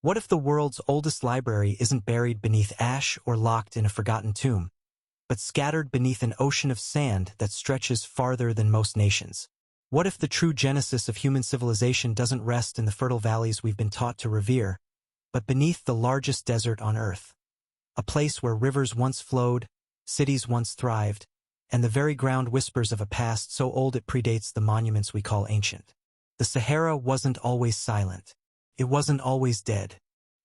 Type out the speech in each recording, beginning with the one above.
What if the world's oldest library isn't buried beneath ash or locked in a forgotten tomb, but scattered beneath an ocean of sand that stretches farther than most nations? What if the true genesis of human civilization doesn't rest in the fertile valleys we've been taught to revere, but beneath the largest desert on Earth? A place where rivers once flowed, cities once thrived, and the very ground whispers of a past so old it predates the monuments we call ancient. The Sahara wasn't always silent. It wasn't always dead.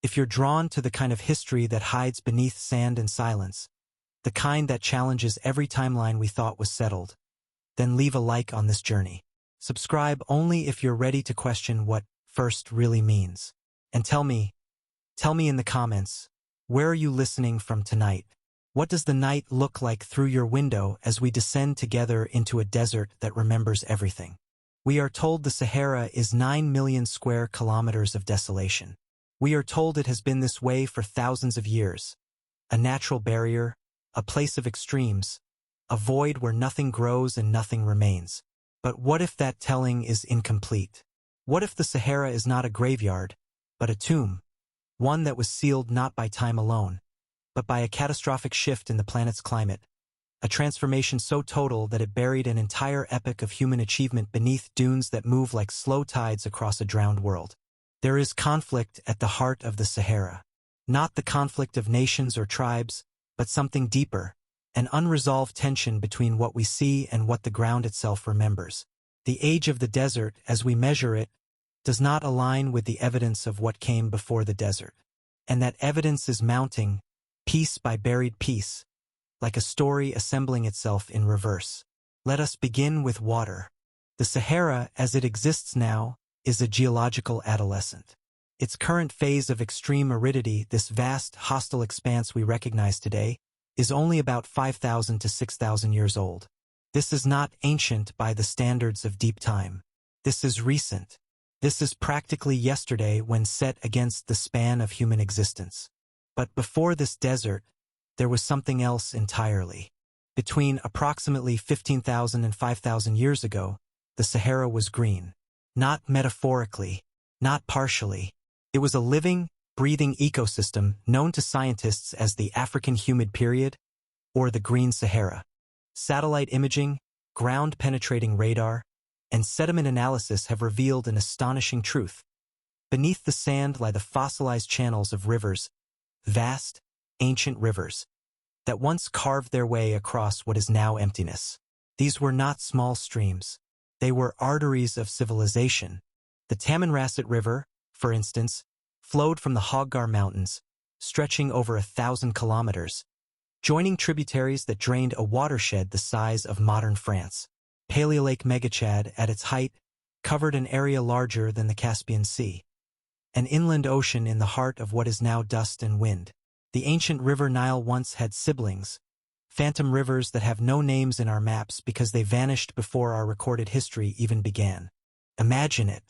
If you're drawn to the kind of history that hides beneath sand and silence, the kind that challenges every timeline we thought was settled, then leave a like on this journey. Subscribe only if you're ready to question what first really means. And tell me in the comments, where are you listening from tonight? What does the night look like through your window as we descend together into a desert that remembers everything? We are told the Sahara is 9 million square kilometers of desolation. We are told it has been this way for thousands of years. A natural barrier, a place of extremes, a void where nothing grows and nothing remains. But what if that telling is incomplete? What if the Sahara is not a graveyard, but a tomb? One that was sealed not by time alone, but by a catastrophic shift in the planet's climate. A transformation so total that it buried an entire epoch of human achievement beneath dunes that move like slow tides across a drowned world. There is conflict at the heart of the Sahara. Not the conflict of nations or tribes, but something deeper, an unresolved tension between what we see and what the ground itself remembers. The age of the desert, as we measure it, does not align with the evidence of what came before the desert. And that evidence is mounting, piece by buried piece, like a story assembling itself in reverse. Let us begin with water. The Sahara, as it exists now, is a geological adolescent. Its current phase of extreme aridity, this vast, hostile expanse we recognize today, is only about 5,000 to 6,000 years old. This is not ancient by the standards of deep time. This is recent. This is practically yesterday when set against the span of human existence. But before this desert, there was something else entirely. Between approximately 15,000 and 5,000 years ago, the Sahara was green. Not metaphorically, not partially. It was a living, breathing ecosystem known to scientists as the African Humid Period, or the Green Sahara. Satellite imaging, ground-penetrating radar, and sediment analysis have revealed an astonishing truth. Beneath the sand lie the fossilized channels of rivers, vast, ancient rivers, that once carved their way across what is now emptiness. These were not small streams. They were arteries of civilization. The Tamanrasset River, for instance, flowed from the Hoggar Mountains, stretching over 1,000 kilometers, joining tributaries that drained a watershed the size of modern France. Paleolake Megachad, at its height, covered an area larger than the Caspian Sea, an inland ocean in the heart of what is now dust and wind. The ancient river Nile once had siblings, phantom rivers that have no names in our maps because they vanished before our recorded history even began. Imagine it.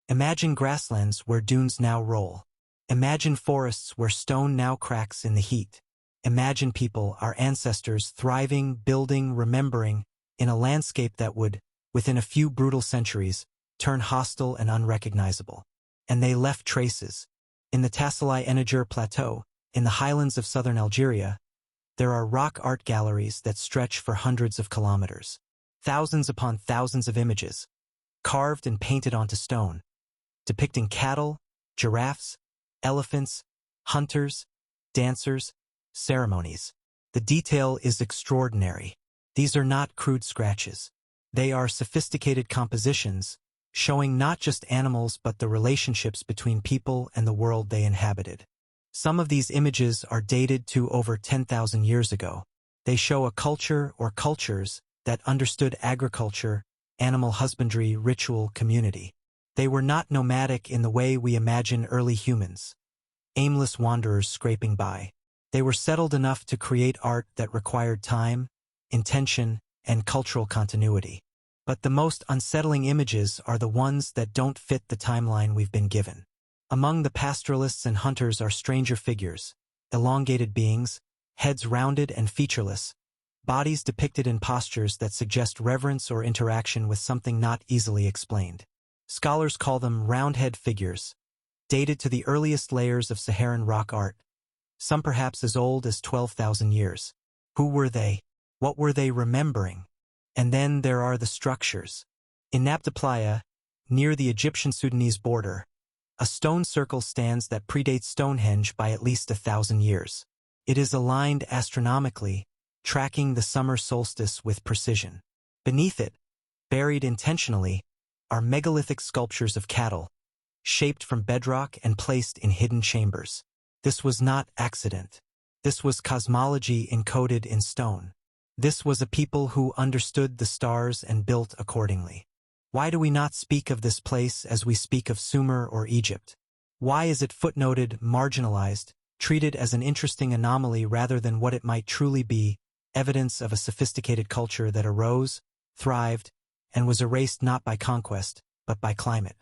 Imagine grasslands where dunes now roll. Imagine forests where stone now cracks in the heat. Imagine people, our ancestors, thriving, building, remembering, in a landscape that would, within a few brutal centuries, turn hostile and unrecognizable. And they left traces. In the Tassili Eniger Plateau, in the highlands of southern Algeria, there are rock art galleries that stretch for hundreds of kilometers. Thousands upon thousands of images, carved and painted onto stone, depicting cattle, giraffes, elephants, hunters, dancers, ceremonies. The detail is extraordinary. These are not crude scratches. They are sophisticated compositions, showing not just animals but the relationships between people and the world they inhabited. Some of these images are dated to over 10,000 years ago. They show a culture or cultures that understood agriculture, animal husbandry, ritual, community. They were not nomadic in the way we imagine early humans, aimless wanderers scraping by. They were settled enough to create art that required time, intention, and cultural continuity. But the most unsettling images are the ones that don't fit the timeline we've been given. Among the pastoralists and hunters are stranger figures, elongated beings, heads rounded and featureless, bodies depicted in postures that suggest reverence or interaction with something not easily explained. Scholars call them roundhead figures, dated to the earliest layers of Saharan rock art, some perhaps as old as 12,000 years. Who were they? What were they remembering? And then there are the structures. In Nabta Playa, near the Egyptian-Sudanese border, a stone circle stands that predates Stonehenge by at least 1,000 years. It is aligned astronomically, tracking the summer solstice with precision. Beneath it, buried intentionally, are megalithic sculptures of cattle, shaped from bedrock and placed in hidden chambers. This was not accident. This was cosmology encoded in stone. This was a people who understood the stars and built accordingly. Why do we not speak of this place as we speak of Sumer or Egypt? Why is it footnoted, marginalized, treated as an interesting anomaly rather than what it might truly be, evidence of a sophisticated culture that arose, thrived, and was erased not by conquest, but by climate?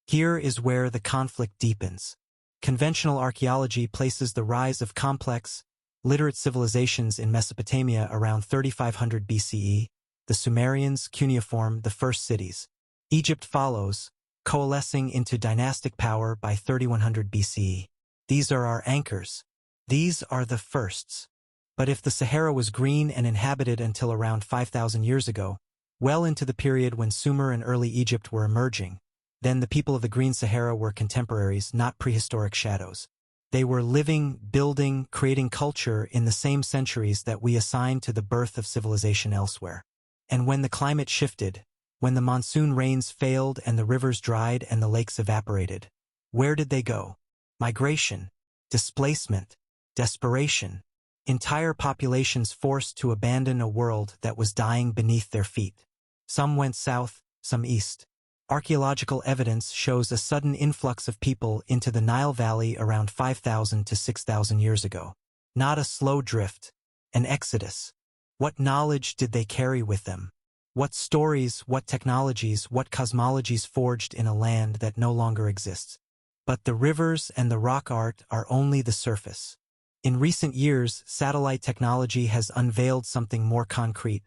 Here is where the conflict deepens. Conventional archaeology places the rise of complex, literate civilizations in Mesopotamia around 3500 BCE, the Sumerians, cuneiform, the first cities. Egypt follows, coalescing into dynastic power by 3100 BCE. These are our anchors. These are the firsts. But if the Sahara was green and inhabited until around 5,000 years ago, well into the period when Sumer and early Egypt were emerging, then the people of the Green Sahara were contemporaries, not prehistoric shadows. They were living, building, creating culture in the same centuries that we assign to the birth of civilization elsewhere. And when the climate shifted, when the monsoon rains failed and the rivers dried and the lakes evaporated, where did they go? Migration, displacement, desperation. Entire populations forced to abandon a world that was dying beneath their feet. Some went south, some east. Archaeological evidence shows a sudden influx of people into the Nile Valley around 5,000 to 6,000 years ago. Not a slow drift, an exodus. What knowledge did they carry with them? What stories, what technologies, what cosmologies forged in a land that no longer exists? But the rivers and the rock art are only the surface. In recent years, satellite technology has unveiled something more concrete,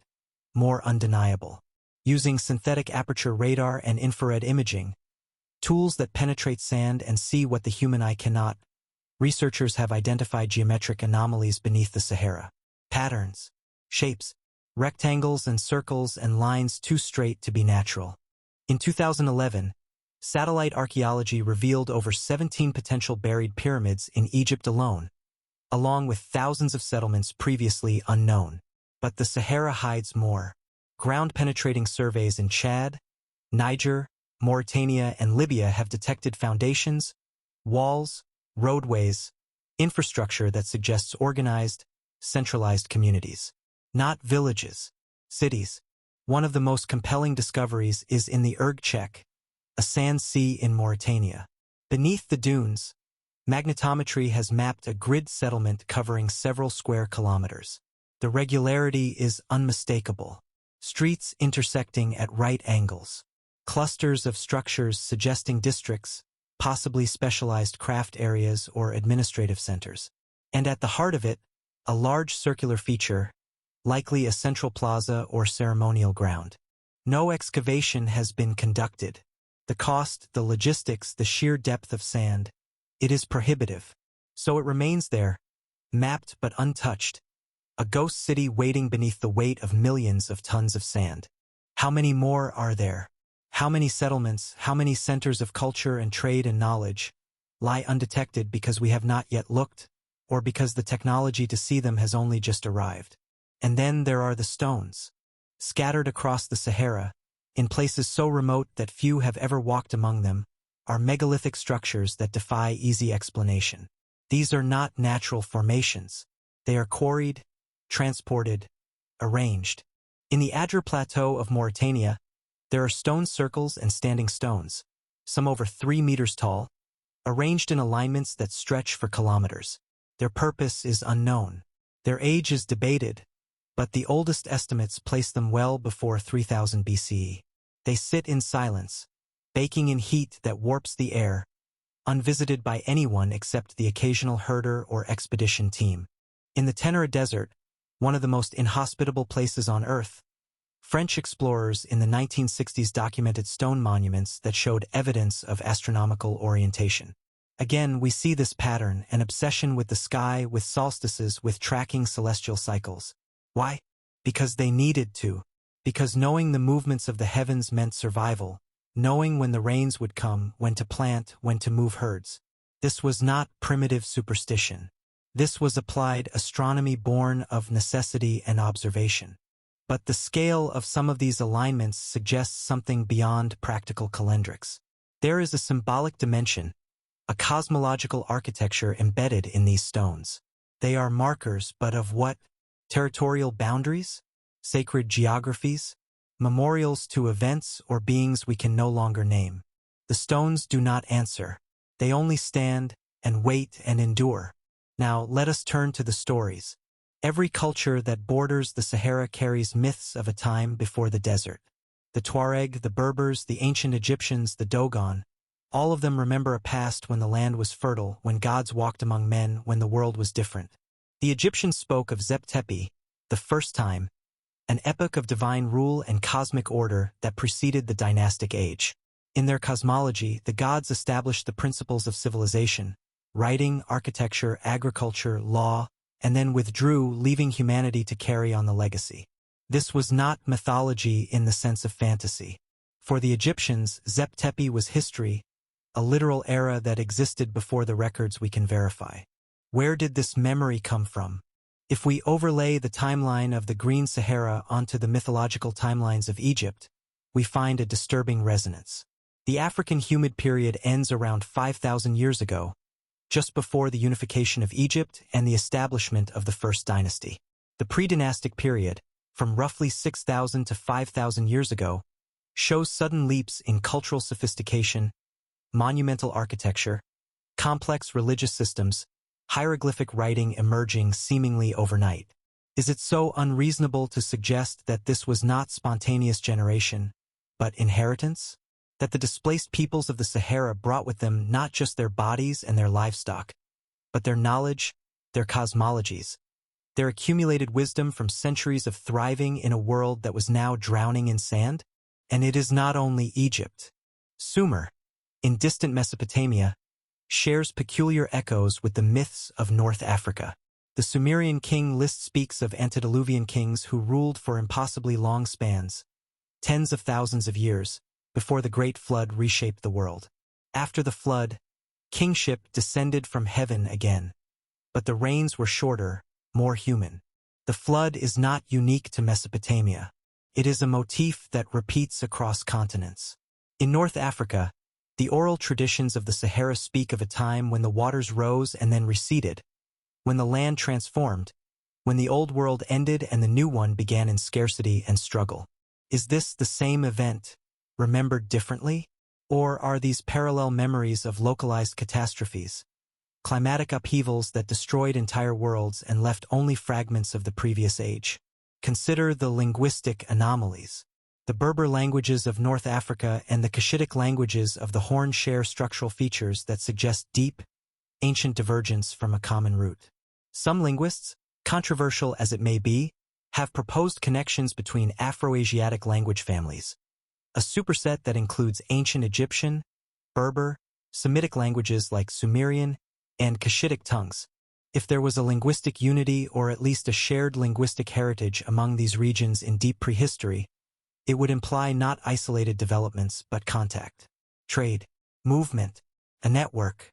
more undeniable. Using synthetic aperture radar and infrared imaging, tools that penetrate sand and see what the human eye cannot, researchers have identified geometric anomalies beneath the Sahara. Patterns, shapes, rectangles and circles and lines too straight to be natural. In 2011, satellite archaeology revealed over 17 potential buried pyramids in Egypt alone, along with thousands of settlements previously unknown. But the Sahara hides more. Ground-penetrating surveys in Chad, Niger, Mauritania, and Libya have detected foundations, walls, roadways, infrastructure that suggests organized, centralized communities. Not villages, cities. One of the most compelling discoveries is in the Ergchek, a sand sea in Mauritania. Beneath the dunes, magnetometry has mapped a grid settlement covering several square kilometers. The regularity is unmistakable. Streets intersecting at right angles. Clusters of structures suggesting districts, possibly specialized craft areas or administrative centers. And at the heart of it, a large circular feature, likely a central plaza or ceremonial ground. No excavation has been conducted. The cost, the logistics, the sheer depth of sand, it is prohibitive. So it remains there, mapped but untouched, a ghost city waiting beneath the weight of millions of tons of sand. How many more are there? How many settlements, how many centers of culture and trade and knowledge lie undetected because we have not yet looked, or because the technology to see them has only just arrived? And then there are the stones, scattered across the Sahara, in places so remote that few have ever walked among them, are megalithic structures that defy easy explanation. These are not natural formations. They are quarried, transported, arranged. In the Adrar Plateau of Mauritania, there are stone circles and standing stones, some over 3 meters tall, arranged in alignments that stretch for kilometers. Their purpose is unknown. Their age is debated, but the oldest estimates place them well before 3000 BCE. They sit in silence, baking in heat that warps the air, unvisited by anyone except the occasional herder or expedition team. In the Sahara Desert, one of the most inhospitable places on Earth, French explorers in the 1960s documented stone monuments that showed evidence of astronomical orientation. Again, we see this pattern, an obsession with the sky, with solstices, with tracking celestial cycles. Why? Because they needed to. Because knowing the movements of the heavens meant survival, knowing when the rains would come, when to plant, when to move herds. This was not primitive superstition. This was applied astronomy born of necessity and observation. But the scale of some of these alignments suggests something beyond practical calendrics. There is a symbolic dimension, a cosmological architecture embedded in these stones. They are markers, but of what? Territorial boundaries? Sacred geographies? Memorials to events or beings we can no longer name. The stones do not answer. They only stand and wait and endure. Now let us turn to the stories. Every culture that borders the Sahara carries myths of a time before the desert. The Tuareg, the Berbers, the ancient Egyptians, the Dogon, all of them remember a past when the land was fertile, when gods walked among men, when the world was different. The Egyptians spoke of Zep-Tepi, the first time, an epoch of divine rule and cosmic order that preceded the dynastic age. In their cosmology, the gods established the principles of civilization, writing, architecture, agriculture, law, and then withdrew, leaving humanity to carry on the legacy. This was not mythology in the sense of fantasy. For the Egyptians, Zep-Tepi was history, a literal era that existed before the records we can verify. Where did this memory come from? If we overlay the timeline of the Green Sahara onto the mythological timelines of Egypt, we find a disturbing resonance. The African humid period ends around 5,000 years ago, just before the unification of Egypt and the establishment of the First Dynasty. The pre-dynastic period, from roughly 6,000 to 5,000 years ago, shows sudden leaps in cultural sophistication, monumental architecture, complex religious systems, hieroglyphic writing emerging seemingly overnight. Is it so unreasonable to suggest that this was not spontaneous generation, but inheritance? That the displaced peoples of the Sahara brought with them not just their bodies and their livestock, but their knowledge, their cosmologies, their accumulated wisdom from centuries of thriving in a world that was now drowning in sand? And it is not only Egypt. Sumer, in distant Mesopotamia, shares peculiar echoes with the myths of North Africa. The Sumerian king list speaks of antediluvian kings who ruled for impossibly long spans, tens of thousands of years, before the Great Flood reshaped the world. After the flood, kingship descended from heaven again. But the reigns were shorter, more human. The flood is not unique to Mesopotamia. It is a motif that repeats across continents. In North Africa, the oral traditions of the Sahara speak of a time when the waters rose and then receded, when the land transformed, when the old world ended and the new one began in scarcity and struggle. Is this the same event, remembered differently? Or are these parallel memories of localized catastrophes, climatic upheavals that destroyed entire worlds and left only fragments of the previous age? Consider the linguistic anomalies. The Berber languages of North Africa and the Cushitic languages of the Horn share structural features that suggest deep, ancient divergence from a common root. Some linguists, controversial as it may be, have proposed connections between Afro-Asiatic language families, a superset that includes ancient Egyptian, Berber, Semitic languages like Sumerian, and Cushitic tongues. If there was a linguistic unity or at least a shared linguistic heritage among these regions in deep prehistory, it would imply not isolated developments but contact, trade, movement, a network.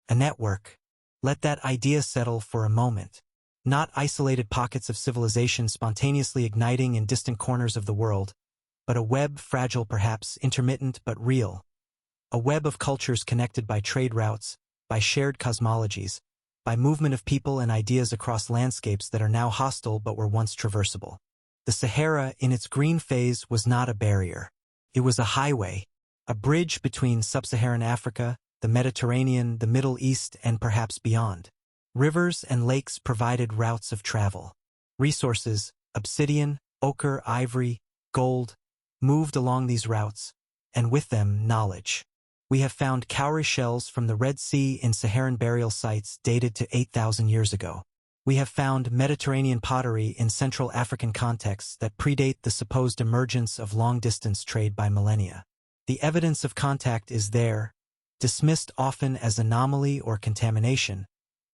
A network. Let that idea settle for a moment. Not isolated pockets of civilization spontaneously igniting in distant corners of the world, but a web, fragile perhaps, intermittent but real. A web of cultures connected by trade routes, by shared cosmologies, by movement of people and ideas across landscapes that are now hostile but were once traversable. The Sahara, in its green phase, was not a barrier. It was a highway, a bridge between sub-Saharan Africa, the Mediterranean, the Middle East, and perhaps beyond. Rivers and lakes provided routes of travel. Resources, obsidian, ochre, ivory, gold, moved along these routes, and with them, knowledge. We have found cowrie shells from the Red Sea in Saharan burial sites dated to 8,000 years ago. We have found Mediterranean pottery in Central African contexts that predate the supposed emergence of long-distance trade by millennia. The evidence of contact is there, dismissed often as anomaly or contamination,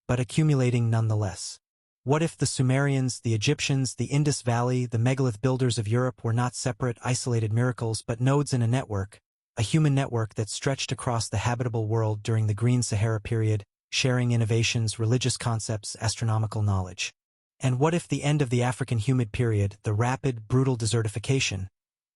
but accumulating nonetheless. What if the Sumerians, the Egyptians, the Indus Valley, the megalith builders of Europe were not separate, isolated miracles, but nodes in a network, a human network that stretched across the habitable world during the Green Sahara period, sharing innovations, religious concepts, astronomical knowledge? And what if the end of the African humid period, the rapid, brutal desertification,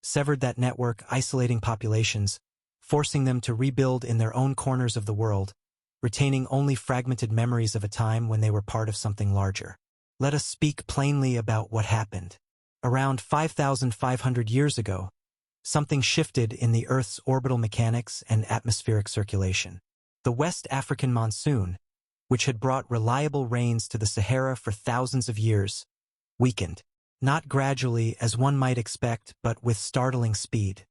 severed that network, isolating populations, forcing them to rebuild in their own corners of the world, retaining only fragmented memories of a time when they were part of something larger? Let us speak plainly about what happened. Around 5,500 years ago, something shifted in the Earth's orbital mechanics and atmospheric circulation. The West African monsoon, which had brought reliable rains to the Sahara for thousands of years, weakened. Not gradually, as one might expect, but with startling speed.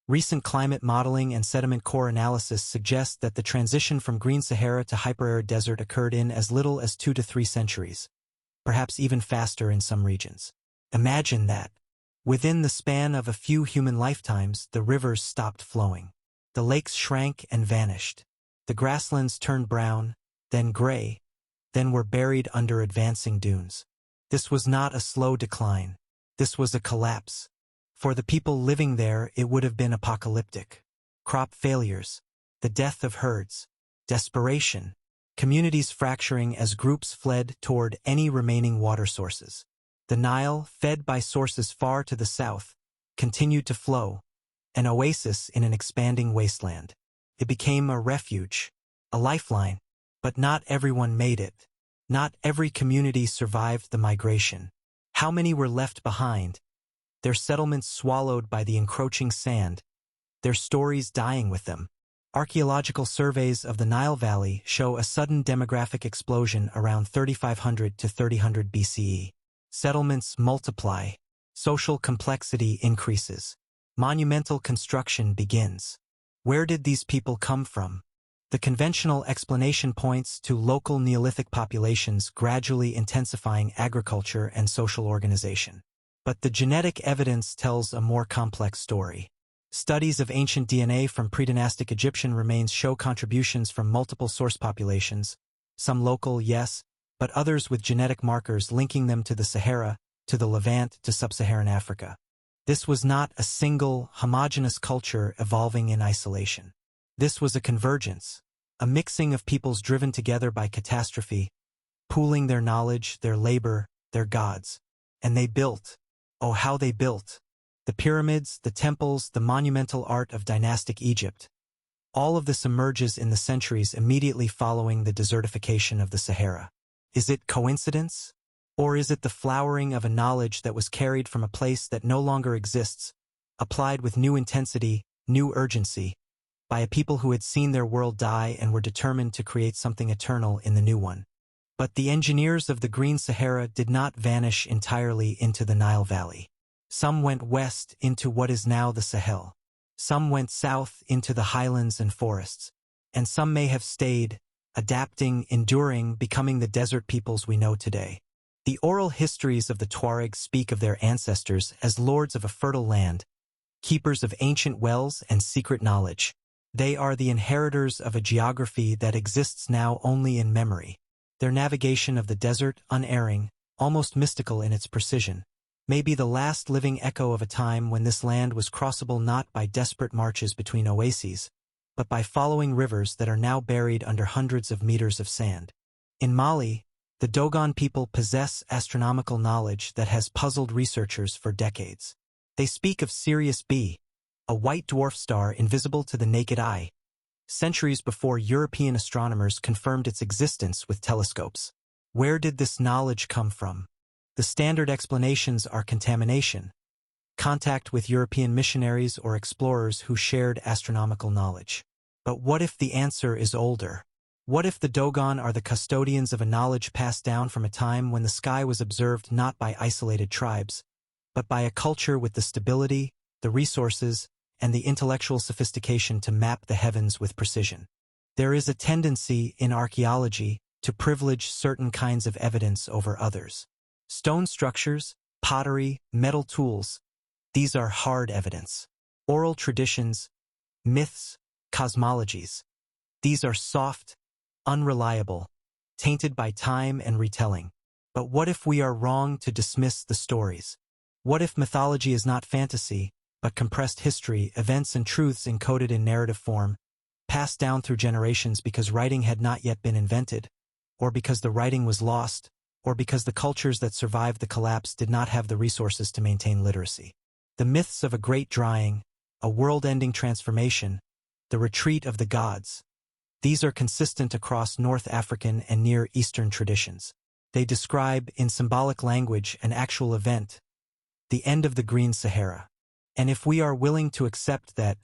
Recent climate modeling and sediment core analysis suggest that the transition from Green Sahara to hyperarid desert occurred in as little as 2 to 3 centuries, perhaps even faster in some regions. Imagine that. Within the span of a few human lifetimes, the rivers stopped flowing. The lakes shrank and vanished. The grasslands turned brown, then gray, then were buried under advancing dunes. This was not a slow decline. This was a collapse. For the people living there, it would have been apocalyptic. Crop failures, the death of herds, desperation, communities fracturing as groups fled toward any remaining water sources. The Nile, fed by sources far to the south, continued to flow, an oasis in an expanding wasteland. It became a refuge, a lifeline, but not everyone made it. Not every community survived the migration. How many were left behind? Their settlements swallowed by the encroaching sand, their stories dying with them. Archaeological surveys of the Nile Valley show a sudden demographic explosion around 3500 to 3000 BCE. Settlements multiply, social complexity increases, monumental construction begins. Where did these people come from? The conventional explanation points to local Neolithic populations gradually intensifying agriculture and social organization. But the genetic evidence tells a more complex story. Studies of ancient DNA from predynastic Egyptian remains show contributions from multiple source populations, some local, yes, but others with genetic markers linking them to the Sahara, to the Levant, to sub-Saharan Africa. This was not a single, homogeneous culture evolving in isolation. This was a convergence, a mixing of peoples driven together by catastrophe, pooling their knowledge, their labor, their gods. And they built. Oh, how they built. The pyramids, the temples, the monumental art of dynastic Egypt. All of this emerges in the centuries immediately following the desertification of the Sahara. Is it coincidence? Or is it the flowering of a knowledge that was carried from a place that no longer exists, applied with new intensity, new urgency, by a people who had seen their world die and were determined to create something eternal in the new one? But the engineers of the Green Sahara did not vanish entirely into the Nile Valley. Some went west into what is now the Sahel. Some went south into the highlands and forests. And some may have stayed, adapting, enduring, becoming the desert peoples we know today. The oral histories of the Tuaregs speak of their ancestors as lords of a fertile land, keepers of ancient wells and secret knowledge. They are the inheritors of a geography that exists now only in memory. Their navigation of the desert, unerring, almost mystical in its precision, may be the last living echo of a time when this land was crossable not by desperate marches between oases, but by following rivers that are now buried under hundreds of meters of sand. In Mali, the Dogon people possess astronomical knowledge that has puzzled researchers for decades. They speak of Sirius B, a white dwarf star invisible to the naked eye, centuries before European astronomers confirmed its existence with telescopes. Where did this knowledge come from? The standard explanations are contamination, contact with European missionaries or explorers who shared astronomical knowledge. But what if the answer is older? What if the Dogon are the custodians of a knowledge passed down from a time when the sky was observed not by isolated tribes, but by a culture with the stability, the resources, and the intellectual sophistication to map the heavens with precision? There is a tendency in archaeology to privilege certain kinds of evidence over others. Stone structures, pottery, metal tools, these are hard evidence. Oral traditions, myths, cosmologies, These are soft, unreliable, tainted by time and retelling. But what if we are wrong to dismiss the stories? What if mythology is not fantasy, but compressed history, events and truths encoded in narrative form, passed down through generations because writing had not yet been invented, or because the writing was lost, or because the cultures that survived the collapse did not have the resources to maintain literacy? The myths of a great drying, a world-ending transformation, the retreat of the gods. These are consistent across North African and Near Eastern traditions. They describe, in symbolic language, an actual event, the end of the Green Sahara. And if we are willing to accept that,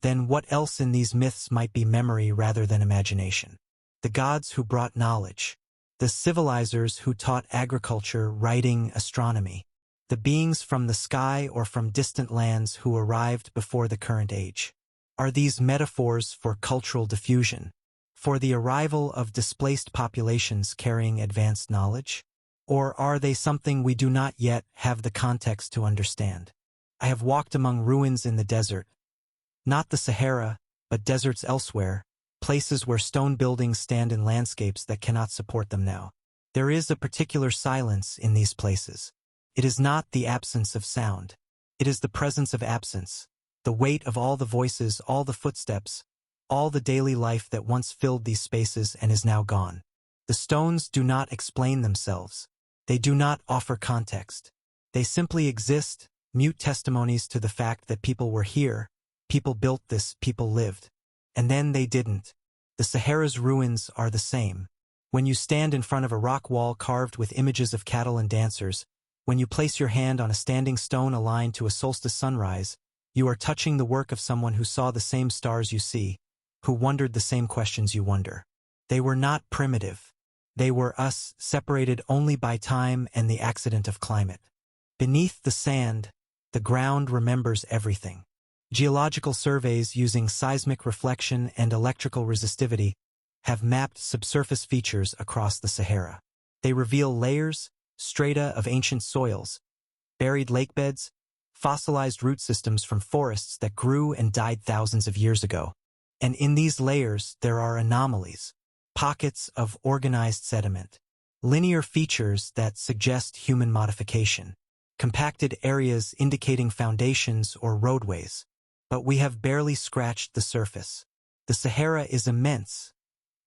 then what else in these myths might be memory rather than imagination? The gods who brought knowledge, the civilizers who taught agriculture, writing, astronomy, the beings from the sky or from distant lands who arrived before the current age. Are these metaphors for cultural diffusion, for the arrival of displaced populations carrying advanced knowledge? Or are they something we do not yet have the context to understand? I have walked among ruins in the desert, not the Sahara, but deserts elsewhere, places where stone buildings stand in landscapes that cannot support them now. There is a particular silence in these places. It is not the absence of sound. It is the presence of absence, the weight of all the voices, all the footsteps, all the daily life that once filled these spaces and is now gone. The stones do not explain themselves. They do not offer context. They simply exist, mute testimonies to the fact that people were here, people built this, people lived. And then they didn't. The Sahara's ruins are the same. When you stand in front of a rock wall carved with images of cattle and dancers, when you place your hand on a standing stone aligned to a solstice sunrise, you are touching the work of someone who saw the same stars you see, who wondered the same questions you wonder. They were not primitive. They were us, separated only by time and the accident of climate. Beneath the sand, the ground remembers everything. Geological surveys using seismic reflection and electrical resistivity have mapped subsurface features across the Sahara. They reveal layers, strata of ancient soils, buried lakebeds, fossilized root systems from forests that grew and died thousands of years ago. And in these layers, there are anomalies, pockets of organized sediment, linear features that suggest human modification, compacted areas indicating foundations or roadways. But we have barely scratched the surface. The Sahara is immense,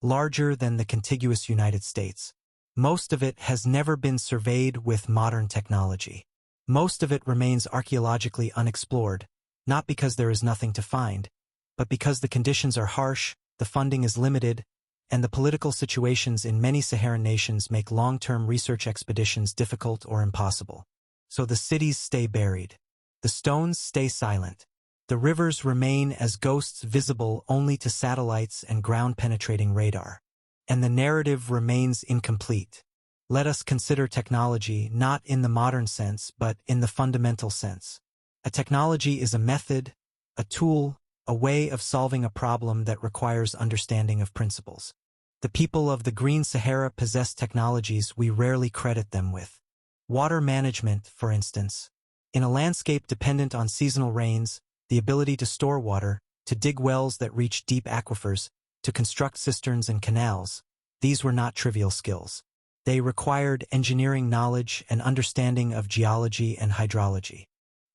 larger than the contiguous United States. Most of it has never been surveyed with modern technology. Most of it remains archaeologically unexplored, not because there is nothing to find, but because the conditions are harsh, the funding is limited, and the political situations in many Saharan nations make long-term research expeditions difficult or impossible. So the cities stay buried. The stones stay silent. The rivers remain as ghosts visible only to satellites and ground-penetrating radar. And the narrative remains incomplete. Let us consider technology not in the modern sense, but in the fundamental sense. A technology is a method, a tool, a way of solving a problem that requires understanding of principles. The people of the Green Sahara possess technologies we rarely credit them with. Water management, for instance. In a landscape dependent on seasonal rains, the ability to store water, to dig wells that reach deep aquifers, to construct cisterns and canals, these were not trivial skills. They required engineering knowledge and understanding of geology and hydrology.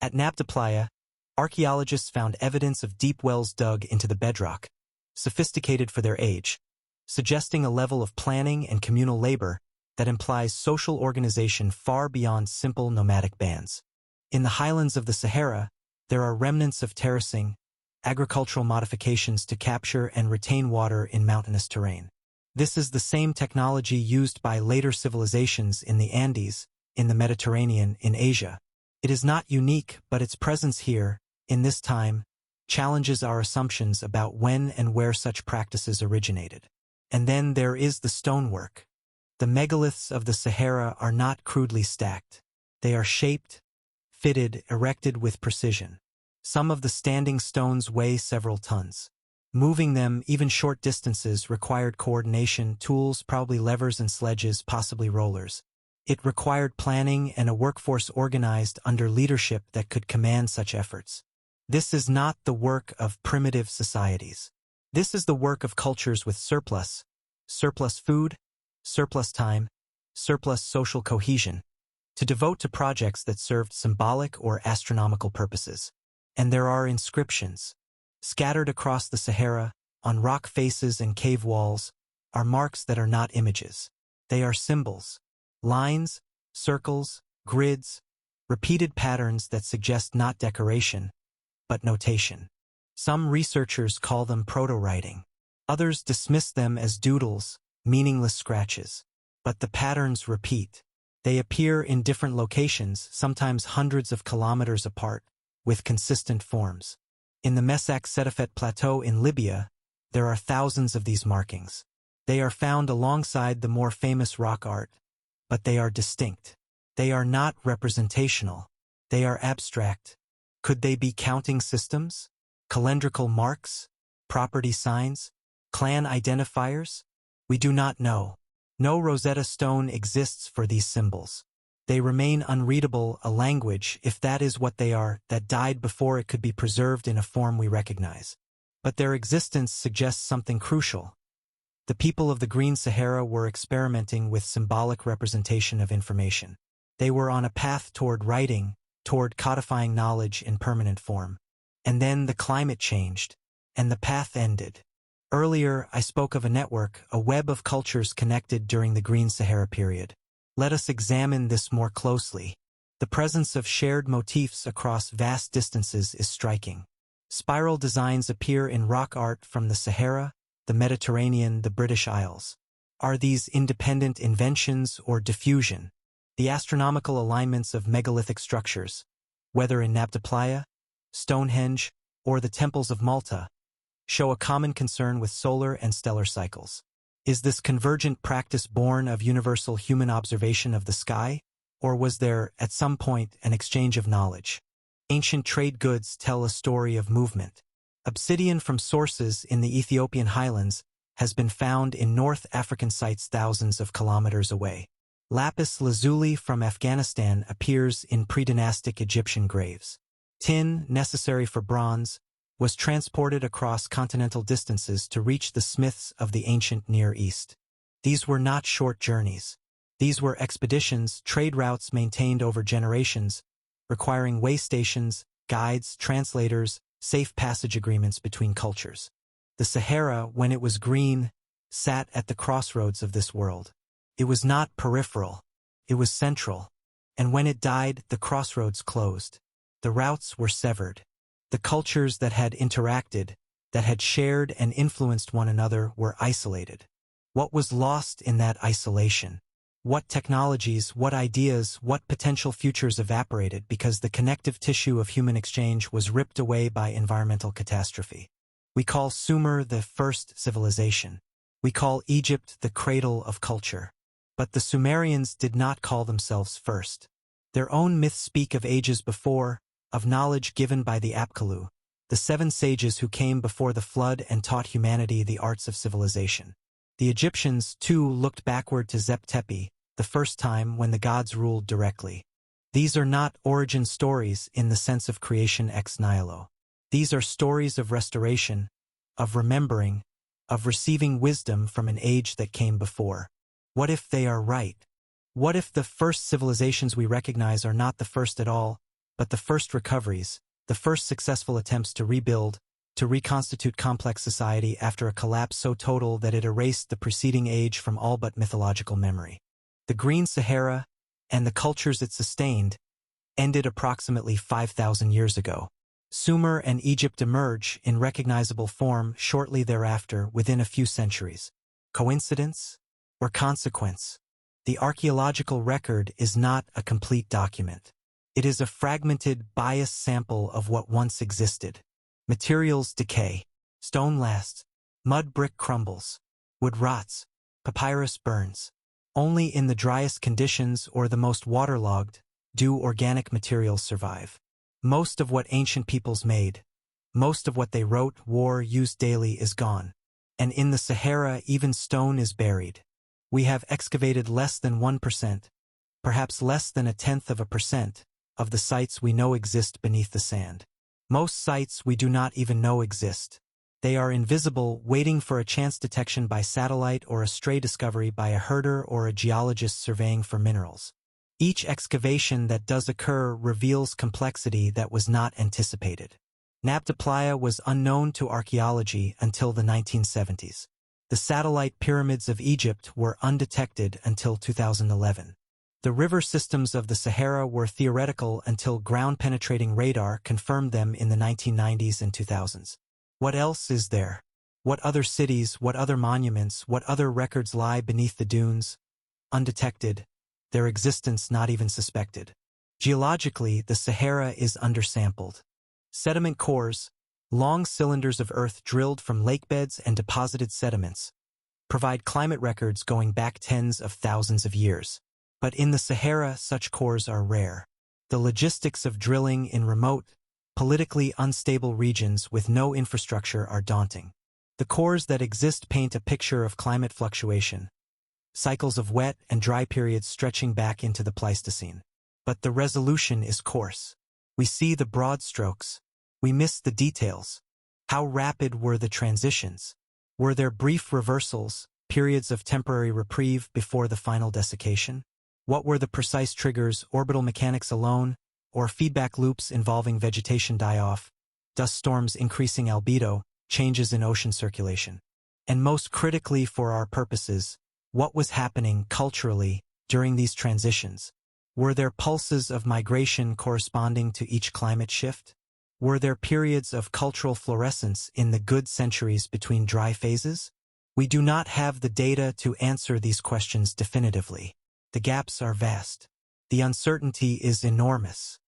At Nabta, archaeologists found evidence of deep wells dug into the bedrock, sophisticated for their age, suggesting a level of planning and communal labor that implies social organization far beyond simple nomadic bands. In the highlands of the Sahara, there are remnants of terracing, agricultural modifications to capture and retain water in mountainous terrain. This is the same technology used by later civilizations in the Andes, in the Mediterranean, in Asia. It is not unique, but its presence here, in this time, challenges our assumptions about when and where such practices originated. And then there is the stonework. The megaliths of the Sahara are not crudely stacked. They are shaped, fitted, erected with precision. Some of the standing stones weigh several tons. Moving them even short distances required coordination, tools, probably levers and sledges, possibly rollers. It required planning and a workforce organized under leadership that could command such efforts. This is not the work of primitive societies. This is the work of cultures with surplus food, surplus time, surplus social cohesion, to devote to projects that served symbolic or astronomical purposes. And there are inscriptions. Scattered across the Sahara, on rock faces and cave walls, are marks that are not images. They are symbols. Lines, circles, grids, repeated patterns that suggest not decoration, but notation. Some researchers call them proto-writing. Others dismiss them as doodles, meaningless scratches. But the patterns repeat. They appear in different locations, sometimes hundreds of kilometers apart, with consistent forms. In the Mesac Cetafet Plateau in Libya, there are thousands of these markings. They are found alongside the more famous rock art, but they are distinct. They are not representational. They are abstract. Could they be counting systems? Calendrical marks? Property signs? Clan identifiers? We do not know. No Rosetta Stone exists for these symbols. They remain unreadable, a language, if that is what they are, that died before it could be preserved in a form we recognize. But their existence suggests something crucial. The people of the Green Sahara were experimenting with symbolic representation of information. They were on a path toward writing, toward codifying knowledge in permanent form. And then the climate changed, and the path ended. Earlier, I spoke of a network, a web of cultures connected during the Green Sahara period. Let us examine this more closely. The presence of shared motifs across vast distances is striking. Spiral designs appear in rock art from the Sahara, the Mediterranean, the British Isles. Are these independent inventions or diffusion? The astronomical alignments of megalithic structures, whether in Nabta Playa, Stonehenge, or the temples of Malta, show a common concern with solar and stellar cycles. Is this convergent practice born of universal human observation of the sky, or was there, at some point, an exchange of knowledge? Ancient trade goods tell a story of movement. Obsidian from sources in the Ethiopian highlands has been found in North African sites thousands of kilometers away. Lapis lazuli from Afghanistan appears in pre-dynastic Egyptian graves. Tin, necessary for bronze, was transported across continental distances to reach the smiths of the ancient Near East. These were not short journeys. These were expeditions, trade routes maintained over generations, requiring way stations, guides, translators, safe passage agreements between cultures. The Sahara, when it was green, sat at the crossroads of this world. It was not peripheral. It was central. And when it died, the crossroads closed. The routes were severed. The cultures that had interacted, that had shared and influenced one another, were isolated. What was lost in that isolation? What technologies, what ideas, what potential futures evaporated because the connective tissue of human exchange was ripped away by environmental catastrophe? We call Sumer the first civilization. We call Egypt the cradle of culture. But the Sumerians did not call themselves first. Their own myths speak of ages before, of knowledge given by the Apkallu, the 7 sages who came before the flood and taught humanity the arts of civilization. The Egyptians, too, looked backward to Zep Tepi, the first time when the gods ruled directly. These are not origin stories in the sense of creation ex nihilo. These are stories of restoration, of remembering, of receiving wisdom from an age that came before. What if they are right? What if the first civilizations we recognize are not the first at all, but the first recoveries, the first successful attempts to rebuild, to reconstitute complex society after a collapse so total that it erased the preceding age from all but mythological memory? The Green Sahara, and the cultures it sustained, ended approximately 5,000 years ago. Sumer and Egypt emerge in recognizable form shortly thereafter within a few centuries. Coincidence or consequence? The archaeological record is not a complete document. It is a fragmented, biased sample of what once existed. Materials decay, stone lasts, mud brick crumbles, wood rots, papyrus burns. Only in the driest conditions or the most waterlogged do organic materials survive. Most of what ancient peoples made, most of what they wrote, wore, used daily is gone. And in the Sahara, even stone is buried. We have excavated less than 1%, perhaps less than 0.1%, of the sites we know exist beneath the sand. Most sites we do not even know exist. They are invisible, waiting for a chance detection by satellite or a stray discovery by a herder or a geologist surveying for minerals. Each excavation that does occur reveals complexity that was not anticipated. Nabta Playa was unknown to archaeology until the 1970s. The satellite pyramids of Egypt were undetected until 2011. The river systems of the Sahara were theoretical until ground-penetrating radar confirmed them in the 1990s and 2000s. What else is there? What other cities, what other monuments, what other records lie beneath the dunes? Undetected, their existence not even suspected. Geologically, the Sahara is undersampled. Sediment cores, long cylinders of earth drilled from lakebeds and deposited sediments, provide climate records going back tens of thousands of years. But in the Sahara, such cores are rare. The logistics of drilling in remote, politically unstable regions with no infrastructure are daunting. The cores that exist paint a picture of climate fluctuation, cycles of wet and dry periods stretching back into the Pleistocene. But the resolution is coarse. We see the broad strokes. We miss the details. How rapid were the transitions? Were there brief reversals, periods of temporary reprieve before the final desiccation? What were the precise triggers, orbital mechanics alone, or feedback loops involving vegetation die-off, dust storms increasing albedo, changes in ocean circulation? And most critically for our purposes, what was happening culturally during these transitions? Were there pulses of migration corresponding to each climate shift? Were there periods of cultural fluorescence in the good centuries between dry phases? We do not have the data to answer these questions definitively. The gaps are vast. The uncertainty is enormous.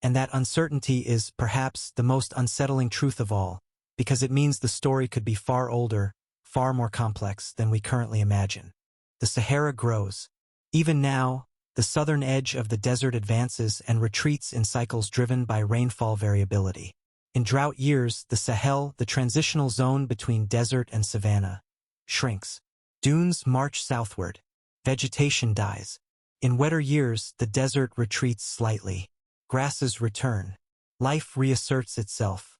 And that uncertainty is, perhaps, the most unsettling truth of all, because it means the story could be far older, far more complex than we currently imagine. The Sahara grows. Even now, the southern edge of the desert advances and retreats in cycles driven by rainfall variability. In drought years, the Sahel, the transitional zone between desert and savanna, shrinks. Dunes march southward. Vegetation dies. In wetter years, the desert retreats slightly. Grasses return. Life reasserts itself.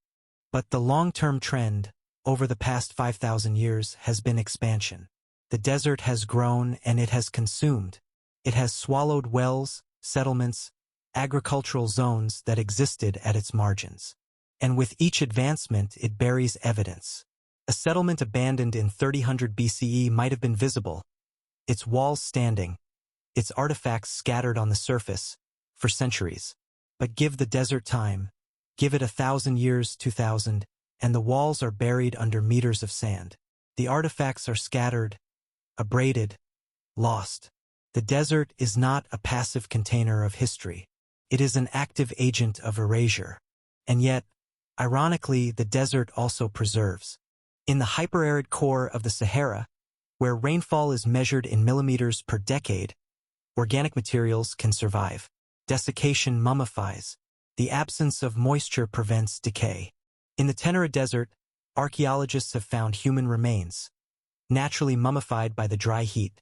But the long-term trend, over the past 5,000 years, has been expansion. The desert has grown and it has consumed. It has swallowed wells, settlements, agricultural zones that existed at its margins. And with each advancement, it buries evidence. A settlement abandoned in 3000 BCE might have been visible, its walls standing, its artifacts scattered on the surface, for centuries. But give the desert time, give it 1,000 years, 2,000, and the walls are buried under meters of sand. The artifacts are scattered, abraded, lost. The desert is not a passive container of history. It is an active agent of erasure. And yet, ironically, the desert also preserves. In the hyperarid core of the Sahara, where rainfall is measured in millimeters per decade, organic materials can survive. Desiccation mummifies. The absence of moisture prevents decay. In the Tenera Desert, archaeologists have found human remains, naturally mummified by the dry heat,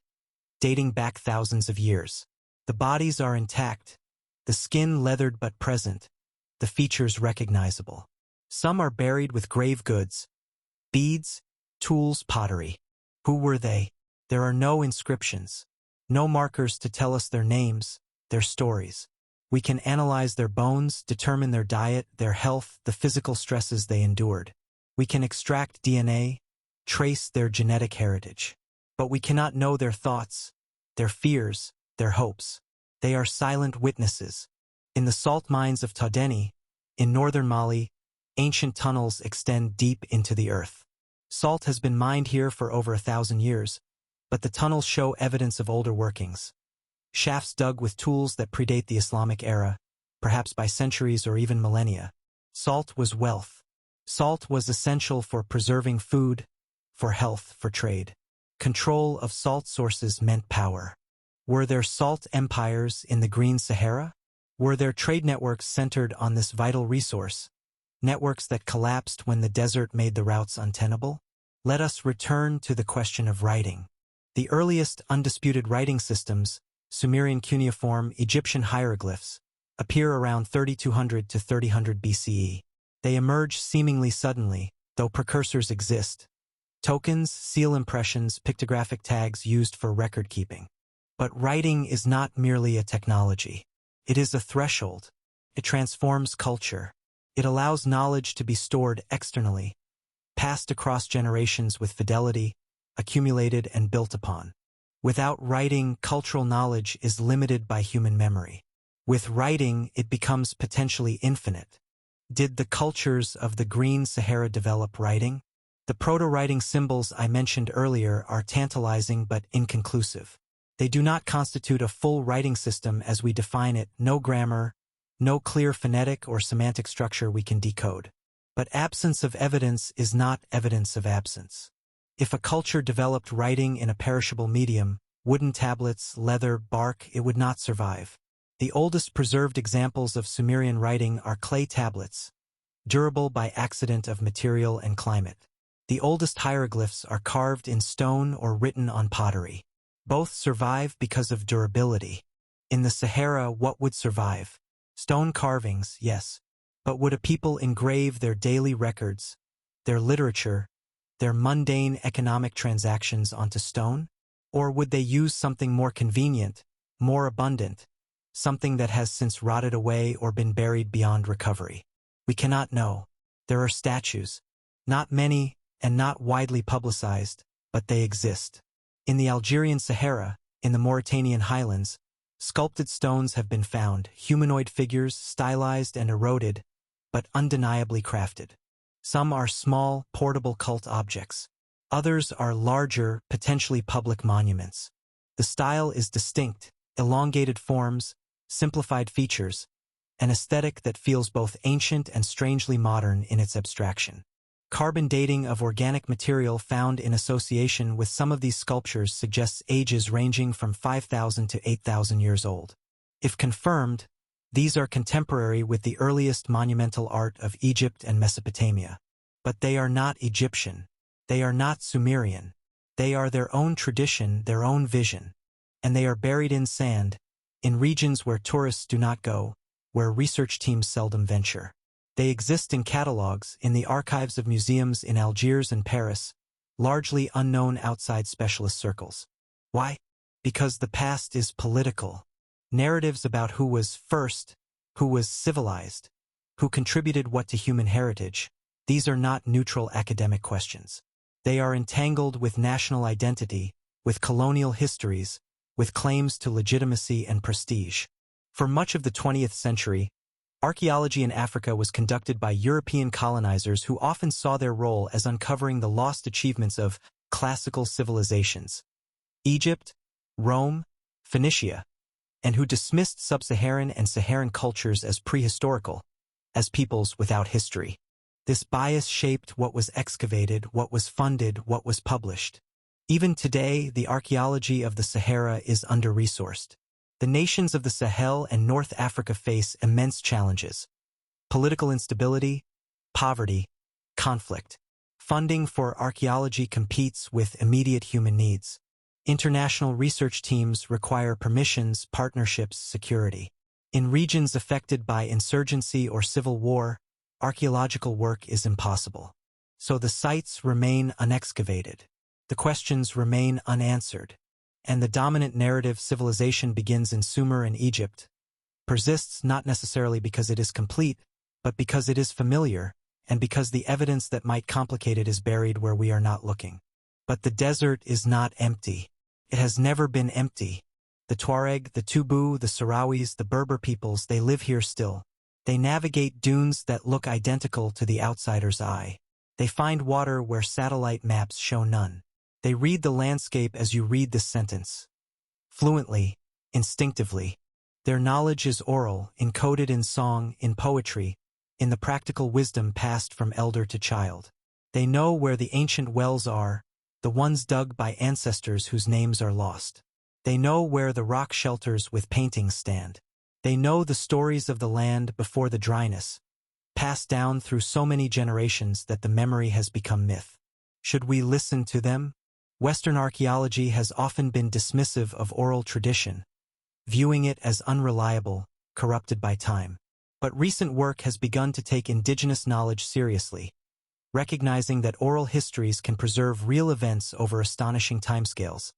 dating back thousands of years. The bodies are intact, the skin leathered but present, the features recognizable. Some are buried with grave goods, beads, tools, pottery. Who were they? There are no inscriptions, no markers to tell us their names, their stories. We can analyze their bones, determine their diet, their health, the physical stresses they endured. We can extract DNA, trace their genetic heritage. But we cannot know their thoughts, their fears, their hopes. They are silent witnesses. In the salt mines of Tadeni, in northern Mali, ancient tunnels extend deep into the earth. Salt has been mined here for over 1,000 years, but the tunnels show evidence of older workings. Shafts dug with tools that predate the Islamic era, perhaps by centuries or even millennia. Salt was wealth. Salt was essential for preserving food, for health, for trade. Control of salt sources meant power. Were there salt empires in the Green Sahara? Were there trade networks centered on this vital resource? Networks that collapsed when the desert made the routes untenable? Let us return to the question of writing. The earliest undisputed writing systems, Sumerian cuneiform, Egyptian hieroglyphs, appear around 3200 to 3000 BCE. They emerge seemingly suddenly, though precursors exist. Tokens, seal impressions, pictographic tags used for record keeping. But writing is not merely a technology. It is a threshold. It transforms culture. It allows knowledge to be stored externally, passed across generations with fidelity, accumulated and built upon. Without writing, cultural knowledge is limited by human memory. With writing, it becomes potentially infinite. Did the cultures of the Green Sahara develop writing? The proto-writing symbols I mentioned earlier are tantalizing but inconclusive. They do not constitute a full writing system as we define it, no grammar, no clear phonetic or semantic structure we can decode. But absence of evidence is not evidence of absence. If a culture developed writing in a perishable medium, wooden tablets, leather, bark, it would not survive. The oldest preserved examples of Sumerian writing are clay tablets, durable by accident of material and climate. The oldest hieroglyphs are carved in stone or written on pottery. Both survive because of durability. In the Sahara, what would survive? Stone carvings, yes. But would a people engrave their daily records, their literature, their mundane economic transactions onto stone? Or would they use something more convenient, more abundant, something that has since rotted away or been buried beyond recovery? We cannot know. There are statues, not many and not widely publicized, but they exist. In the Algerian Sahara, in the Mauritanian highlands, sculpted stones have been found, humanoid figures, stylized and eroded, but undeniably crafted. Some are small, portable cult objects. Others are larger, potentially public monuments. The style is distinct, elongated forms, simplified features, an aesthetic that feels both ancient and strangely modern in its abstraction. Carbon dating of organic material found in association with some of these sculptures suggests ages ranging from 5,000 to 8,000 years old. If confirmed, these are contemporary with the earliest monumental art of Egypt and Mesopotamia. But they are not Egyptian. They are not Sumerian. They are their own tradition, their own vision. And they are buried in sand, in regions where tourists do not go, where research teams seldom venture. They exist in catalogs, in the archives of museums in Algiers and Paris, largely unknown outside specialist circles. Why? Because the past is political. Narratives about who was first, who was civilized, who contributed what to human heritage, these are not neutral academic questions. They are entangled with national identity, with colonial histories, with claims to legitimacy and prestige. For much of the 20th century, archaeology in Africa was conducted by European colonizers who often saw their role as uncovering the lost achievements of classical civilizations, Egypt, Rome, Phoenicia, and who dismissed sub-Saharan and Saharan cultures as prehistorical, as peoples without history. This bias shaped what was excavated, what was funded, what was published. Even today, the archaeology of the Sahara is under-resourced. The nations of the Sahel and North Africa face immense challenges: political instability, poverty, conflict. Funding for archaeology competes with immediate human needs. International research teams require permissions, partnerships, security. In regions affected by insurgency or civil war, archaeological work is impossible. So the sites remain unexcavated. The questions remain unanswered. And the dominant narrative, civilization begins in Sumer and Egypt, persists not necessarily because it is complete, but because it is familiar, and because the evidence that might complicate it is buried where we are not looking. But the desert is not empty. It has never been empty. The Tuareg, the Tubu, the Sahrawis, the Berber peoples, they live here still. They navigate dunes that look identical to the outsider's eye. They find water where satellite maps show none. They read the landscape as you read this sentence. Fluently, instinctively. Their knowledge is oral, encoded in song, in poetry, in the practical wisdom passed from elder to child. They know where the ancient wells are, the ones dug by ancestors whose names are lost. They know where the rock shelters with paintings stand. They know the stories of the land before the dryness, passed down through so many generations that the memory has become myth. Should we listen to them? Western archaeology has often been dismissive of oral tradition, viewing it as unreliable, corrupted by time. But recent work has begun to take indigenous knowledge seriously. recognizing that oral histories can preserve real events over astonishing timescales,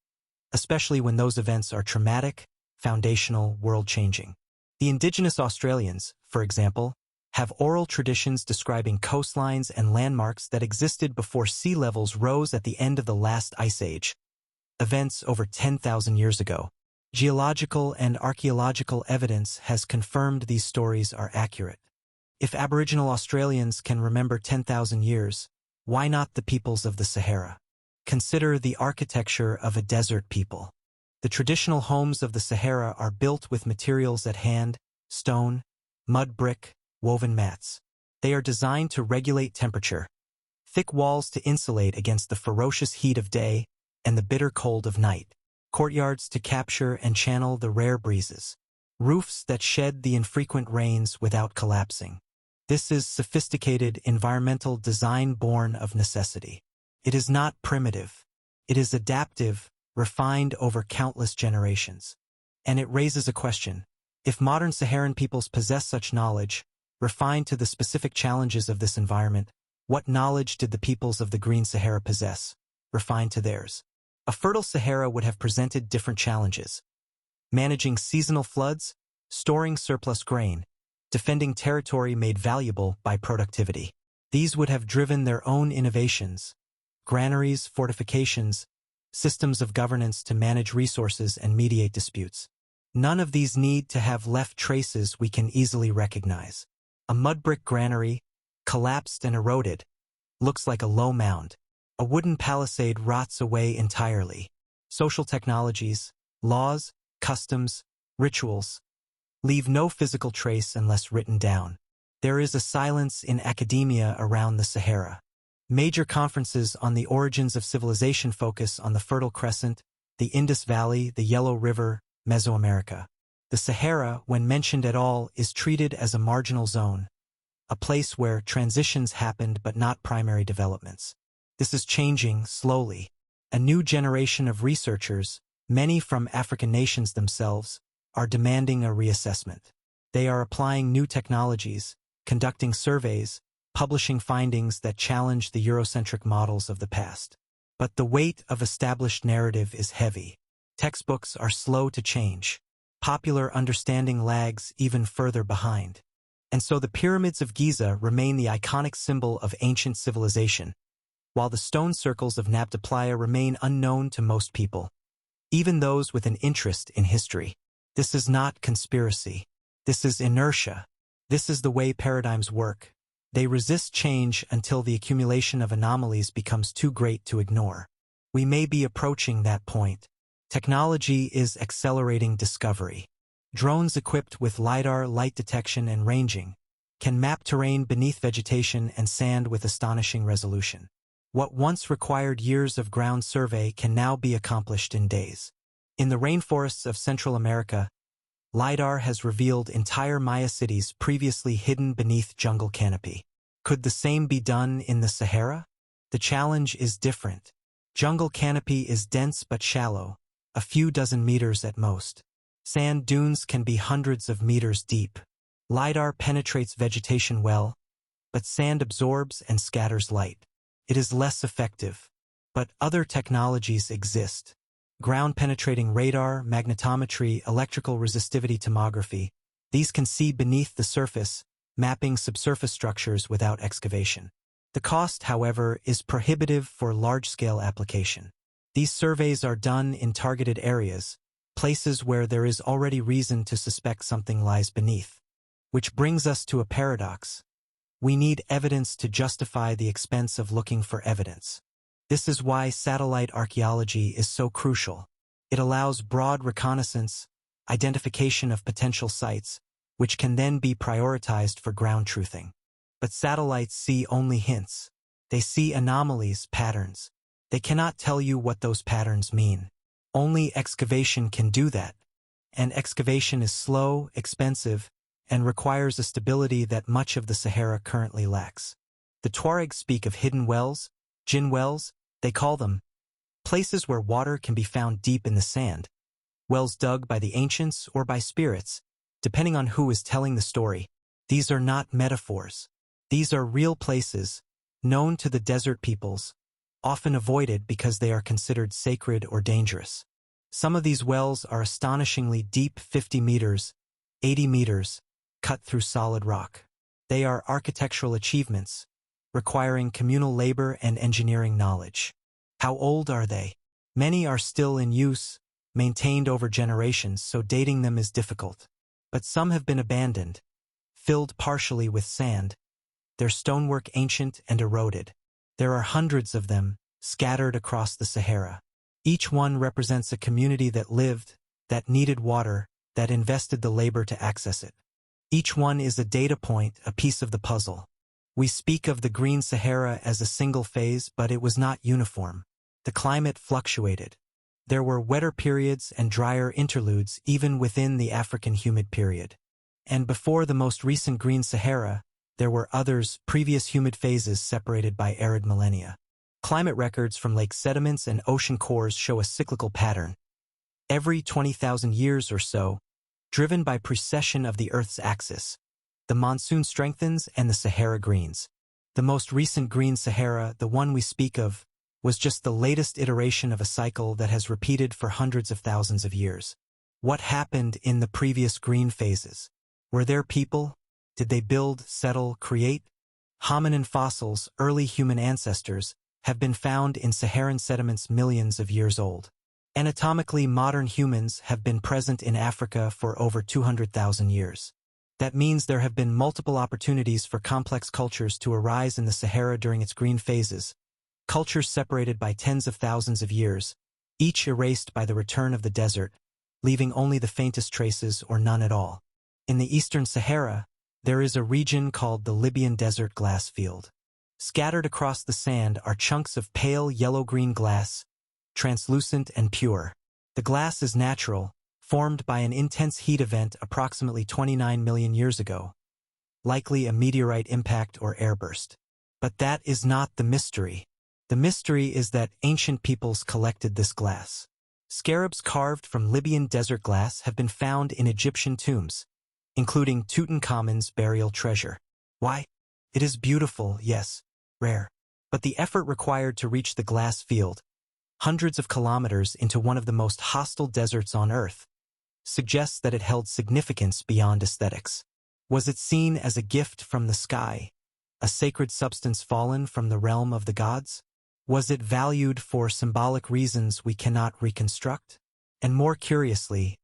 especially when those events are traumatic, foundational, world-changing. The indigenous Australians, for example, have oral traditions describing coastlines and landmarks that existed before sea levels rose at the end of the last ice age, events over 10,000 years ago. Geological and archaeological evidence has confirmed these stories are accurate. If Aboriginal Australians can remember 10,000 years, why not the peoples of the Sahara? Consider the architecture of a desert people. The traditional homes of the Sahara are built with materials at hand: stone, mud brick, woven mats. They are designed to regulate temperature, thick walls to insulate against the ferocious heat of day and the bitter cold of night, courtyards to capture and channel the rare breezes, roofs that shed the infrequent rains without collapsing. This is sophisticated environmental design born of necessity. It is not primitive. It is adaptive, refined over countless generations. And it raises a question. If modern Saharan peoples possess such knowledge, refined to the specific challenges of this environment, what knowledge did the peoples of the Green Sahara possess, refined to theirs? A fertile Sahara would have presented different challenges. Managing seasonal floods, storing surplus grain, defending territory made valuable by productivity. These would have driven their own innovations: granaries, fortifications, systems of governance to manage resources and mediate disputes. None of these need to have left traces we can easily recognize. A mud brick granary, collapsed and eroded, looks like a low mound. A wooden palisade rots away entirely. Social technologies, laws, customs, rituals leave no physical trace unless written down. There is a silence in academia around the Sahara. Major conferences on the origins of civilization focus on the Fertile Crescent, the Indus Valley, the Yellow River, Mesoamerica. The Sahara, when mentioned at all, is treated as a marginal zone, a place where transitions happened but not primary developments. This is changing slowly. A new generation of researchers, many from African nations themselves, are demanding a reassessment. They are applying new technologies, conducting surveys, publishing findings that challenge the Eurocentric models of the past. But the weight of established narrative is heavy. Textbooks are slow to change. Popular understanding lags even further behind. And so the pyramids of Giza remain the iconic symbol of ancient civilization, while the stone circles of Nabta Playa remain unknown to most people, even those with an interest in history. This is not conspiracy. This is inertia. This is the way paradigms work. They resist change until the accumulation of anomalies becomes too great to ignore. We may be approaching that point. Technology is accelerating discovery. Drones equipped with LiDAR, light detection and ranging, can map terrain beneath vegetation and sand with astonishing resolution. What once required years of ground survey can now be accomplished in days. In the rainforests of Central America, LiDAR has revealed entire Maya cities previously hidden beneath jungle canopy. Could the same be done in the Sahara? The challenge is different. Jungle canopy is dense but shallow, a few dozen meters at most. Sand dunes can be hundreds of meters deep. LiDAR penetrates vegetation well, but sand absorbs and scatters light. It is less effective, but other technologies exist. Ground-penetrating radar, magnetometry, electrical resistivity tomography. These can see beneath the surface, mapping subsurface structures without excavation. The cost, however, is prohibitive for large-scale application. These surveys are done in targeted areas, places where there is already reason to suspect something lies beneath. Which brings us to a paradox. We need evidence to justify the expense of looking for evidence. This is why satellite archaeology is so crucial. It allows broad reconnaissance, identification of potential sites, which can then be prioritized for ground truthing. But satellites see only hints. They see anomalies, patterns. They cannot tell you what those patterns mean. Only excavation can do that. And excavation is slow, expensive, and requires a stability that much of the Sahara currently lacks. The Tuaregs speak of hidden wells, jinn wells, they call them, places where water can be found deep in the sand, wells dug by the ancients or by spirits, depending on who is telling the story. These are not metaphors. These are real places, known to the desert peoples, often avoided because they are considered sacred or dangerous. Some of these wells are astonishingly deep, 50 meters, 80 meters, cut through solid rock. They are architectural achievements, requiring communal labor and engineering knowledge. How old are they? Many are still in use, maintained over generations, so dating them is difficult. But some have been abandoned, filled partially with sand, their stonework ancient and eroded. There are hundreds of them, scattered across the Sahara. Each one represents a community that lived, that needed water, that invested the labor to access it. Each one is a data point, a piece of the puzzle. We speak of the Green Sahara as a single phase, but it was not uniform. The climate fluctuated. There were wetter periods and drier interludes even within the African humid period. And before the most recent Green Sahara, there were others, previous humid phases separated by arid millennia. Climate records from lake sediments and ocean cores show a cyclical pattern. Every 20,000 years or so, driven by precession of the Earth's axis, the monsoon strengthens and the Sahara greens. The most recent Green Sahara, the one we speak of, was just the latest iteration of a cycle that has repeated for hundreds of thousands of years. What happened in the previous green phases? Were there people? Did they build, settle, create? Hominin fossils, early human ancestors, have been found in Saharan sediments millions of years old. Anatomically, modern humans have been present in Africa for over 200,000 years. That means there have been multiple opportunities for complex cultures to arise in the Sahara during its green phases, cultures separated by tens of thousands of years, each erased by the return of the desert, leaving only the faintest traces or none at all. In the eastern Sahara, there is a region called the Libyan Desert glass field. Scattered across the sand are chunks of pale yellow-green glass, translucent and pure. The glass is natural, formed by an intense heat event approximately 29 million years ago, likely a meteorite impact or airburst. But that is not the mystery. The mystery is that ancient peoples collected this glass. Scarabs carved from Libyan desert glass have been found in Egyptian tombs, including Tutankhamun's burial treasure. Why? It is beautiful, yes, rare. But the effort required to reach the glass field, hundreds of kilometers into one of the most hostile deserts on Earth, suggests that it held significance beyond aesthetics. Was it seen as a gift from the sky, a sacred substance fallen from the realm of the gods? Was it valued for symbolic reasons we cannot reconstruct? And more curiously,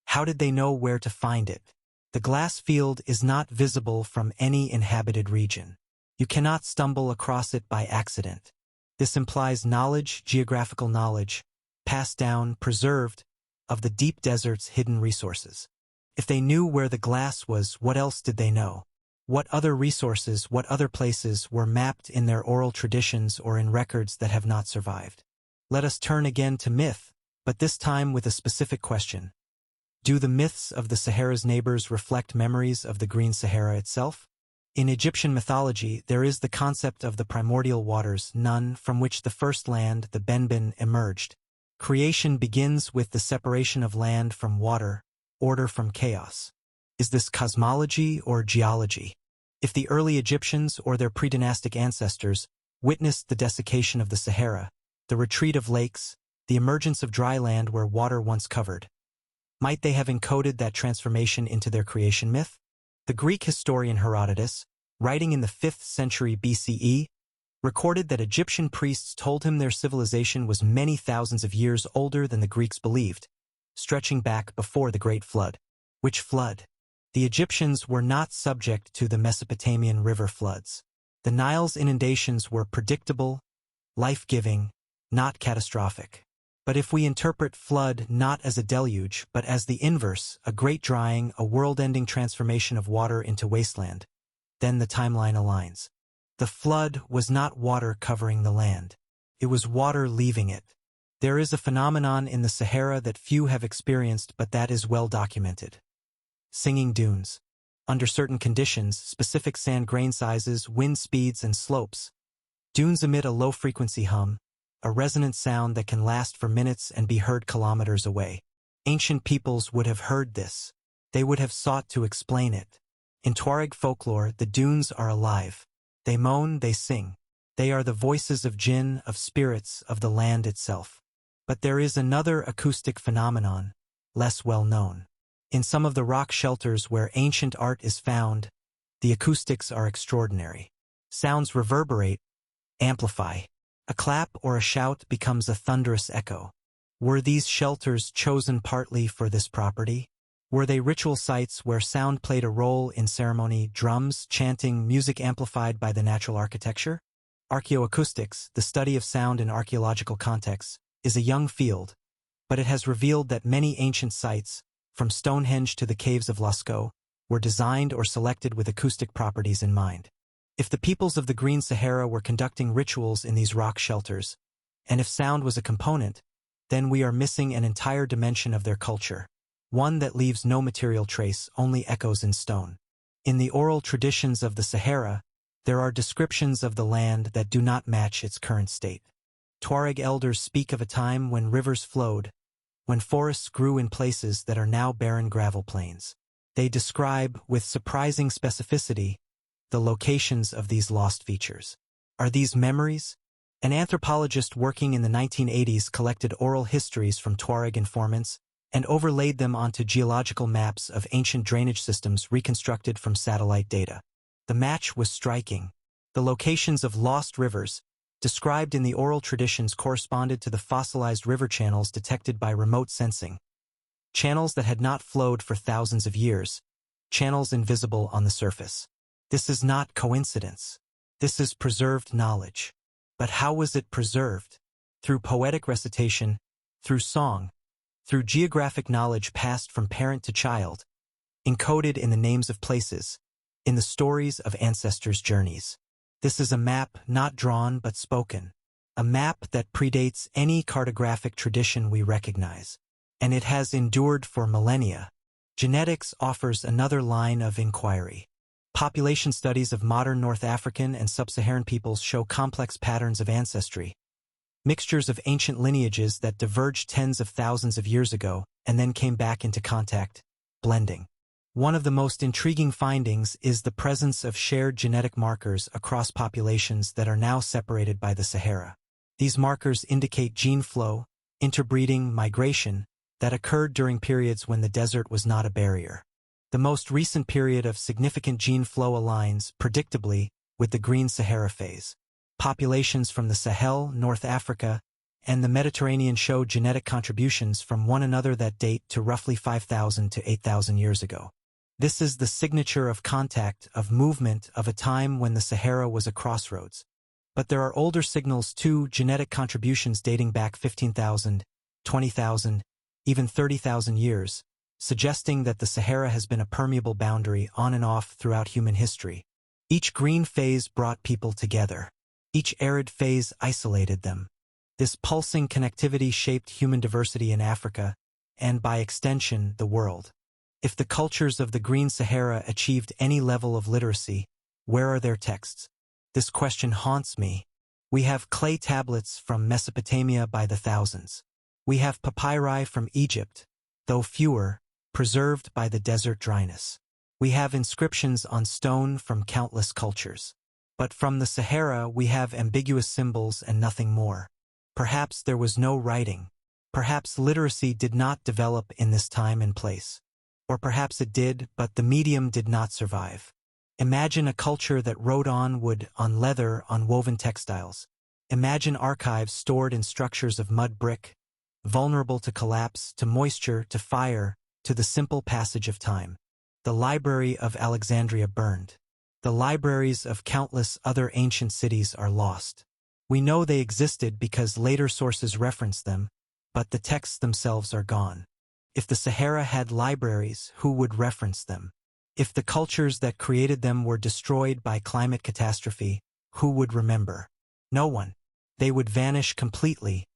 how did they know where to find it? The glass field is not visible from any inhabited region. You cannot stumble across it by accident. This implies knowledge, geographical knowledge, passed down, preserved, of the deep desert's hidden resources. If they knew where the glass was, what else did they know? What other resources, what other places were mapped in their oral traditions or in records that have not survived? Let us turn again to myth, but this time with a specific question. Do the myths of the Sahara's neighbors reflect memories of the Green Sahara itself? In Egyptian mythology, there is the concept of the primordial waters, none from which the first land, the Benben, emerged. Creation begins with the separation of land from water, order from chaos. Is this cosmology or geology? If the early Egyptians or their predynastic ancestors witnessed the desiccation of the Sahara, the retreat of lakes, the emergence of dry land where water once covered, might they have encoded that transformation into their creation myth? The Greek historian Herodotus, writing in the 5th century BCE, recorded that Egyptian priests told him their civilization was many thousands of years older than the Greeks believed, stretching back before the Great Flood. Which flood? The Egyptians were not subject to the Mesopotamian river floods. The Nile's inundations were predictable, life-giving, not catastrophic. But if we interpret flood not as a deluge, but as the inverse, a great drying, a world-ending transformation of water into wasteland, then the timeline aligns. The flood was not water covering the land. It was water leaving it. There is a phenomenon in the Sahara that few have experienced, but that is well documented. Singing dunes. Under certain conditions, specific sand grain sizes, wind speeds, and slopes, dunes emit a low-frequency hum, a resonant sound that can last for minutes and be heard kilometers away. Ancient peoples would have heard this. They would have sought to explain it. In Tuareg folklore, the dunes are alive. They moan, they sing. They are the voices of jinn, of spirits, of the land itself. But there is another acoustic phenomenon, less well known. In some of the rock shelters where ancient art is found, the acoustics are extraordinary. Sounds reverberate, amplify. A clap or a shout becomes a thunderous echo. Were these shelters chosen partly for this property? Were they ritual sites where sound played a role in ceremony, drums, chanting, music amplified by the natural architecture? Archaeoacoustics, the study of sound in archaeological contexts, is a young field, but it has revealed that many ancient sites, from Stonehenge to the caves of Lascaux, were designed or selected with acoustic properties in mind. If the peoples of the Green Sahara were conducting rituals in these rock shelters, and if sound was a component, then we are missing an entire dimension of their culture, one that leaves no material trace, only echoes in stone. In the oral traditions of the Sahara, there are descriptions of the land that do not match its current state. Tuareg elders speak of a time when rivers flowed, when forests grew in places that are now barren gravel plains. They describe, with surprising specificity, the locations of these lost features. Are these memories? An anthropologist working in the 1980s collected oral histories from Tuareg informants and overlaid them onto geological maps of ancient drainage systems reconstructed from satellite data. The match was striking. The locations of lost rivers, described in the oral traditions, corresponded to the fossilized river channels detected by remote sensing. Channels that had not flowed for thousands of years, channels invisible on the surface. This is not coincidence. This is preserved knowledge. But how was it preserved? Through poetic recitation, through song, through geographic knowledge passed from parent to child, encoded in the names of places, in the stories of ancestors' journeys. This is a map not drawn but spoken, a map that predates any cartographic tradition we recognize, and it has endured for millennia. Genetics offers another line of inquiry. Population studies of modern North African and Sub-Saharan peoples show complex patterns of ancestry, mixtures of ancient lineages that diverged tens of thousands of years ago and then came back into contact, blending. One of the most intriguing findings is the presence of shared genetic markers across populations that are now separated by the Sahara. These markers indicate gene flow, interbreeding, migration that occurred during periods when the desert was not a barrier. The most recent period of significant gene flow aligns, predictably, with the Green Sahara phase. Populations from the Sahel, North Africa, and the Mediterranean show genetic contributions from one another that date to roughly 5,000 to 8,000 years ago. This is the signature of contact, of movement, of a time when the Sahara was a crossroads. But there are older signals too, genetic contributions dating back 15,000, 20,000, even 30,000 years, suggesting that the Sahara has been a permeable boundary on and off throughout human history. Each green phase brought people together. Each arid phase isolated them. This pulsing connectivity shaped human diversity in Africa, and by extension, the world. If the cultures of the Green Sahara achieved any level of literacy, where are their texts? This question haunts me. We have clay tablets from Mesopotamia by the thousands. We have papyri from Egypt, though fewer, preserved by the desert dryness. We have inscriptions on stone from countless cultures. But from the Sahara we have ambiguous symbols and nothing more. Perhaps there was no writing. Perhaps literacy did not develop in this time and place. Or perhaps it did, but the medium did not survive. Imagine a culture that wrote on wood, on leather, on woven textiles. Imagine archives stored in structures of mud brick, vulnerable to collapse, to moisture, to fire, to the simple passage of time. The Library of Alexandria burned. The libraries of countless other ancient cities are lost. We know they existed because later sources reference them, but the texts themselves are gone. If the Sahara had libraries, who would reference them? If the cultures that created them were destroyed by climate catastrophe, who would remember? No one. They would vanish completely,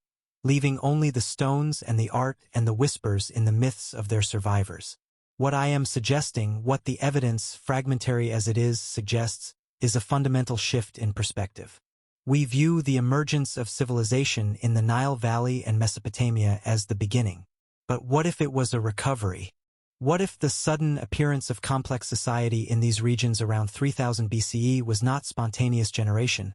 leaving only the stones and the art and the whispers in the myths of their survivors. What I am suggesting, what the evidence, fragmentary as it is, suggests, is a fundamental shift in perspective. We view the emergence of civilization in the Nile Valley and Mesopotamia as the beginning. But what if it was a recovery? What if the sudden appearance of complex society in these regions around 3000 BCE was not spontaneous generation,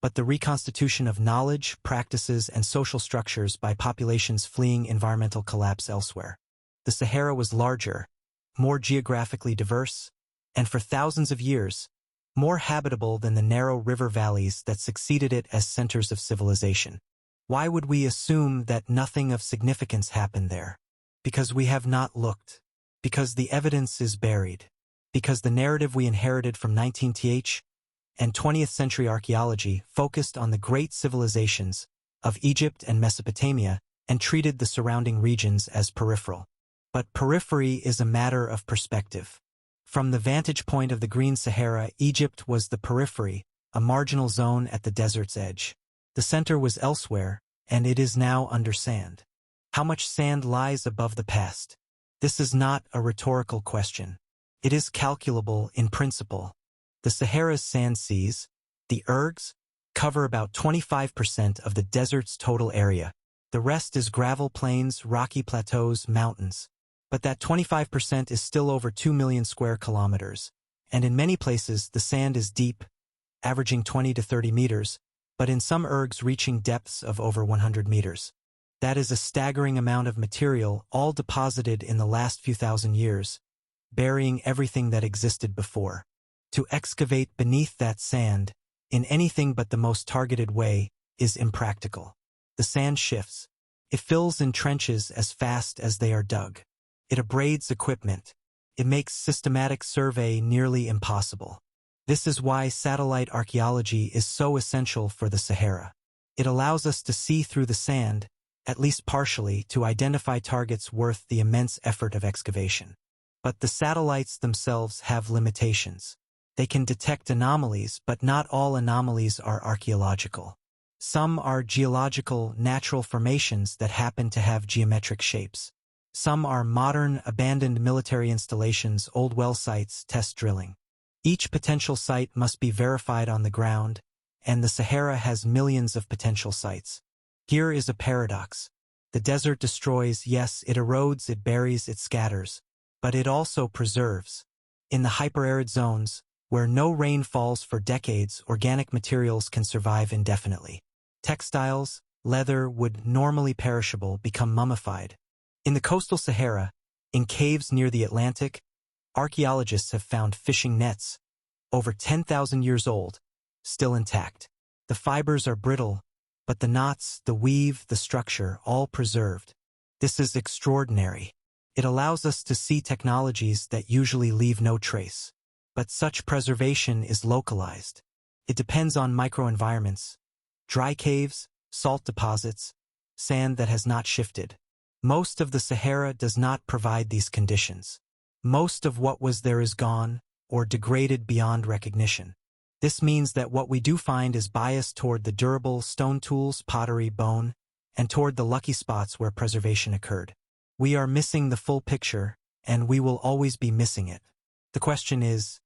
but the reconstitution of knowledge, practices, and social structures by populations fleeing environmental collapse elsewhere. The Sahara was larger, more geographically diverse, and for thousands of years, more habitable than the narrow river valleys that succeeded it as centers of civilization. Why would we assume that nothing of significance happened there? Because we have not looked. Because the evidence is buried. Because the narrative we inherited from 19th and 20th century archaeology focused on the great civilizations of Egypt and Mesopotamia and treated the surrounding regions as peripheral. But periphery is a matter of perspective. From the vantage point of the Green Sahara, Egypt was the periphery, a marginal zone at the desert's edge. The center was elsewhere, and it is now under sand. How much sand lies above the past? This is not a rhetorical question. It is calculable in principle. The Sahara's sand seas, the ergs, cover about 25% of the desert's total area. The rest is gravel plains, rocky plateaus, mountains. But that 25% is still over 2 million square kilometers, and in many places the sand is deep, averaging 20 to 30 meters, but in some ergs reaching depths of over 100 meters. That is a staggering amount of material, all deposited in the last few thousand years, burying everything that existed before. To excavate beneath that sand, in anything but the most targeted way, is impractical. The sand shifts. It fills in trenches as fast as they are dug. It abrades equipment. It makes systematic survey nearly impossible. This is why satellite archaeology is so essential for the Sahara. It allows us to see through the sand, at least partially, to identify targets worth the immense effort of excavation. But the satellites themselves have limitations. They can detect anomalies, but not all anomalies are archaeological. Some are geological, natural formations that happen to have geometric shapes. Some are modern, abandoned military installations, old well sites, test drilling. Each potential site must be verified on the ground, and the Sahara has millions of potential sites. Here is a paradox. The desert destroys, yes, it erodes, it buries, it scatters, but it also preserves. In the hyperarid zones, where no rain falls for decades, organic materials can survive indefinitely. Textiles, leather, wood, normally perishable, become mummified. In the coastal Sahara, in caves near the Atlantic, archaeologists have found fishing nets, over 10,000 years old, still intact. The fibers are brittle, but the knots, the weave, the structure, all preserved. This is extraordinary. It allows us to see technologies that usually leave no trace. But such preservation is localized. It depends on microenvironments, dry caves, salt deposits, sand that has not shifted. Most of the Sahara does not provide these conditions. Most of what was there is gone, or degraded beyond recognition. This means that what we do find is biased toward the durable stone tools, pottery, bone, and toward the lucky spots where preservation occurred. We are missing the full picture, and we will always be missing it. The question is,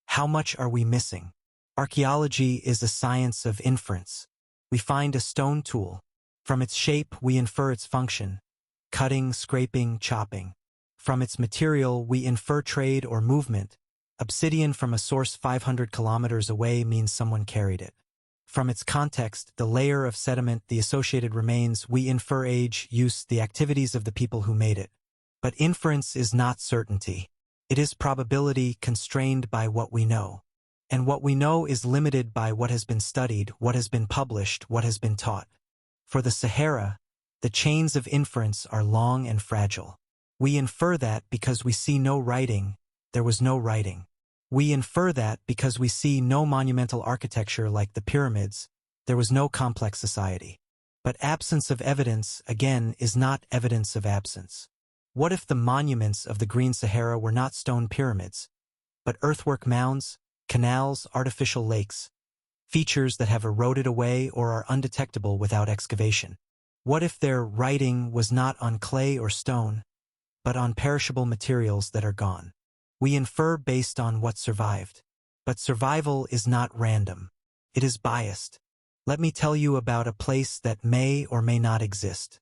how much are we missing? Archaeology is a science of inference. We find a stone tool. From its shape, we infer its function. Cutting, scraping, chopping. From its material, we infer trade or movement. Obsidian from a source 500 kilometers away means someone carried it. From its context, the layer of sediment, the associated remains, we infer age, use, the activities of the people who made it. But inference is not certainty. It is probability constrained by what we know. And what we know is limited by what has been studied, what has been published, what has been taught. For the Sahara, the chains of inference are long and fragile. We infer that because we see no writing, there was no writing. We infer that because we see no monumental architecture like the pyramids, there was no complex society. But absence of evidence, again, is not evidence of absence. What if the monuments of the Green Sahara were not stone pyramids, but earthwork mounds, canals, artificial lakes, features that have eroded away or are undetectable without excavation? What if their writing was not on clay or stone, but on perishable materials that are gone? We infer based on what survived. But survival is not random. It is biased. Let me tell you about a place that may or may not exist.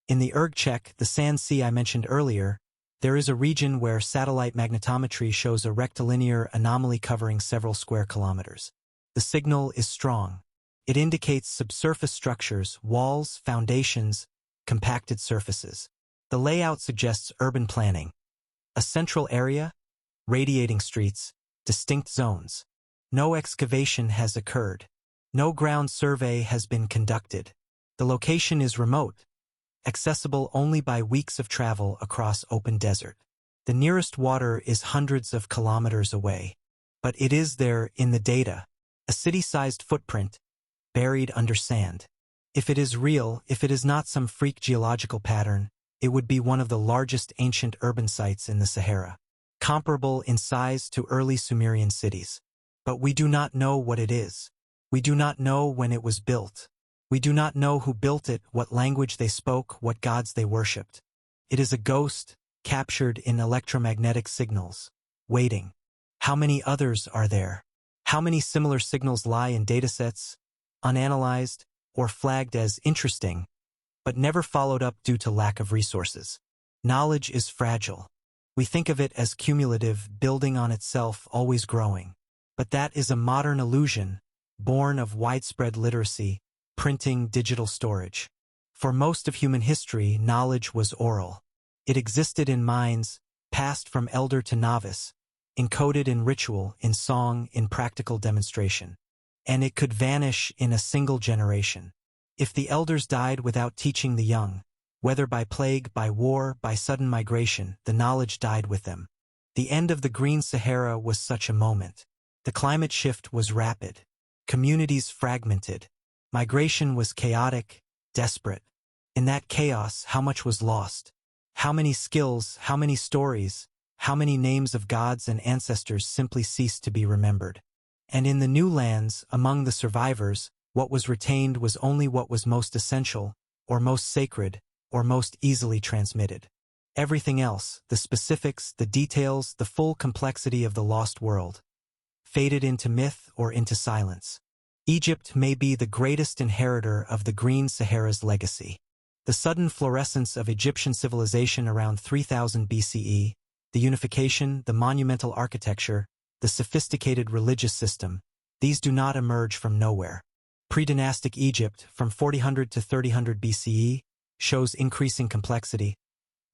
In the Ergchek, the sand sea I mentioned earlier, there is a region where satellite magnetometry shows a rectilinear anomaly covering several square kilometers. The signal is strong. It indicates subsurface structures, walls, foundations, compacted surfaces. The layout suggests urban planning. A central area, radiating streets, distinct zones. No excavation has occurred. No ground survey has been conducted. The location is remote, accessible only by weeks of travel across open desert. The nearest water is hundreds of kilometers away. But it is there in the data, a city-sized footprint, buried under sand. If it is real, if it is not some freak geological pattern, it would be one of the largest ancient urban sites in the Sahara, comparable in size to early Sumerian cities. But we do not know what it is. We do not know when it was built. We do not know who built it, what language they spoke, what gods they worshipped. It is a ghost, captured in electromagnetic signals, waiting. How many others are there? How many similar signals lie in datasets, unanalyzed, or flagged as interesting, but never followed up due to lack of resources? Knowledge is fragile. We think of it as cumulative, building on itself, always growing. But that is a modern illusion, born of widespread literacy, printing, digital storage. For most of human history, knowledge was oral. It existed in minds, passed from elder to novice, encoded in ritual, in song, in practical demonstration. And it could vanish in a single generation. If the elders died without teaching the young, whether by plague, by war, by sudden migration, the knowledge died with them. The end of the Green Sahara was such a moment. The climate shift was rapid. Communities fragmented. Migration was chaotic, desperate. In that chaos, how much was lost? How many skills, how many stories, how many names of gods and ancestors simply ceased to be remembered? And in the new lands, among the survivors, what was retained was only what was most essential, or most sacred, or most easily transmitted. Everything else, the specifics, the details, the full complexity of the lost world, faded into myth or into silence. Egypt may be the greatest inheritor of the Green Sahara's legacy. The sudden fluorescence of Egyptian civilization around 3000 BCE, the unification, the monumental architecture, the sophisticated religious system, these do not emerge from nowhere. Pre-dynastic Egypt, from 4000 to 3000 BCE, shows increasing complexity,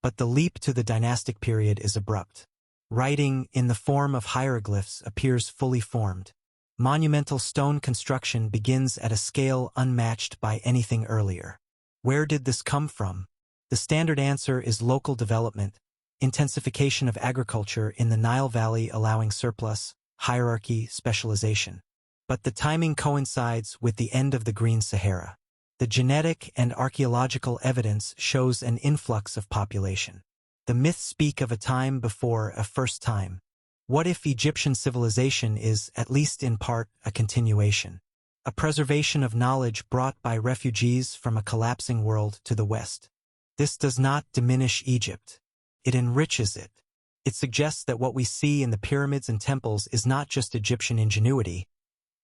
but the leap to the dynastic period is abrupt. Writing, in the form of hieroglyphs, appears fully formed. Monumental stone construction begins at a scale unmatched by anything earlier. Where did this come from? The standard answer is local development, intensification of agriculture in the Nile Valley allowing surplus, hierarchy, specialization. But the timing coincides with the end of the Green Sahara. The genetic and archaeological evidence shows an influx of population. The myths speak of a time before a first time. What if Egyptian civilization is, at least in part, a continuation? A preservation of knowledge brought by refugees from a collapsing world to the West. This does not diminish Egypt. It enriches it. It suggests that what we see in the pyramids and temples is not just Egyptian ingenuity,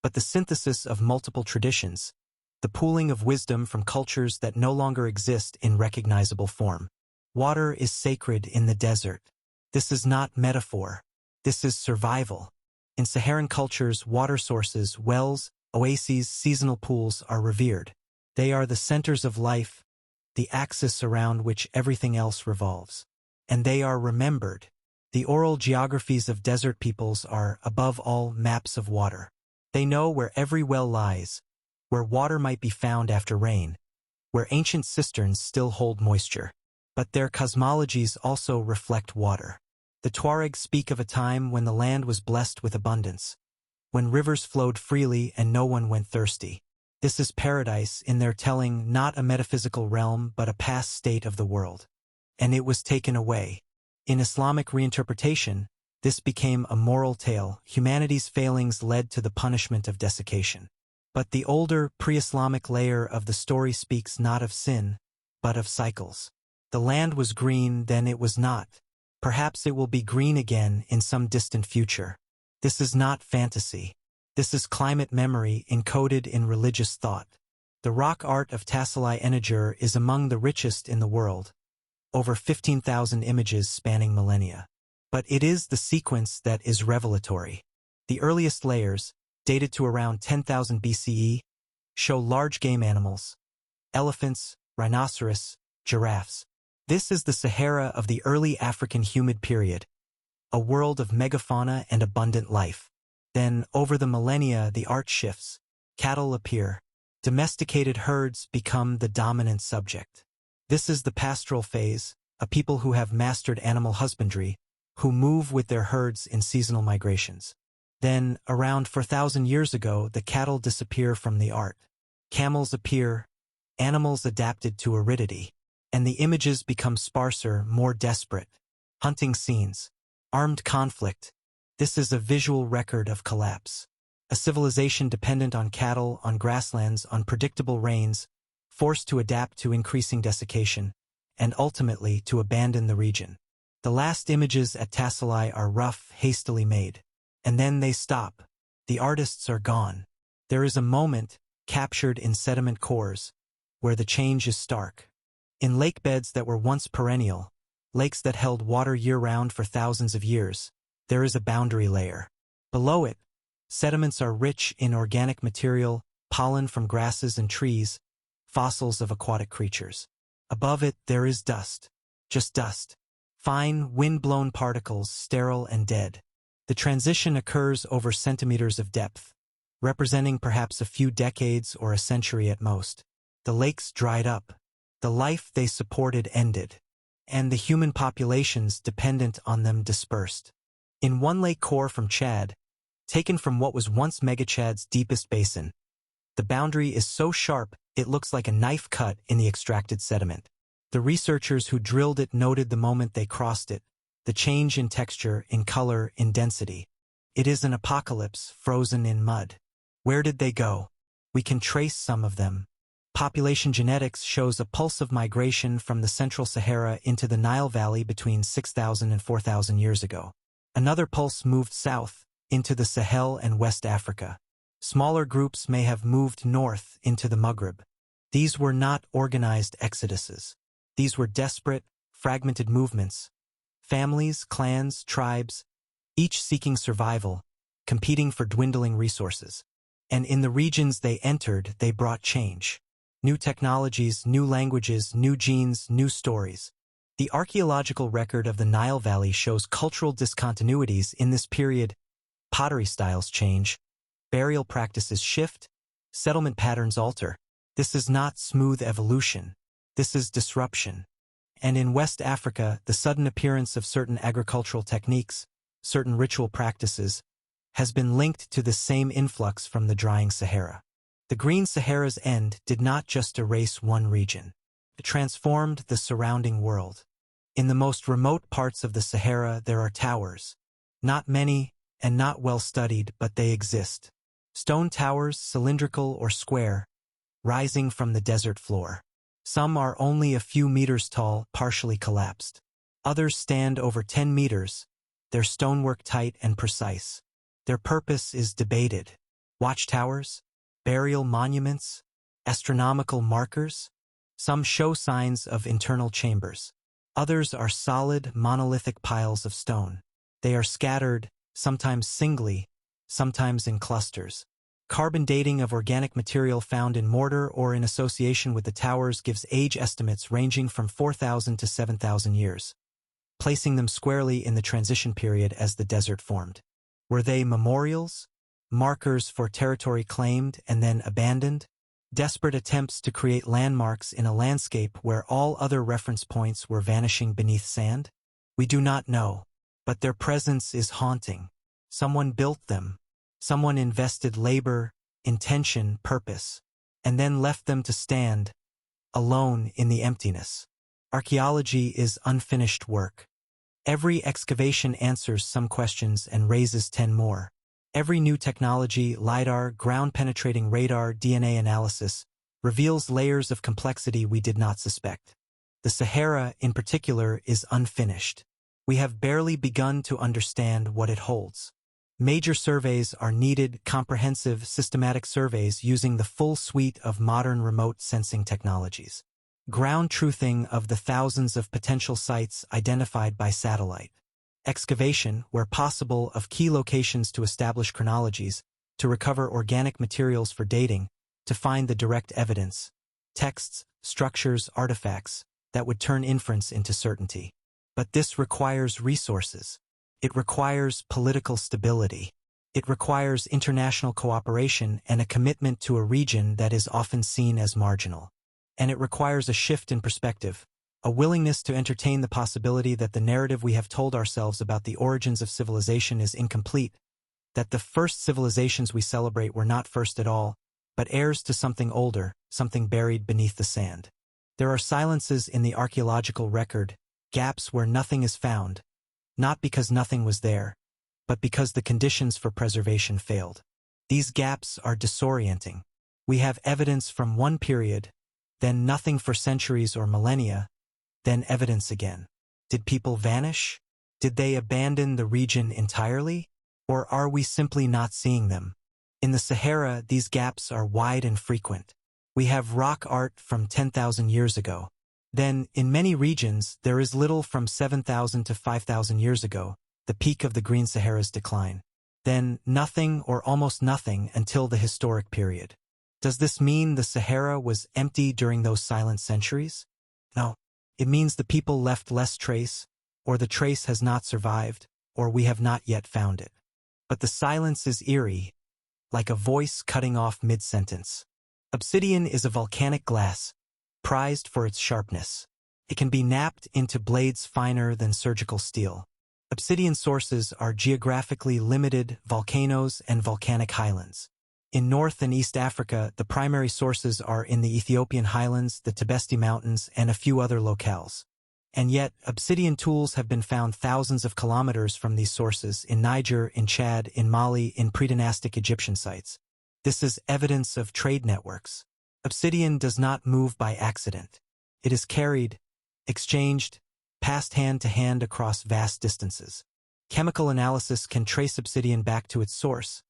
but the synthesis of multiple traditions, the pooling of wisdom from cultures that no longer exist in recognizable form. Water is sacred in the desert. This is not metaphor. This is survival. In Saharan cultures, water sources, wells, oases, seasonal pools are revered. They are the centers of life, the axis around which everything else revolves. And they are remembered. The oral geographies of desert peoples are, above all, maps of water. They know where every well lies, where water might be found after rain, where ancient cisterns still hold moisture. But their cosmologies also reflect water. The Tuaregs speak of a time when the land was blessed with abundance, when rivers flowed freely and no one went thirsty. This is paradise in their telling, not a metaphysical realm but a past state of the world. And it was taken away. In Islamic reinterpretation, this became a moral tale. Humanity's failings led to the punishment of desiccation. But the older, pre-Islamic layer of the story speaks not of sin, but of cycles. The land was green, then it was not. Perhaps it will be green again in some distant future. This is not fantasy. This is climate memory encoded in religious thought. The rock art of Tassili Eniger is among the richest in the world. Over 15,000 images spanning millennia. But it is the sequence that is revelatory. The earliest layers, dated to around 10,000 BCE, show large game animals, elephants, rhinoceros, giraffes. This is the Sahara of the early African humid period, a world of megafauna and abundant life. Then, over the millennia, the art shifts. Cattle appear. Domesticated herds become the dominant subject. This is the pastoral phase, a people who have mastered animal husbandry, who move with their herds in seasonal migrations. Then, around 4,000 years ago, the cattle disappear from the art. Camels appear, animals adapted to aridity, and the images become sparser, more desperate. Hunting scenes, armed conflict. This is a visual record of collapse. A civilization dependent on cattle, on grasslands, on predictable rains, forced to adapt to increasing desiccation, and ultimately to abandon the region. The last images at Tassili are rough, hastily made. And then they stop. The artists are gone. There is a moment, captured in sediment cores, where the change is stark. In lake beds that were once perennial, lakes that held water year-round for thousands of years, there is a boundary layer. Below it, sediments are rich in organic material, pollen from grasses and trees, fossils of aquatic creatures. Above it, there is dust. Just dust. Fine, wind-blown particles, sterile and dead. The transition occurs over centimeters of depth, representing perhaps a few decades or a century at most. The lakes dried up. The life they supported ended, and the human populations dependent on them dispersed. In one lake core from Chad, taken from what was once Megachad's deepest basin, the boundary is so sharp it looks like a knife cut in the extracted sediment. The researchers who drilled it noted the moment they crossed it, the change in texture, in color, in density. It is an apocalypse frozen in mud. Where did they go? We can trace some of them. Population genetics shows a pulse of migration from the central Sahara into the Nile Valley between 6,000 and 4,000 years ago. Another pulse moved south, into the Sahel and West Africa. Smaller groups may have moved north into the Maghreb. These were not organized exoduses. These were desperate, fragmented movements. Families, clans, tribes, each seeking survival, competing for dwindling resources. And in the regions they entered, they brought change. New technologies, new languages, new genes, new stories. The archaeological record of the Nile Valley shows cultural discontinuities in this period. Pottery styles change, burial practices shift, settlement patterns alter. This is not smooth evolution. This is disruption. And in West Africa, the sudden appearance of certain agricultural techniques, certain ritual practices, has been linked to the same influx from the drying Sahara. The Green Sahara's end did not just erase one region. It transformed the surrounding world. In the most remote parts of the Sahara, there are towers. Not many, and not well studied, but they exist. Stone towers, cylindrical or square, rising from the desert floor. Some are only a few meters tall, partially collapsed. Others stand over 10 meters, their stonework tight and precise. Their purpose is debated. Watchtowers? Burial monuments? Astronomical markers? Some show signs of internal chambers. Others are solid, monolithic piles of stone. They are scattered, sometimes singly, sometimes in clusters. Carbon dating of organic material found in mortar or in association with the towers gives age estimates ranging from 4,000 to 7,000 years, placing them squarely in the transition period as the desert formed. Were they memorials? Markers for territory claimed and then abandoned? Desperate attempts to create landmarks in a landscape where all other reference points were vanishing beneath sand? We do not know, but their presence is haunting. Someone built them. Someone invested labor, intention, purpose, and then left them to stand, alone in the emptiness. Archaeology is unfinished work. Every excavation answers some questions and raises 10 more. Every new technology, LiDAR, ground-penetrating radar, DNA analysis, reveals layers of complexity we did not suspect. The Sahara, in particular, is unfinished. We have barely begun to understand what it holds. Major surveys are needed, comprehensive, systematic surveys using the full suite of modern remote sensing technologies. Ground truthing of the thousands of potential sites identified by satellite. Excavation, where possible, of key locations to establish chronologies, to recover organic materials for dating, to find the direct evidence, texts, structures, artifacts, that would turn inference into certainty. But this requires resources. It requires political stability. It requires international cooperation and a commitment to a region that is often seen as marginal. And it requires a shift in perspective, a willingness to entertain the possibility that the narrative we have told ourselves about the origins of civilization is incomplete, that the first civilizations we celebrate were not first at all, but heirs to something older, something buried beneath the sand. There are silences in the archaeological record, gaps where nothing is found, not because nothing was there, but because the conditions for preservation failed. These gaps are disorienting. We have evidence from one period, then nothing for centuries or millennia, then evidence again. Did people vanish? Did they abandon the region entirely? Or are we simply not seeing them? In the Sahara, these gaps are wide and frequent. We have rock art from 10,000 years ago. Then, in many regions, there is little from 7,000 to 5,000 years ago, the peak of the Green Sahara's decline. Then, nothing or almost nothing until the historic period. Does this mean the Sahara was empty during those silent centuries? No. It means the people left less trace, or the trace has not survived, or we have not yet found it. But the silence is eerie, like a voice cutting off mid-sentence. Obsidian is a volcanic glass, prized for its sharpness. It can be knapped into blades finer than surgical steel. Obsidian sources are geographically limited volcanoes and volcanic highlands. In North and East Africa, the primary sources are in the Ethiopian highlands, the Tibesti Mountains, and a few other locales. And yet, obsidian tools have been found thousands of kilometers from these sources in Niger, in Chad, in Mali, in pre-dynastic Egyptian sites. This is evidence of trade networks. Obsidian does not move by accident. It is carried, exchanged, passed hand to hand across vast distances. Chemical analysis can trace obsidian back to its source,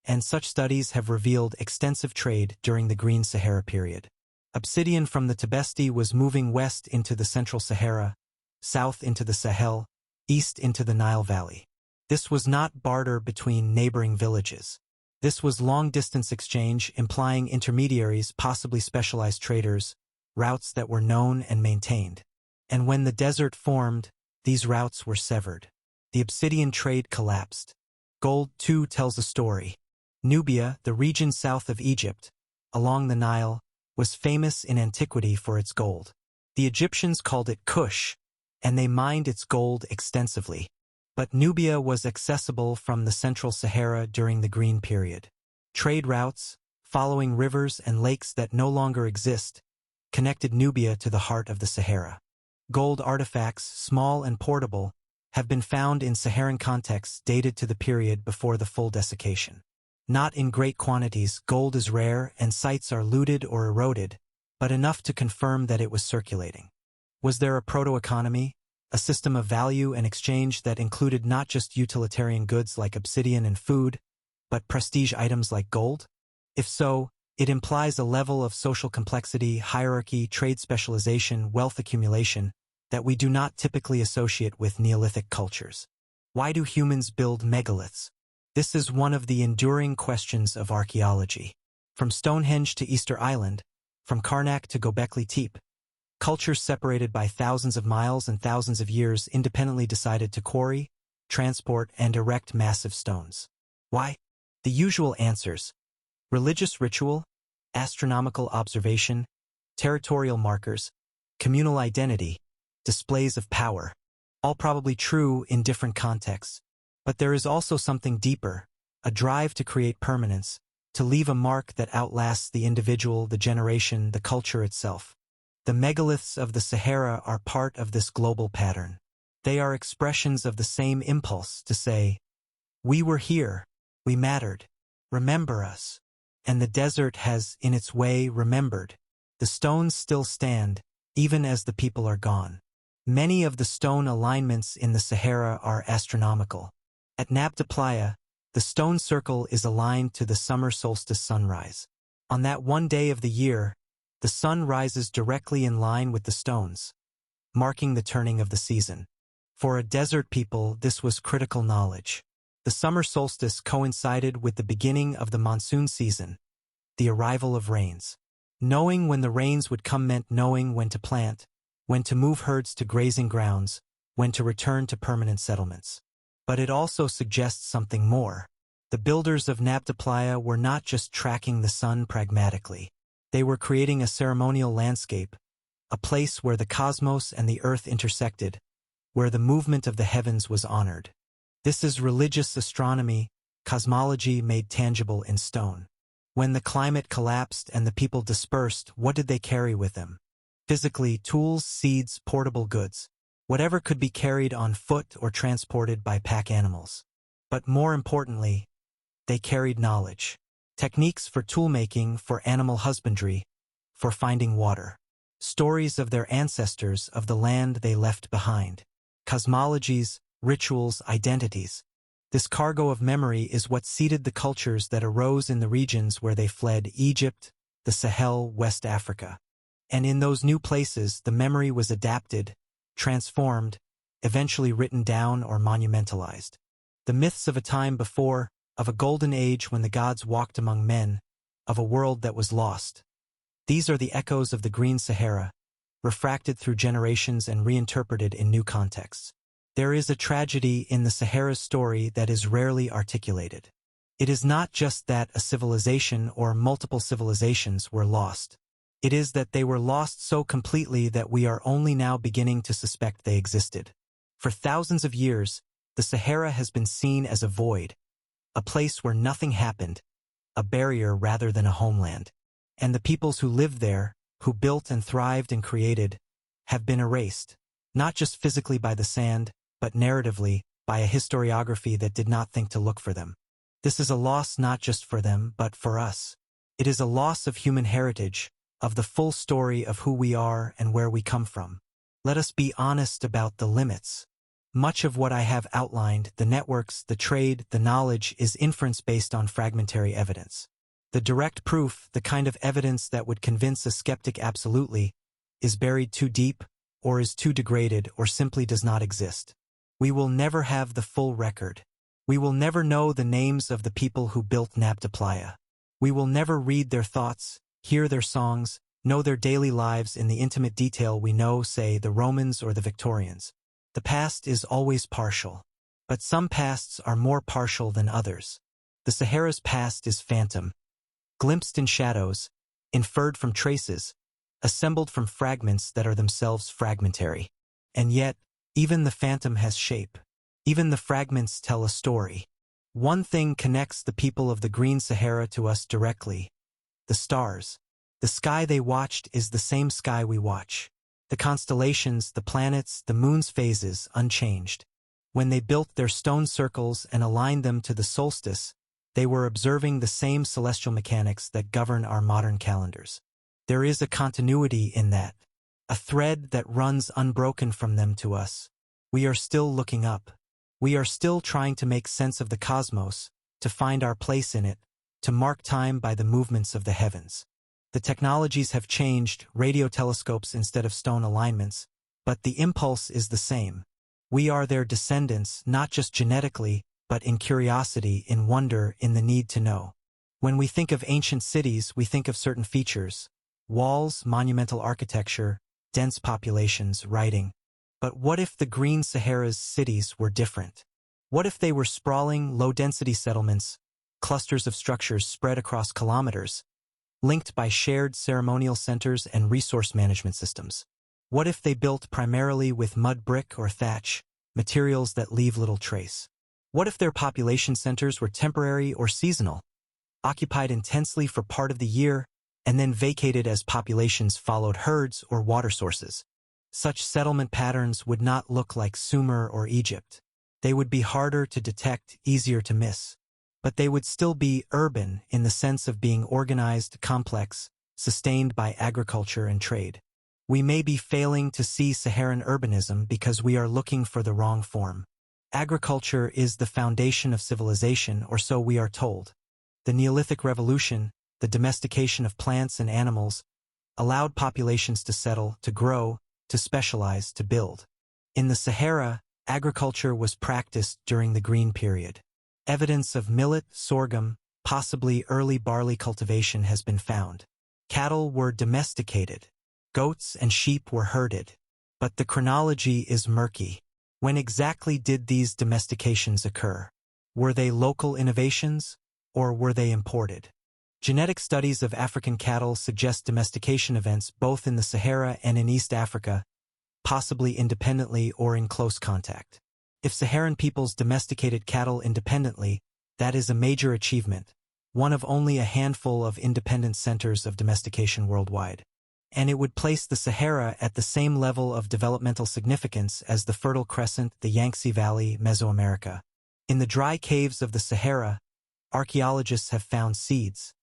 and such studies have revealed extensive trade during the Green Sahara period. Obsidian from the Tibesti was moving west into the Central Sahara, south into the Sahel, east into the Nile Valley. This was not barter between neighboring villages. This was long-distance exchange implying intermediaries, possibly specialized traders, routes that were known and maintained. And when the desert formed, these routes were severed. The obsidian trade collapsed. Gold, too, tells a story. Nubia, the region south of Egypt, along the Nile, was famous in antiquity for its gold. The Egyptians called it Kush, and they mined its gold extensively. But Nubia was accessible from the Central Sahara during the Green period. Trade routes, following rivers and lakes that no longer exist, connected Nubia to the heart of the Sahara. Gold artifacts, small and portable, have been found in Saharan contexts dated to the period before the full desiccation. Not in great quantities, gold is rare and sites are looted or eroded, but enough to confirm that it was circulating. Was there a proto-economy, a system of value and exchange that included not just utilitarian goods like obsidian and food, but prestige items like gold? If so, it implies a level of social complexity, hierarchy, trade specialization, wealth accumulation that we do not typically associate with Neolithic cultures. Why do humans build megaliths? This is one of the enduring questions of archaeology. From Stonehenge to Easter Island, from Karnak to Göbekli Tepe, cultures separated by thousands of miles and thousands of years independently decided to quarry, transport, and erect massive stones. Why? The usual answers: religious ritual, astronomical observation, territorial markers, communal identity, displays of power, all probably true in different contexts. But there is also something deeper, a drive to create permanence, to leave a mark that outlasts the individual, the generation, the culture itself. The megaliths of the Sahara are part of this global pattern. They are expressions of the same impulse to say, we were here, we mattered, remember us. And the desert has, in its way, remembered. The stones still stand, even as the people are gone. Many of the stone alignments in the Sahara are astronomical. At Nabta Playa, the stone circle is aligned to the summer solstice sunrise. On that one day of the year, the sun rises directly in line with the stones, marking the turning of the season. For a desert people, this was critical knowledge. The summer solstice coincided with the beginning of the monsoon season, the arrival of rains. Knowing when the rains would come meant knowing when to plant, when to move herds to grazing grounds, when to return to permanent settlements. But it also suggests something more. The builders of Nabta were not just tracking the sun pragmatically. They were creating a ceremonial landscape, a place where the cosmos and the earth intersected, where the movement of the heavens was honored. This is religious astronomy, cosmology made tangible in stone. When the climate collapsed and the people dispersed, what did they carry with them? Physically, tools, seeds, portable goods. Whatever could be carried on foot or transported by pack animals. But more importantly, they carried knowledge. Techniques for toolmaking, for animal husbandry, for finding water. Stories of their ancestors, of the land they left behind. Cosmologies, rituals, identities. This cargo of memory is what seeded the cultures that arose in the regions where they fled: Egypt, the Sahel, West Africa. And in those new places, the memory was adapted, transformed, eventually written down or monumentalized. The myths of a time before, of a golden age when the gods walked among men, of a world that was lost. These are the echoes of the Green Sahara, refracted through generations and reinterpreted in new contexts. There is a tragedy in the Sahara's story that is rarely articulated. It is not just that a civilization or multiple civilizations were lost. It is that they were lost so completely that we are only now beginning to suspect they existed. For thousands of years, the Sahara has been seen as a void, a place where nothing happened, a barrier rather than a homeland. And the peoples who lived there, who built and thrived and created, have been erased, not just physically by the sand, but narratively, by a historiography that did not think to look for them. This is a loss not just for them, but for us. It is a loss of human heritage, of the full story of who we are and where we come from. Let us be honest about the limits. Much of what I have outlined, the networks, the trade, the knowledge, is inference based on fragmentary evidence. The direct proof, the kind of evidence that would convince a skeptic absolutely, is buried too deep, or is too degraded, or simply does not exist. We will never have the full record. We will never know the names of the people who built Nabta. We will never read their thoughts, hear their songs, know their daily lives in the intimate detail we know, say, the Romans or the Victorians. The past is always partial. But some pasts are more partial than others. The Sahara's past is phantom, glimpsed in shadows, inferred from traces, assembled from fragments that are themselves fragmentary. And yet, even the phantom has shape. Even the fragments tell a story. One thing connects the people of the Green Sahara to us directly: the stars. The sky they watched is the same sky we watch. The constellations, the planets, the moon's phases, unchanged. When they built their stone circles and aligned them to the solstice, they were observing the same celestial mechanics that govern our modern calendars. There is a continuity in that, a thread that runs unbroken from them to us. We are still looking up. We are still trying to make sense of the cosmos, to find our place in it, to mark time by the movements of the heavens. The technologies have changed, radio telescopes instead of stone alignments, but the impulse is the same. We are their descendants, not just genetically, but in curiosity, in wonder, in the need to know. When we think of ancient cities, we think of certain features: walls, monumental architecture, dense populations, writing. But what if the Green Sahara's cities were different? What if they were sprawling, low-density settlements, clusters of structures spread across kilometers, linked by shared ceremonial centers and resource management systems? What if they built primarily with mud brick or thatch, materials that leave little trace? What if their population centers were temporary or seasonal, occupied intensely for part of the year, and then vacated as populations followed herds or water sources? Such settlement patterns would not look like Sumer or Egypt. They would be harder to detect, easier to miss. But they would still be urban in the sense of being organized, complex, sustained by agriculture and trade. We may be failing to see Saharan urbanism because we are looking for the wrong form. Agriculture is the foundation of civilization, or so we are told. The Neolithic Revolution, the domestication of plants and animals, allowed populations to settle, to grow, to specialize, to build. In the Sahara, agriculture was practiced during the Green Period. Evidence of millet, sorghum, Possibly early barley cultivation has been found. Cattle were domesticated. Goats and sheep were herded. But the chronology is murky. When exactly did these domestications occur? Were they local innovations, or were they imported? Genetic studies of African cattle suggest domestication events both in the Sahara and in East Africa, possibly independently or in close contact. If Saharan peoples domesticated cattle independently, that is a major achievement, one of only a handful of independent centers of domestication worldwide. And it would place the Sahara at the same level of developmental significance as the Fertile Crescent, the Yangtze Valley, Mesoamerica. In the dry caves of the Sahara, archaeologists have found seeds,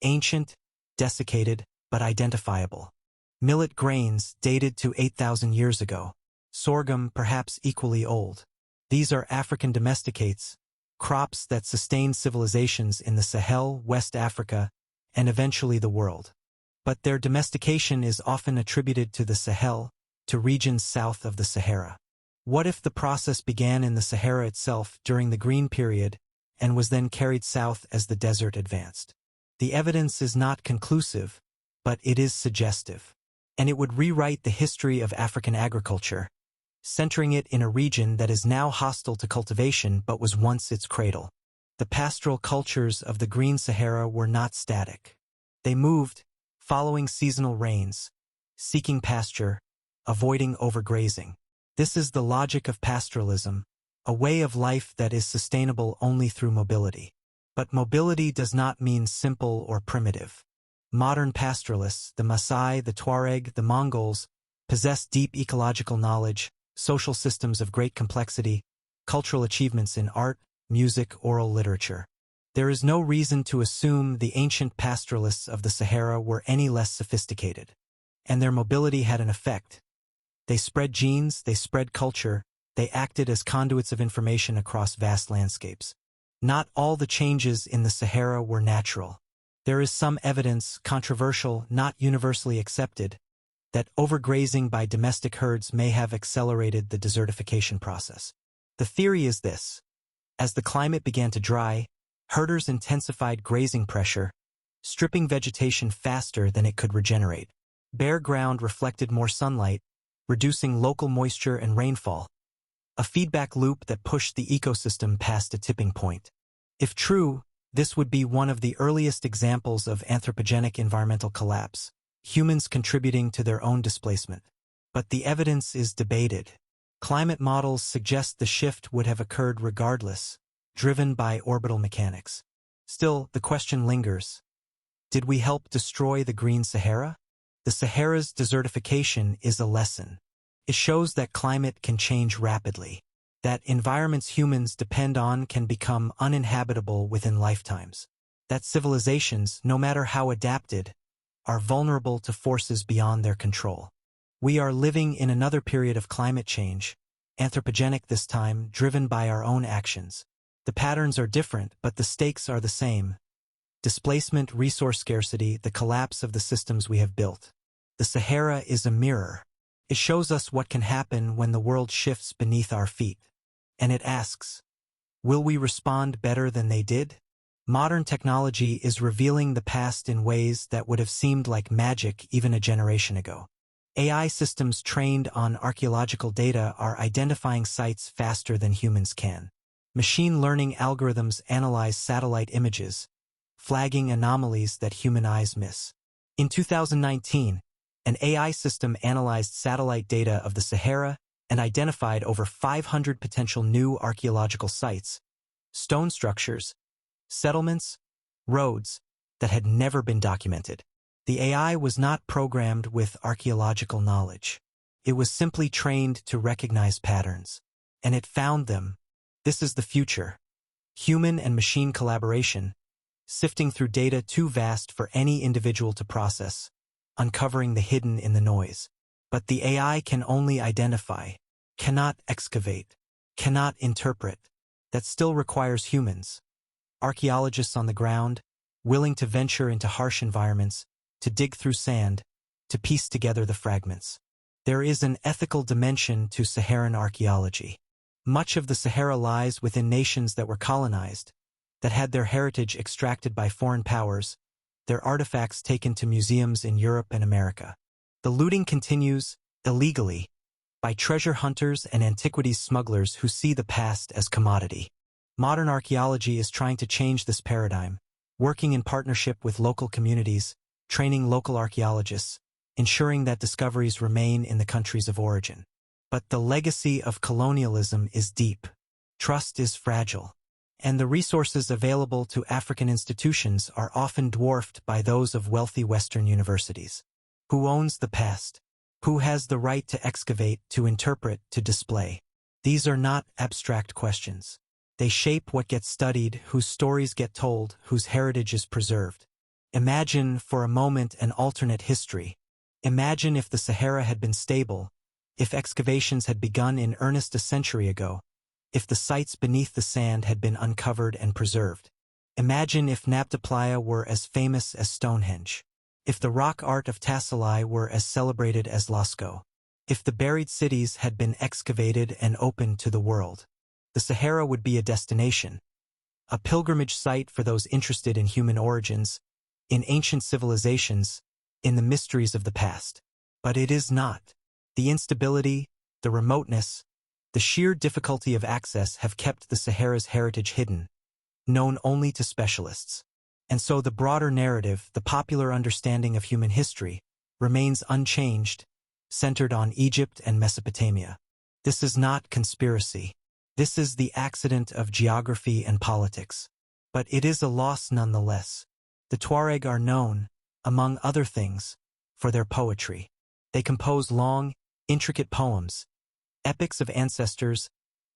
ancient, desiccated, but identifiable. Millet grains dated to 8,000 years ago. Sorghum perhaps equally old. These are African domesticates, crops that sustained civilizations in the Sahel, West Africa, and eventually the world. But their domestication is often attributed to the Sahel, to regions south of the Sahara. What if the process began in the Sahara itself during the Green Period and was then carried south as the desert advanced? The evidence is not conclusive, but it is suggestive. And it would rewrite the history of African agriculture, centering it in a region that is now hostile to cultivation but was once its cradle. The pastoral cultures of the Green Sahara were not static. They moved, following seasonal rains, seeking pasture, avoiding overgrazing. This is the logic of pastoralism, a way of life that is sustainable only through mobility. But mobility does not mean simple or primitive. Modern pastoralists, the Maasai, the Tuareg, the Mongols, possess deep ecological knowledge, social systems of great complexity, cultural achievements in art, music, oral literature. There is no reason to assume the ancient pastoralists of the Sahara were any less sophisticated. And their mobility had an effect. They spread genes, they spread culture, they acted as conduits of information across vast landscapes. Not all the changes in the Sahara were natural. There is some evidence, controversial, not universally accepted, that overgrazing by domestic herds may have accelerated the desertification process. The theory is this: as the climate began to dry, herders intensified grazing pressure, stripping vegetation faster than it could regenerate. Bare ground reflected more sunlight, reducing local moisture and rainfall, a feedback loop that pushed the ecosystem past a tipping point. If true, this would be one of the earliest examples of anthropogenic environmental collapse, humans contributing to their own displacement. But the evidence is debated. Climate models suggest the shift would have occurred regardless, driven by orbital mechanics. Still, the question lingers. Did we help destroy the Green Sahara? The Sahara's desertification is a lesson. It shows that climate can change rapidly, that environments humans depend on can become uninhabitable within lifetimes, that civilizations, no matter how adapted, are vulnerable to forces beyond their control. We are living in another period of climate change, anthropogenic this time, driven by our own actions. The patterns are different, but the stakes are the same. Displacement, resource scarcity, the collapse of the systems we have built. The Sahara is a mirror. It shows us what can happen when the world shifts beneath our feet. And it asks, will we respond better than they did? Modern technology is revealing the past in ways that would have seemed like magic even a generation ago. AI systems trained on archaeological data are identifying sites faster than humans can. Machine learning algorithms analyze satellite images, flagging anomalies that human eyes miss. In 2019, an AI system analyzed satellite data of the Sahara and identified over 500 potential new archaeological sites, stone structures, settlements, roads that had never been documented. The AI was not programmed with archaeological knowledge. It was simply trained to recognize patterns. And it found them. This is the future. Human and machine collaboration, sifting through data too vast for any individual to process, uncovering the hidden in the noise. But the AI can only identify, cannot excavate, cannot interpret. That still requires humans. Archaeologists on the ground, willing to venture into harsh environments, to dig through sand, to piece together the fragments. There is an ethical dimension to Saharan archaeology. Much of the Sahara lies within nations that were colonized, that had their heritage extracted by foreign powers, their artifacts taken to museums in Europe and America. The looting continues, illegally, by treasure hunters and antiquities smugglers who see the past as commodity. Modern archaeology is trying to change this paradigm, working in partnership with local communities, training local archaeologists, ensuring that discoveries remain in the countries of origin. But the legacy of colonialism is deep. Trust is fragile, and the resources available to African institutions are often dwarfed by those of wealthy Western universities. Who owns the past? Who has the right to excavate, to interpret, to display? These are not abstract questions. They shape what gets studied, whose stories get told, whose heritage is preserved. Imagine for a moment an alternate history. Imagine if the Sahara had been stable, if excavations had begun in earnest a century ago, if the sites beneath the sand had been uncovered and preserved. Imagine if Nabta Playa were as famous as Stonehenge. If the rock art of Tassili were as celebrated as Lascaux. If the buried cities had been excavated and opened to the world. The Sahara would be a destination, a pilgrimage site for those interested in human origins, in ancient civilizations, in the mysteries of the past. But it is not. The instability, the remoteness, the sheer difficulty of access have kept the Sahara's heritage hidden, known only to specialists. And so the broader narrative, the popular understanding of human history, remains unchanged, centered on Egypt and Mesopotamia. This is not conspiracy. This is the accident of geography and politics. But it is a loss nonetheless. The Tuareg are known, among other things, for their poetry. They compose long, intricate poems, epics of ancestors,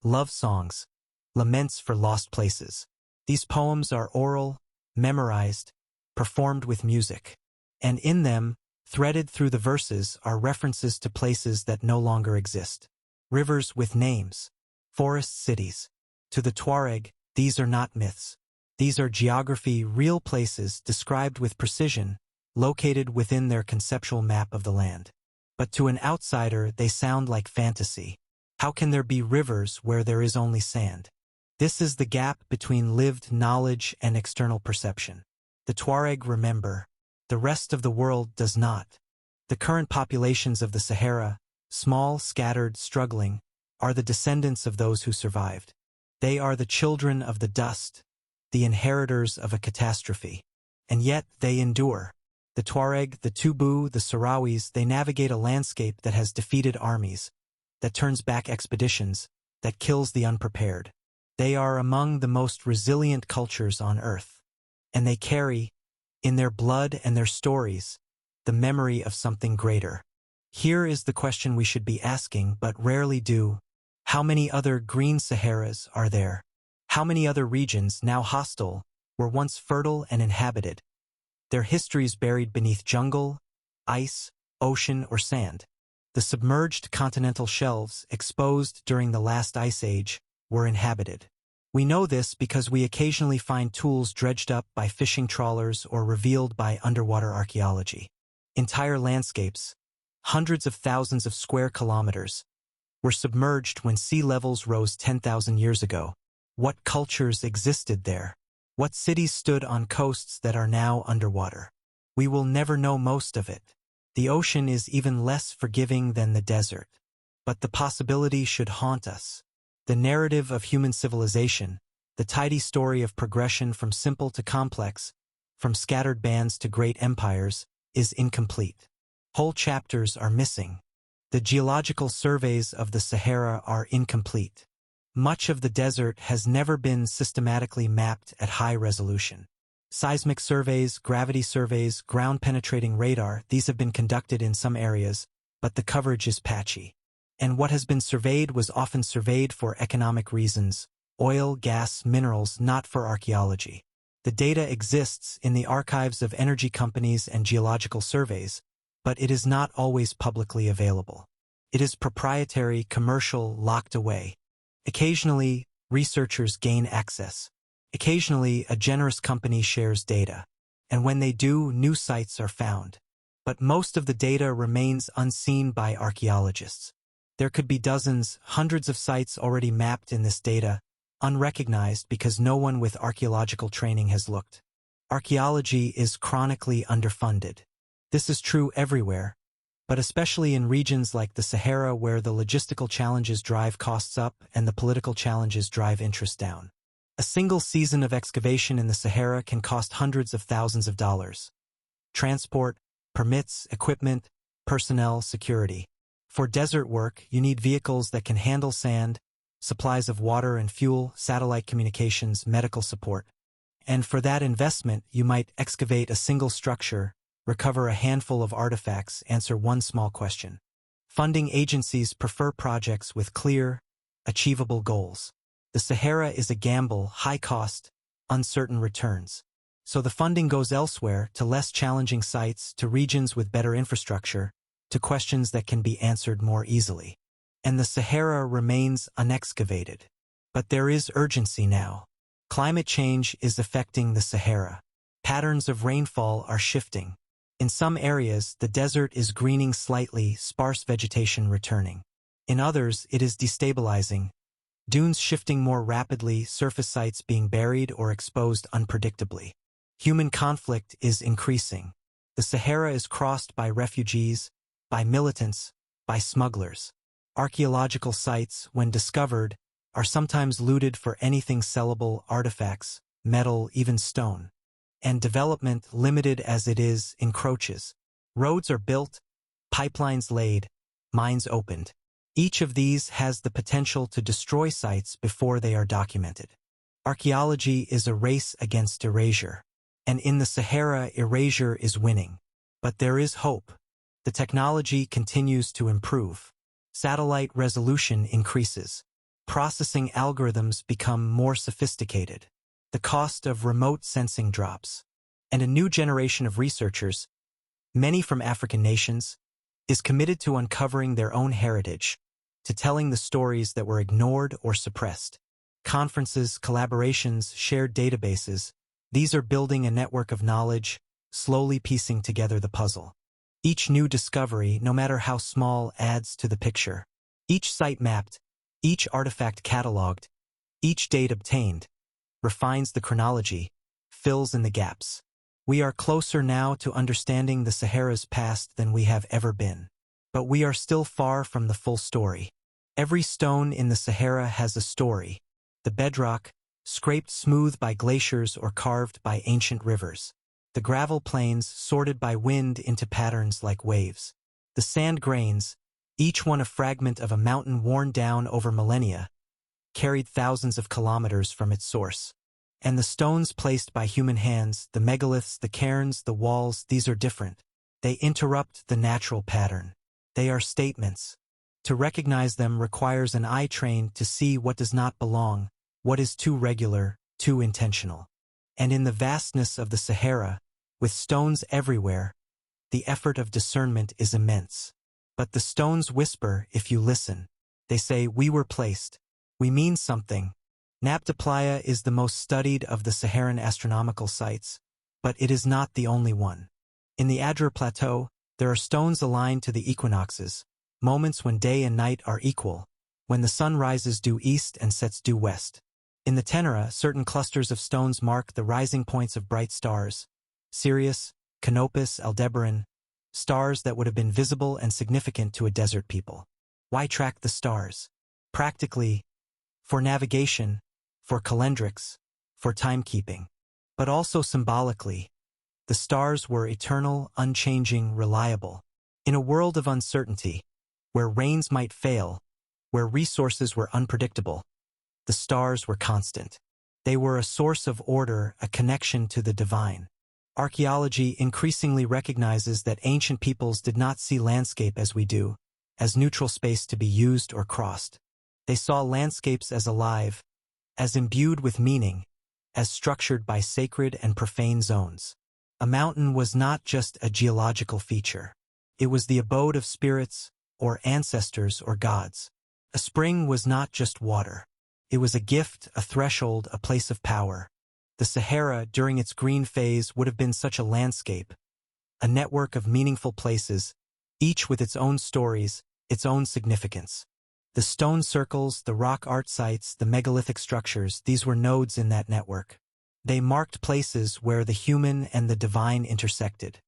love songs, laments for lost places. These poems are oral, memorized, performed with music. And in them, threaded through the verses, are references to places that no longer exist. Rivers with names. Forest cities. To the Tuareg, these are not myths. These are geography, real places described with precision, located within their conceptual map of the land. But to an outsider, they sound like fantasy. How can there be rivers where there is only sand? This is the gap between lived knowledge and external perception. The Tuareg remember. The rest of the world does not. The current populations of the Sahara, small, scattered, struggling, are the descendants of those who survived. They are the children of the dust, the inheritors of a catastrophe. And yet they endure. The Tuareg, the Tubu, the Sahrawis, they navigate a landscape that has defeated armies, that turns back expeditions, that kills the unprepared. They are among the most resilient cultures on earth. And they carry, in their blood and their stories, the memory of something greater. Here is the question we should be asking but rarely do. How many other green Saharas are there? How many other regions, now hostile, were once fertile and inhabited? Their histories buried beneath jungle, ice, ocean, or sand. The submerged continental shelves, exposed during the last ice age, were inhabited. We know this because we occasionally find tools dredged up by fishing trawlers or revealed by underwater archaeology. Entire landscapes, hundreds of thousands of square kilometers, were submerged when sea levels rose 10,000 years ago. What cultures existed there? What cities stood on coasts that are now underwater? We will never know most of it. The ocean is even less forgiving than the desert. But the possibility should haunt us. The narrative of human civilization, the tidy story of progression from simple to complex, from scattered bands to great empires, is incomplete. Whole chapters are missing. The geological surveys of the Sahara are incomplete. Much of the desert has never been systematically mapped at high resolution. Seismic surveys, gravity surveys, ground-penetrating radar, these have been conducted in some areas, but the coverage is patchy. And what has been surveyed was often surveyed for economic reasons, oil, gas, minerals, not for archaeology. The data exists in the archives of energy companies and geological surveys, but it is not always publicly available. It is proprietary, commercial, locked away. Occasionally, researchers gain access. Occasionally, a generous company shares data. And when they do, new sites are found. But most of the data remains unseen by archaeologists. There could be dozens, hundreds of sites already mapped in this data, unrecognized because no one with archaeological training has looked. Archaeology is chronically underfunded. This is true everywhere, but especially in regions like the Sahara where the logistical challenges drive costs up and the political challenges drive interest down. A single season of excavation in the Sahara can cost hundreds of thousands of dollars. Transport, permits, equipment, personnel, security. For desert work, you need vehicles that can handle sand, supplies of water and fuel, satellite communications, medical support. And for that investment, you might excavate a single structure, recover a handful of artifacts, answer one small question. Funding agencies prefer projects with clear, achievable goals. The Sahara is a gamble, high cost, uncertain returns. So the funding goes elsewhere, to less challenging sites, to regions with better infrastructure, to questions that can be answered more easily. And the Sahara remains unexcavated. But there is urgency now. Climate change is affecting the Sahara. Patterns of rainfall are shifting. In some areas, the desert is greening slightly, sparse vegetation returning. In others, it is destabilizing. Dunes shifting more rapidly, surface sites being buried or exposed unpredictably. Human conflict is increasing. The Sahara is crossed by refugees, by militants, by smugglers. Archaeological sites, when discovered, are sometimes looted for anything sellable, artifacts, metal, even stone. And development, limited as it is, encroaches. Roads are built, pipelines laid, mines opened. Each of these has the potential to destroy sites before they are documented. Archaeology is a race against erasure. And in the Sahara, erasure is winning. But there is hope. The technology continues to improve. Satellite resolution increases. Processing algorithms become more sophisticated. The cost of remote sensing drops. And a new generation of researchers, many from African nations, is committed to uncovering their own heritage, to telling the stories that were ignored or suppressed. Conferences, collaborations, shared databases, these are building a network of knowledge, slowly piecing together the puzzle. Each new discovery, no matter how small, adds to the picture. Each site mapped, each artifact cataloged, each date obtained, refines the chronology, fills in the gaps. We are closer now to understanding the Sahara's past than we have ever been. But we are still far from the full story. Every stone in the Sahara has a story. The bedrock, scraped smooth by glaciers or carved by ancient rivers. The gravel plains, sorted by wind into patterns like waves. The sand grains, each one a fragment of a mountain worn down over millennia, carried thousands of kilometers from its source. And the stones placed by human hands, the megaliths, the cairns, the walls, these are different. They interrupt the natural pattern. They are statements. To recognize them requires an eye trained to see what does not belong, what is too regular, too intentional. And in the vastness of the Sahara, with stones everywhere, the effort of discernment is immense. But the stones whisper if you listen. They say, we were placed. We mean something. Nabta Playa is the most studied of the Saharan astronomical sites, but it is not the only one. In the Adrar Plateau, there are stones aligned to the equinoxes, moments when day and night are equal, when the sun rises due east and sets due west. In the Tenera, certain clusters of stones mark the rising points of bright stars, Sirius, Canopus, Aldebaran, stars that would have been visible and significant to a desert people. Why track the stars? Practically, for navigation, for calendrics, for timekeeping. But also symbolically, the stars were eternal, unchanging, reliable. In a world of uncertainty, where rains might fail, where resources were unpredictable, the stars were constant. They were a source of order, a connection to the divine. Archaeology increasingly recognizes that ancient peoples did not see landscape as we do, as neutral space to be used or crossed. They saw landscapes as alive, as imbued with meaning, as structured by sacred and profane zones. A mountain was not just a geological feature. It was the abode of spirits, or ancestors, or gods. A spring was not just water. It was a gift, a threshold, a place of power. The Sahara, during its green phase, would have been such a landscape, a network of meaningful places, each with its own stories, its own significance. The stone circles, the rock art sites, the megalithic structures, these were nodes in that network. They marked places where the human and the divine intersected.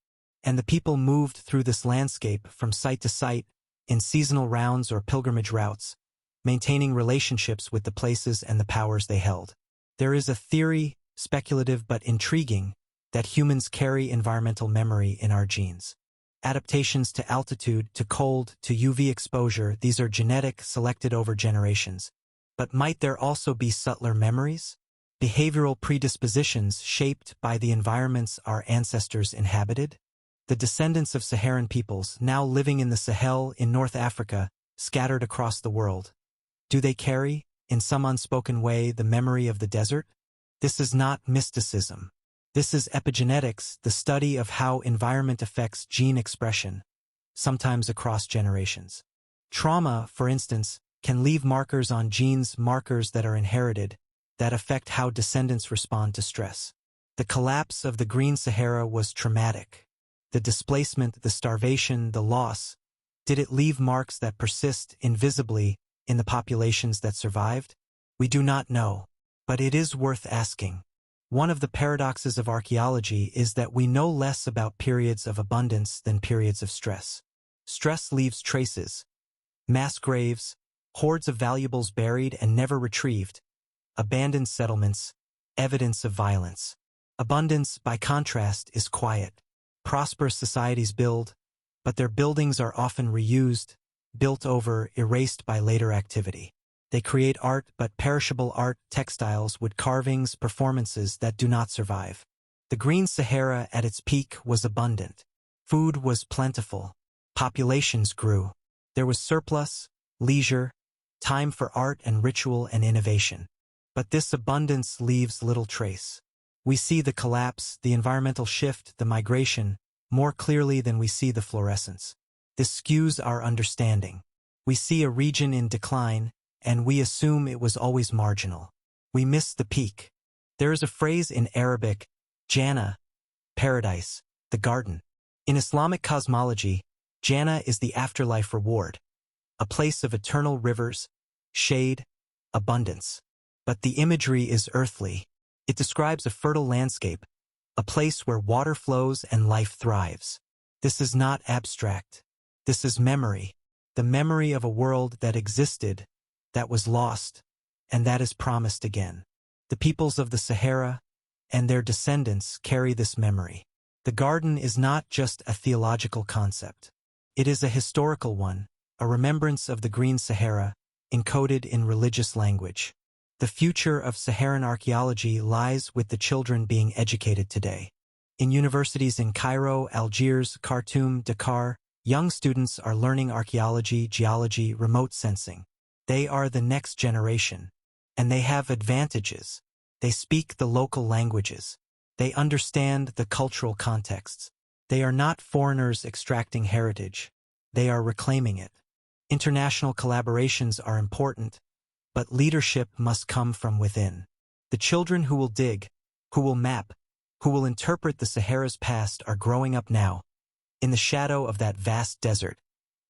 And the people moved through this landscape from site to site, in seasonal rounds or pilgrimage routes, maintaining relationships with the places and the powers they held. There is a theory, speculative but intriguing, that humans carry environmental memory in our genes. Adaptations to altitude, to cold, to UV exposure, these are genetic, selected over generations. But might there also be subtler memories? Behavioral predispositions shaped by the environments our ancestors inhabited? The descendants of Saharan peoples, now living in the Sahel in North Africa, scattered across the world. Do they carry, in some unspoken way, the memory of the desert? This is not mysticism. This is epigenetics, the study of how environment affects gene expression, sometimes across generations. Trauma, for instance, can leave markers on genes, markers that are inherited, that affect how descendants respond to stress. The collapse of the Green Sahara was traumatic. The displacement, the starvation, the loss, did it leave marks that persist invisibly in the populations that survived? We do not know, but it is worth asking. One of the paradoxes of archaeology is that we know less about periods of abundance than periods of stress. Stress leaves traces. Mass graves, hordes of valuables buried and never retrieved, abandoned settlements, evidence of violence. Abundance, by contrast, is quiet. Prosperous societies build, but their buildings are often reused, built over, erased by later activity. They create art, but perishable art, textiles, wood carvings, performances that do not survive. The Green Sahara at its peak was abundant. Food was plentiful. Populations grew. There was surplus, leisure, time for art and ritual and innovation. But this abundance leaves little trace. We see the collapse, the environmental shift, the migration, more clearly than we see the fluorescence. This skews our understanding. We see a region in decline, and we assume it was always marginal. We miss the peak. There is a phrase in Arabic, Jannah, paradise, the garden. In Islamic cosmology, Jannah is the afterlife reward, a place of eternal rivers, shade, abundance. But the imagery is earthly. It describes a fertile landscape, a place where water flows and life thrives. This is not abstract. This is memory, the memory of a world that existed, that was lost, and that is promised again. The peoples of the Sahara and their descendants carry this memory. The garden is not just a theological concept. It is a historical one, a remembrance of the Green Sahara, encoded in religious language. The future of Saharan archaeology lies with the children being educated today. In universities in Cairo, Algiers, Khartoum, Dakar, young students are learning archaeology, geology, remote sensing. They are the next generation, and they have advantages. They speak the local languages. They understand the cultural contexts. They are not foreigners extracting heritage. They are reclaiming it. International collaborations are important, but leadership must come from within. The children who will dig, who will map, who will interpret the Sahara's past are growing up now, in the shadow of that vast desert,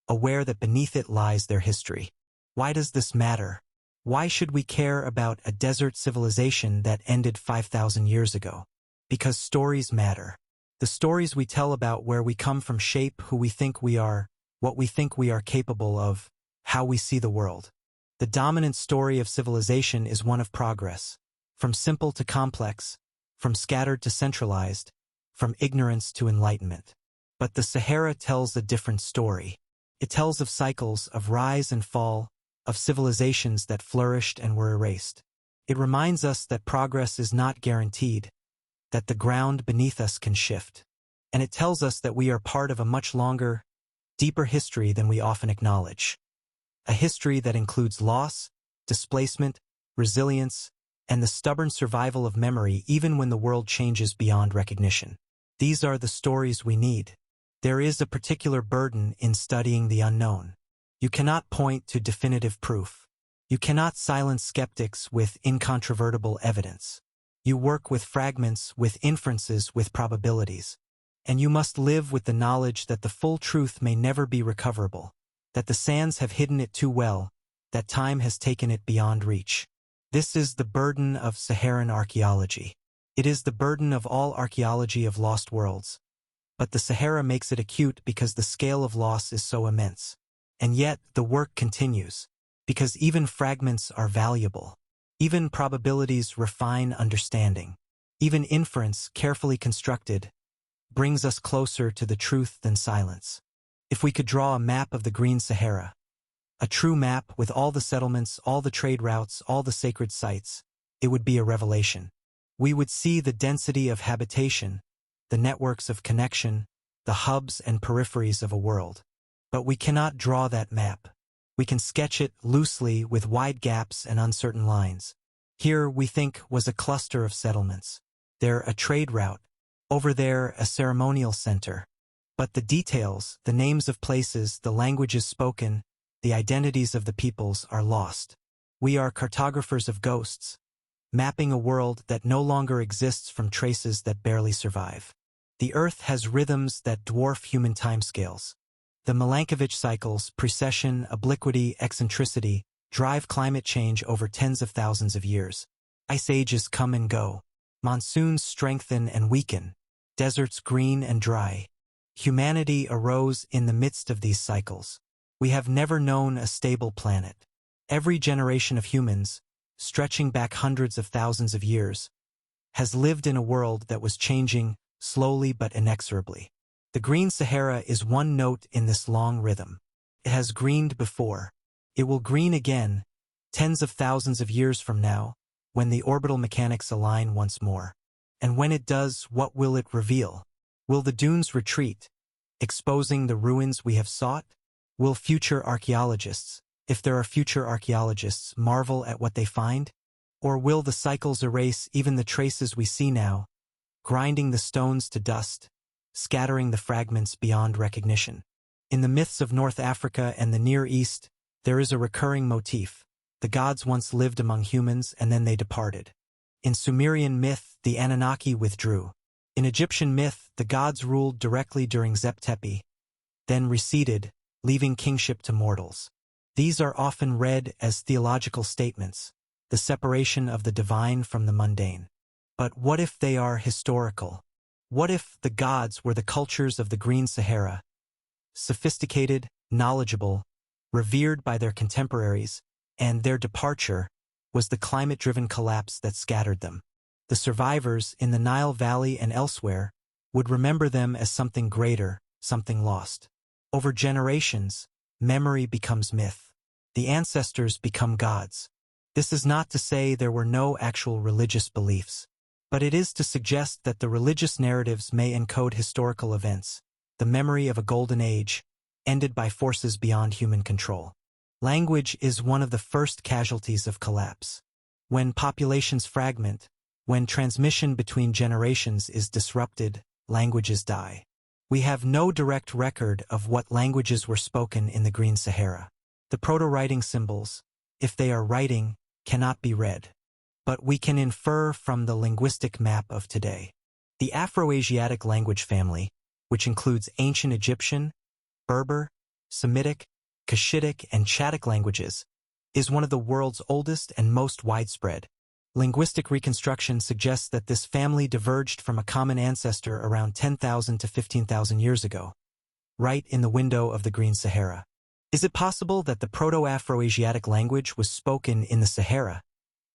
aware that beneath it lies their history. Why does this matter? Why should we care about a desert civilization that ended 5,000 years ago? Because stories matter. The stories we tell about where we come from shape who we think we are, what we think we are capable of, how we see the world. The dominant story of civilization is one of progress, from simple to complex, from scattered to centralized, from ignorance to enlightenment. But the Sahara tells a different story. It tells of cycles, of rise and fall, of civilizations that flourished and were erased. It reminds us that progress is not guaranteed, that the ground beneath us can shift. And it tells us that we are part of a much longer, deeper history than we often acknowledge. A history that includes loss, displacement, resilience, and the stubborn survival of memory even when the world changes beyond recognition. These are the stories we need. There is a particular burden in studying the unknown. You cannot point to definitive proof. You cannot silence skeptics with incontrovertible evidence. You work with fragments, with inferences, with probabilities. And you must live with the knowledge that the full truth may never be recoverable, that the sands have hidden it too well, that time has taken it beyond reach. This is the burden of Saharan archaeology. It is the burden of all archaeology of lost worlds. But the Sahara makes it acute because the scale of loss is so immense. And yet, the work continues, because even fragments are valuable. Even probabilities refine understanding. Even inference, carefully constructed, brings us closer to the truth than silence. If we could draw a map of the Green Sahara, a true map with all the settlements, all the trade routes, all the sacred sites, it would be a revelation. We would see the density of habitation, the networks of connection, the hubs and peripheries of a world. But we cannot draw that map. We can sketch it loosely with wide gaps and uncertain lines. Here, we think, was a cluster of settlements. There, a trade route. Over there, a ceremonial center. But the details, the names of places, the languages spoken, the identities of the peoples are lost. We are cartographers of ghosts, mapping a world that no longer exists from traces that barely survive. The Earth has rhythms that dwarf human timescales. The Milankovitch cycles, precession, obliquity, eccentricity, drive climate change over tens of thousands of years. Ice ages come and go. Monsoons strengthen and weaken. Deserts green and dry. Humanity arose in the midst of these cycles. We have never known a stable planet. Every generation of humans, stretching back hundreds of thousands of years, has lived in a world that was changing slowly but inexorably. The Green Sahara is one note in this long rhythm. It has greened before. It will green again, tens of thousands of years from now, when the orbital mechanics align once more. And when it does, what will it reveal? Will the dunes retreat, exposing the ruins we have sought? Will future archaeologists, if there are future archaeologists, marvel at what they find? Or will the cycles erase even the traces we see now, grinding the stones to dust, scattering the fragments beyond recognition? In the myths of North Africa and the Near East, there is a recurring motif. The gods once lived among humans and then they departed. In Sumerian myth, the Anunnaki withdrew. In Egyptian myth, the gods ruled directly during Zep-Tepi, then receded, leaving kingship to mortals. These are often read as theological statements, the separation of the divine from the mundane. But what if they are historical? What if the gods were the cultures of the Green Sahara, sophisticated, knowledgeable, revered by their contemporaries, and their departure was the climate-driven collapse that scattered them? The survivors in the Nile Valley and elsewhere would remember them as something greater, something lost. Over generations, memory becomes myth. The ancestors become gods. This is not to say there were no actual religious beliefs, but it is to suggest that the religious narratives may encode historical events, the memory of a golden age, ended by forces beyond human control. Language is one of the first casualties of collapse. When populations fragment, when transmission between generations is disrupted, languages die. We have no direct record of what languages were spoken in the Green Sahara. The proto-writing symbols, if they are writing, cannot be read. But we can infer from the linguistic map of today. The Afroasiatic language family, which includes ancient Egyptian, Berber, Semitic, Cushitic, and Chadic languages, is one of the world's oldest and most widespread. Linguistic reconstruction suggests that this family diverged from a common ancestor around 10,000 to 15,000 years ago, right in the window of the Green Sahara. Is it possible that the Proto-Afroasiatic language was spoken in the Sahara,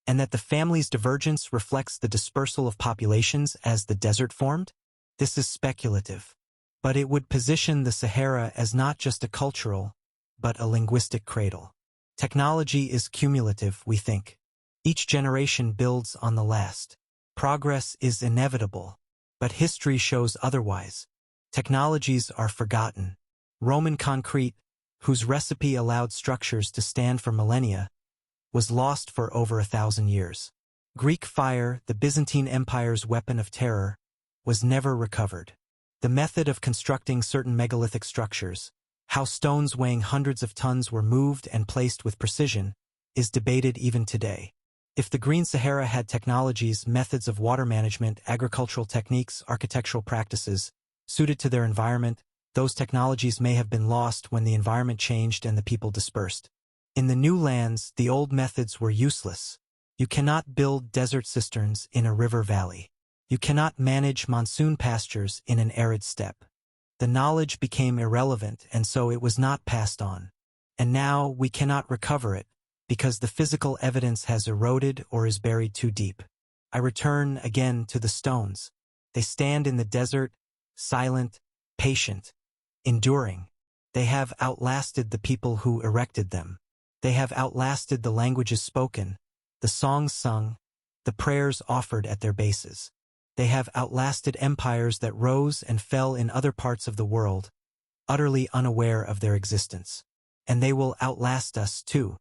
and that the family's divergence reflects the dispersal of populations as the desert formed? This is speculative, but it would position the Sahara as not just a cultural, but a linguistic cradle. Technology is cumulative, we think. Each generation builds on the last. Progress is inevitable, but history shows otherwise. Technologies are forgotten. Roman concrete, whose recipe allowed structures to stand for millennia, was lost for over 1,000 years. Greek fire, the Byzantine Empire's weapon of terror, was never recovered. The method of constructing certain megalithic structures, how stones weighing hundreds of tons were moved and placed with precision, is debated even today. If the Green Sahara had technologies, methods of water management, agricultural techniques, architectural practices, suited to their environment, those technologies may have been lost when the environment changed and the people dispersed. In the new lands, the old methods were useless. You cannot build desert cisterns in a river valley. You cannot manage monsoon pastures in an arid steppe. The knowledge became irrelevant, and so it was not passed on. And now we cannot recover it, because the physical evidence has eroded or is buried too deep. I return again to the stones. They stand in the desert, silent, patient, enduring. They have outlasted the people who erected them. They have outlasted the languages spoken, the songs sung, the prayers offered at their bases. They have outlasted empires that rose and fell in other parts of the world, utterly unaware of their existence. And they will outlast us too.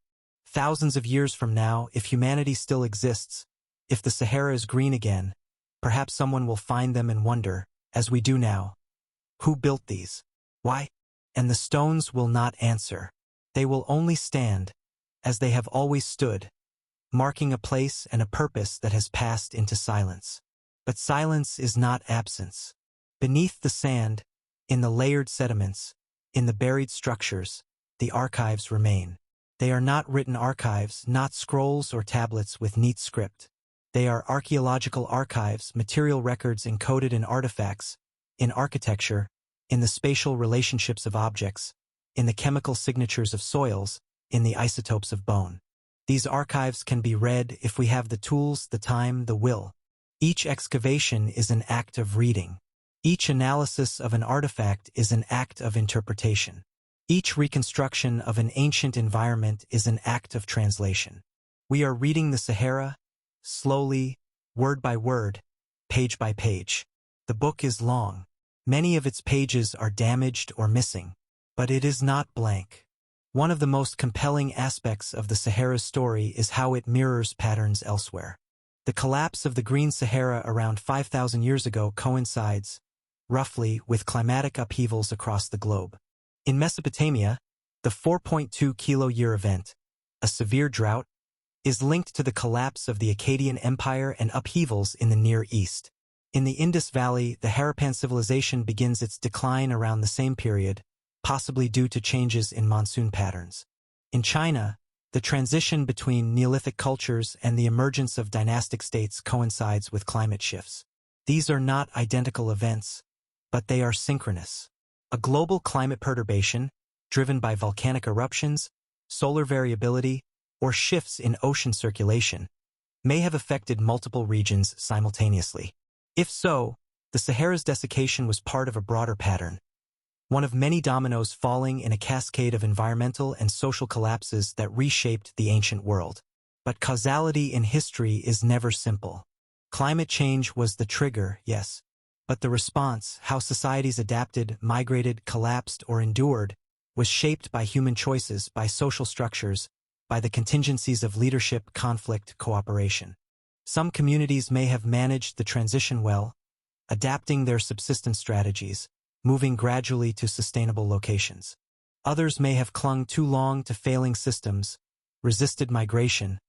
Thousands of years from now, if humanity still exists, if the Sahara is green again, perhaps someone will find them and wonder, as we do now, who built these? Why? And the stones will not answer. They will only stand, as they have always stood, marking a place and a purpose that has passed into silence. But silence is not absence. Beneath the sand, in the layered sediments, in the buried structures, the archives remain. They are not written archives, not scrolls or tablets with neat script. They are archaeological archives, material records encoded in artifacts, in architecture, in the spatial relationships of objects, in the chemical signatures of soils, in the isotopes of bone. These archives can be read if we have the tools, the time, the will. Each excavation is an act of reading. Each analysis of an artifact is an act of interpretation. Each reconstruction of an ancient environment is an act of translation. We are reading the Sahara, slowly, word by word, page by page. The book is long. Many of its pages are damaged or missing, but it is not blank. One of the most compelling aspects of the Sahara's story is how it mirrors patterns elsewhere. The collapse of the Green Sahara around 5,000 years ago coincides, roughly, with climatic upheavals across the globe. In Mesopotamia, the 4.2 kilo-year event, a severe drought, is linked to the collapse of the Akkadian Empire and upheavals in the Near East. In the Indus Valley, the Harappan civilization begins its decline around the same period, possibly due to changes in monsoon patterns. In China, the transition between Neolithic cultures and the emergence of dynastic states coincides with climate shifts. These are not identical events, but they are synchronous. A global climate perturbation, driven by volcanic eruptions, solar variability, or shifts in ocean circulation, may have affected multiple regions simultaneously. If so, the Sahara's desiccation was part of a broader pattern, one of many dominoes falling in a cascade of environmental and social collapses that reshaped the ancient world. But causality in history is never simple. Climate change was the trigger, yes, but the response, how societies adapted, migrated, collapsed, or endured, was shaped by human choices, by social structures, by the contingencies of leadership, conflict, cooperation. Some communities may have managed the transition well, adapting their subsistence strategies, moving gradually to sustainable locations. Others may have clung too long to failing systems, resisted migration,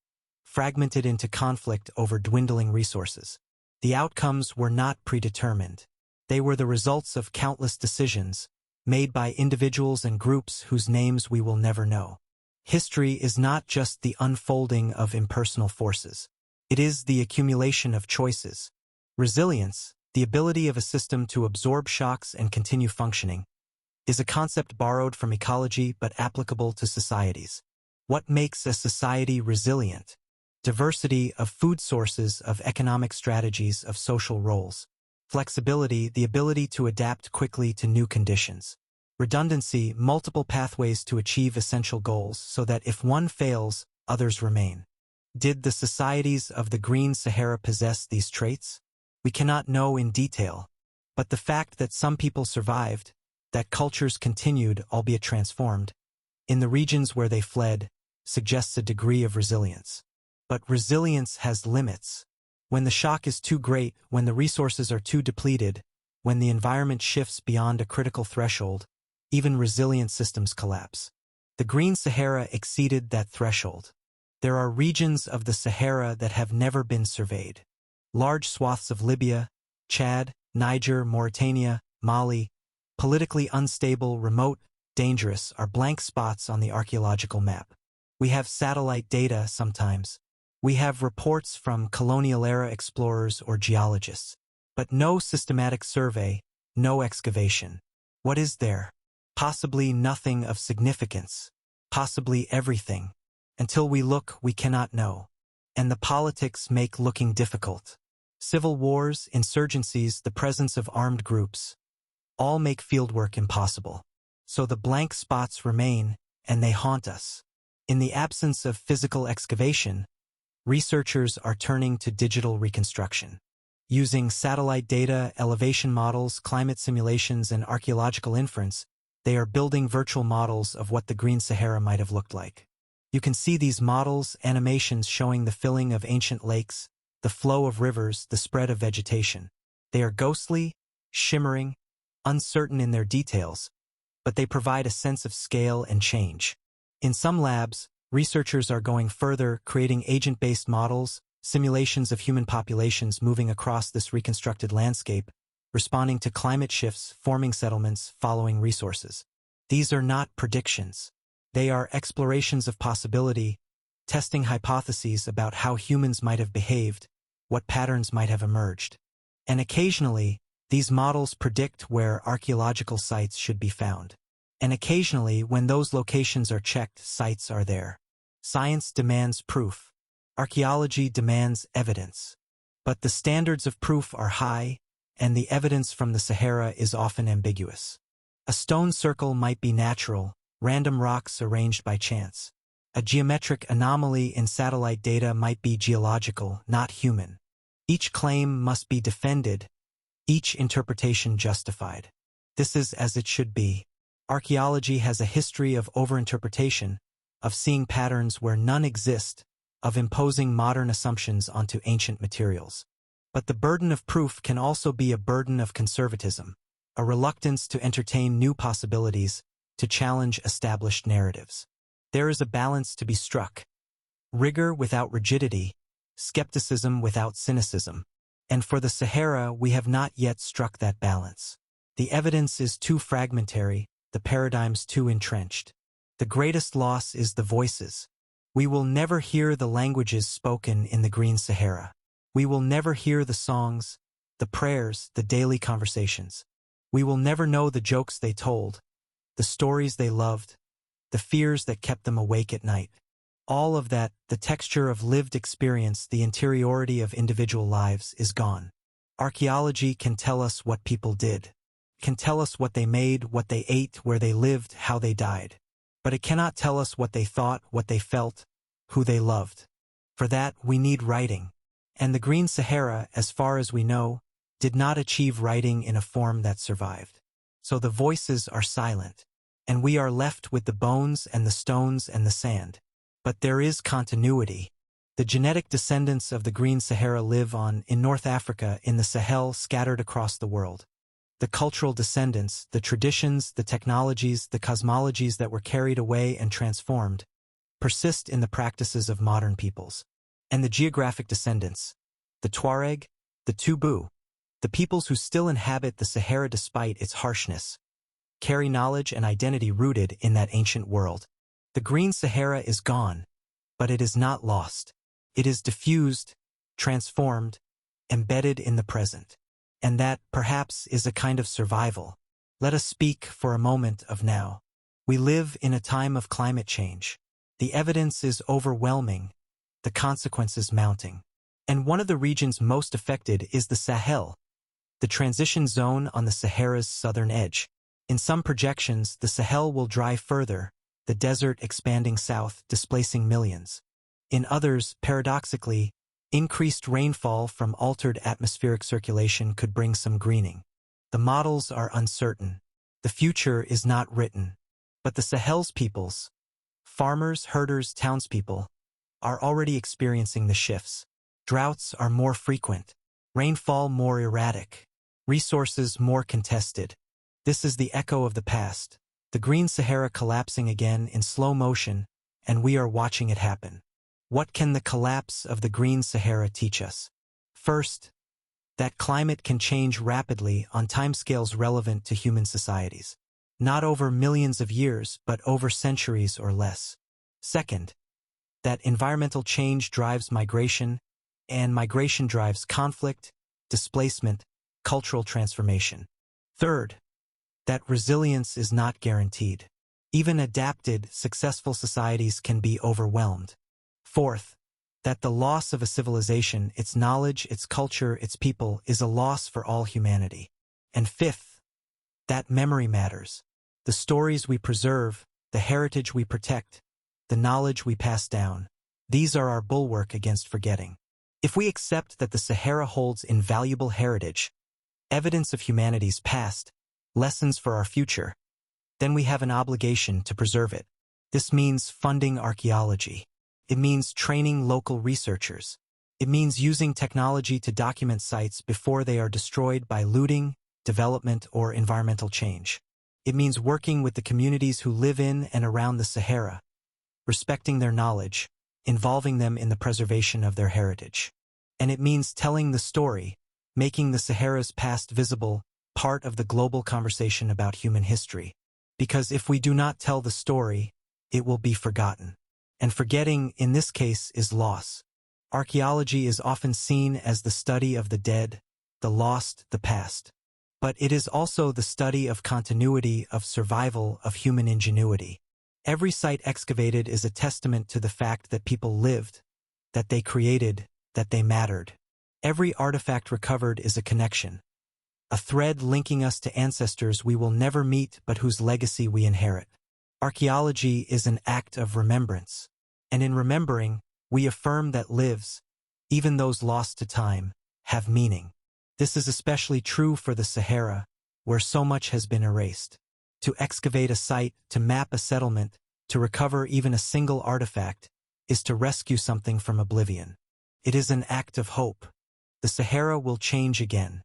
fragmented into conflict over dwindling resources. The outcomes were not predetermined. They were the results of countless decisions, made by individuals and groups whose names we will never know. History is not just the unfolding of impersonal forces. It is the accumulation of choices. Resilience, the ability of a system to absorb shocks and continue functioning, is a concept borrowed from ecology but applicable to societies. What makes a society resilient? Diversity of food sources, of economic strategies, of social roles. Flexibility, the ability to adapt quickly to new conditions. Redundancy, multiple pathways to achieve essential goals so that if one fails, others remain. Did the societies of the Green Sahara possess these traits? We cannot know in detail, but the fact that some people survived, that cultures continued, albeit transformed, in the regions where they fled, suggests a degree of resilience. But resilience has limits. When the shock is too great, when the resources are too depleted, when the environment shifts beyond a critical threshold, even resilient systems collapse. The Green Sahara exceeded that threshold. There are regions of the Sahara that have never been surveyed. Large swaths of Libya, Chad, Niger, Mauritania, Mali, politically unstable, remote, dangerous, are blank spots on the archaeological map. We have satellite data sometimes. We have reports from colonial-era explorers or geologists. But no systematic survey, no excavation. What is there? Possibly nothing of significance. Possibly everything. Until we look, we cannot know. And the politics make looking difficult. Civil wars, insurgencies, the presence of armed groups, all make fieldwork impossible. So the blank spots remain, and they haunt us. In the absence of physical excavation, researchers are turning to digital reconstruction. Using satellite data, elevation models, climate simulations, and archaeological inference, they are building virtual models of what the Green Sahara might have looked like. You can see these models, animations showing the filling of ancient lakes, the flow of rivers, the spread of vegetation. They are ghostly, shimmering, uncertain in their details, but they provide a sense of scale and change. In some labs, researchers are going further, creating agent-based models, simulations of human populations moving across this reconstructed landscape, responding to climate shifts, forming settlements, following resources. These are not predictions. They are explorations of possibility, testing hypotheses about how humans might have behaved, what patterns might have emerged. And occasionally, these models predict where archaeological sites should be found. And occasionally, when those locations are checked, sites are there. Science demands proof. Archaeology demands evidence. But the standards of proof are high, and the evidence from the Sahara is often ambiguous. A stone circle might be natural, random rocks arranged by chance. A geometric anomaly in satellite data might be geological, not human. Each claim must be defended, each interpretation justified. This is as it should be. Archaeology has a history of overinterpretation, of seeing patterns where none exist, of imposing modern assumptions onto ancient materials. But the burden of proof can also be a burden of conservatism, a reluctance to entertain new possibilities, to challenge established narratives. There is a balance to be struck. Rigor without rigidity, skepticism without cynicism. And for the Sahara, we have not yet struck that balance. The evidence is too fragmentary, the paradigms too entrenched. The greatest loss is the voices. We will never hear the languages spoken in the Green Sahara. We will never hear the songs, the prayers, the daily conversations. We will never know the jokes they told, the stories they loved, the fears that kept them awake at night. All of that, the texture of lived experience, the interiority of individual lives, is gone. Archaeology can tell us what people did, can tell us what they made, what they ate, where they lived, how they died. But it cannot tell us what they thought, what they felt, who they loved. For that, we need writing. And the Green Sahara, as far as we know, did not achieve writing in a form that survived. So the voices are silent, and we are left with the bones and the stones and the sand. But there is continuity. The genetic descendants of the Green Sahara live on in North Africa, in the Sahel, scattered across the world. The cultural descendants, the traditions, the technologies, the cosmologies that were carried away and transformed, persist in the practices of modern peoples. And the geographic descendants, the Tuareg, the Tubu, the peoples who still inhabit the Sahara despite its harshness, carry knowledge and identity rooted in that ancient world. The Green Sahara is gone, but it is not lost. It is diffused, transformed, embedded in the present. And that, perhaps, is a kind of survival. Let us speak for a moment of now. We live in a time of climate change. The evidence is overwhelming, the consequences mounting. And one of the regions most affected is the Sahel, the transition zone on the Sahara's southern edge. In some projections, the Sahel will dry further, the desert expanding south, displacing millions. In others, paradoxically, increased rainfall from altered atmospheric circulation could bring some greening. The models are uncertain. The future is not written. But the Sahel's peoples, farmers, herders, townspeople, are already experiencing the shifts. Droughts are more frequent, rainfall more erratic, resources more contested. This is the echo of the past, the Green Sahara collapsing again in slow motion, and we are watching it happen. What can the collapse of the Green Sahara teach us? First, that climate can change rapidly on timescales relevant to human societies. Not over millions of years, but over centuries or less. Second, that environmental change drives migration, and migration drives conflict, displacement, cultural transformation. Third, that resilience is not guaranteed. Even adapted, successful societies can be overwhelmed. Fourth, that the loss of a civilization, its knowledge, its culture, its people, is a loss for all humanity. And fifth, that memory matters. The stories we preserve, the heritage we protect, the knowledge we pass down, these are our bulwark against forgetting. If we accept that the Sahara holds invaluable heritage, evidence of humanity's past, lessons for our future, then we have an obligation to preserve it. This means funding archaeology. It means training local researchers. It means using technology to document sites before they are destroyed by looting, development, or environmental change. It means working with the communities who live in and around the Sahara, respecting their knowledge, involving them in the preservation of their heritage. And it means telling the story, making the Sahara's past visible, part of the global conversation about human history. Because if we do not tell the story, it will be forgotten. And forgetting, in this case, is loss. Archaeology is often seen as the study of the dead, the lost, the past. But it is also the study of continuity, of survival, of human ingenuity. Every site excavated is a testament to the fact that people lived, that they created, that they mattered. Every artifact recovered is a connection, a thread linking us to ancestors we will never meet but whose legacy we inherit. Archaeology is an act of remembrance, and in remembering, we affirm that lives, even those lost to time, have meaning. This is especially true for the Sahara, where so much has been erased. To excavate a site, to map a settlement, to recover even a single artifact, is to rescue something from oblivion. It is an act of hope. The Sahara will change again.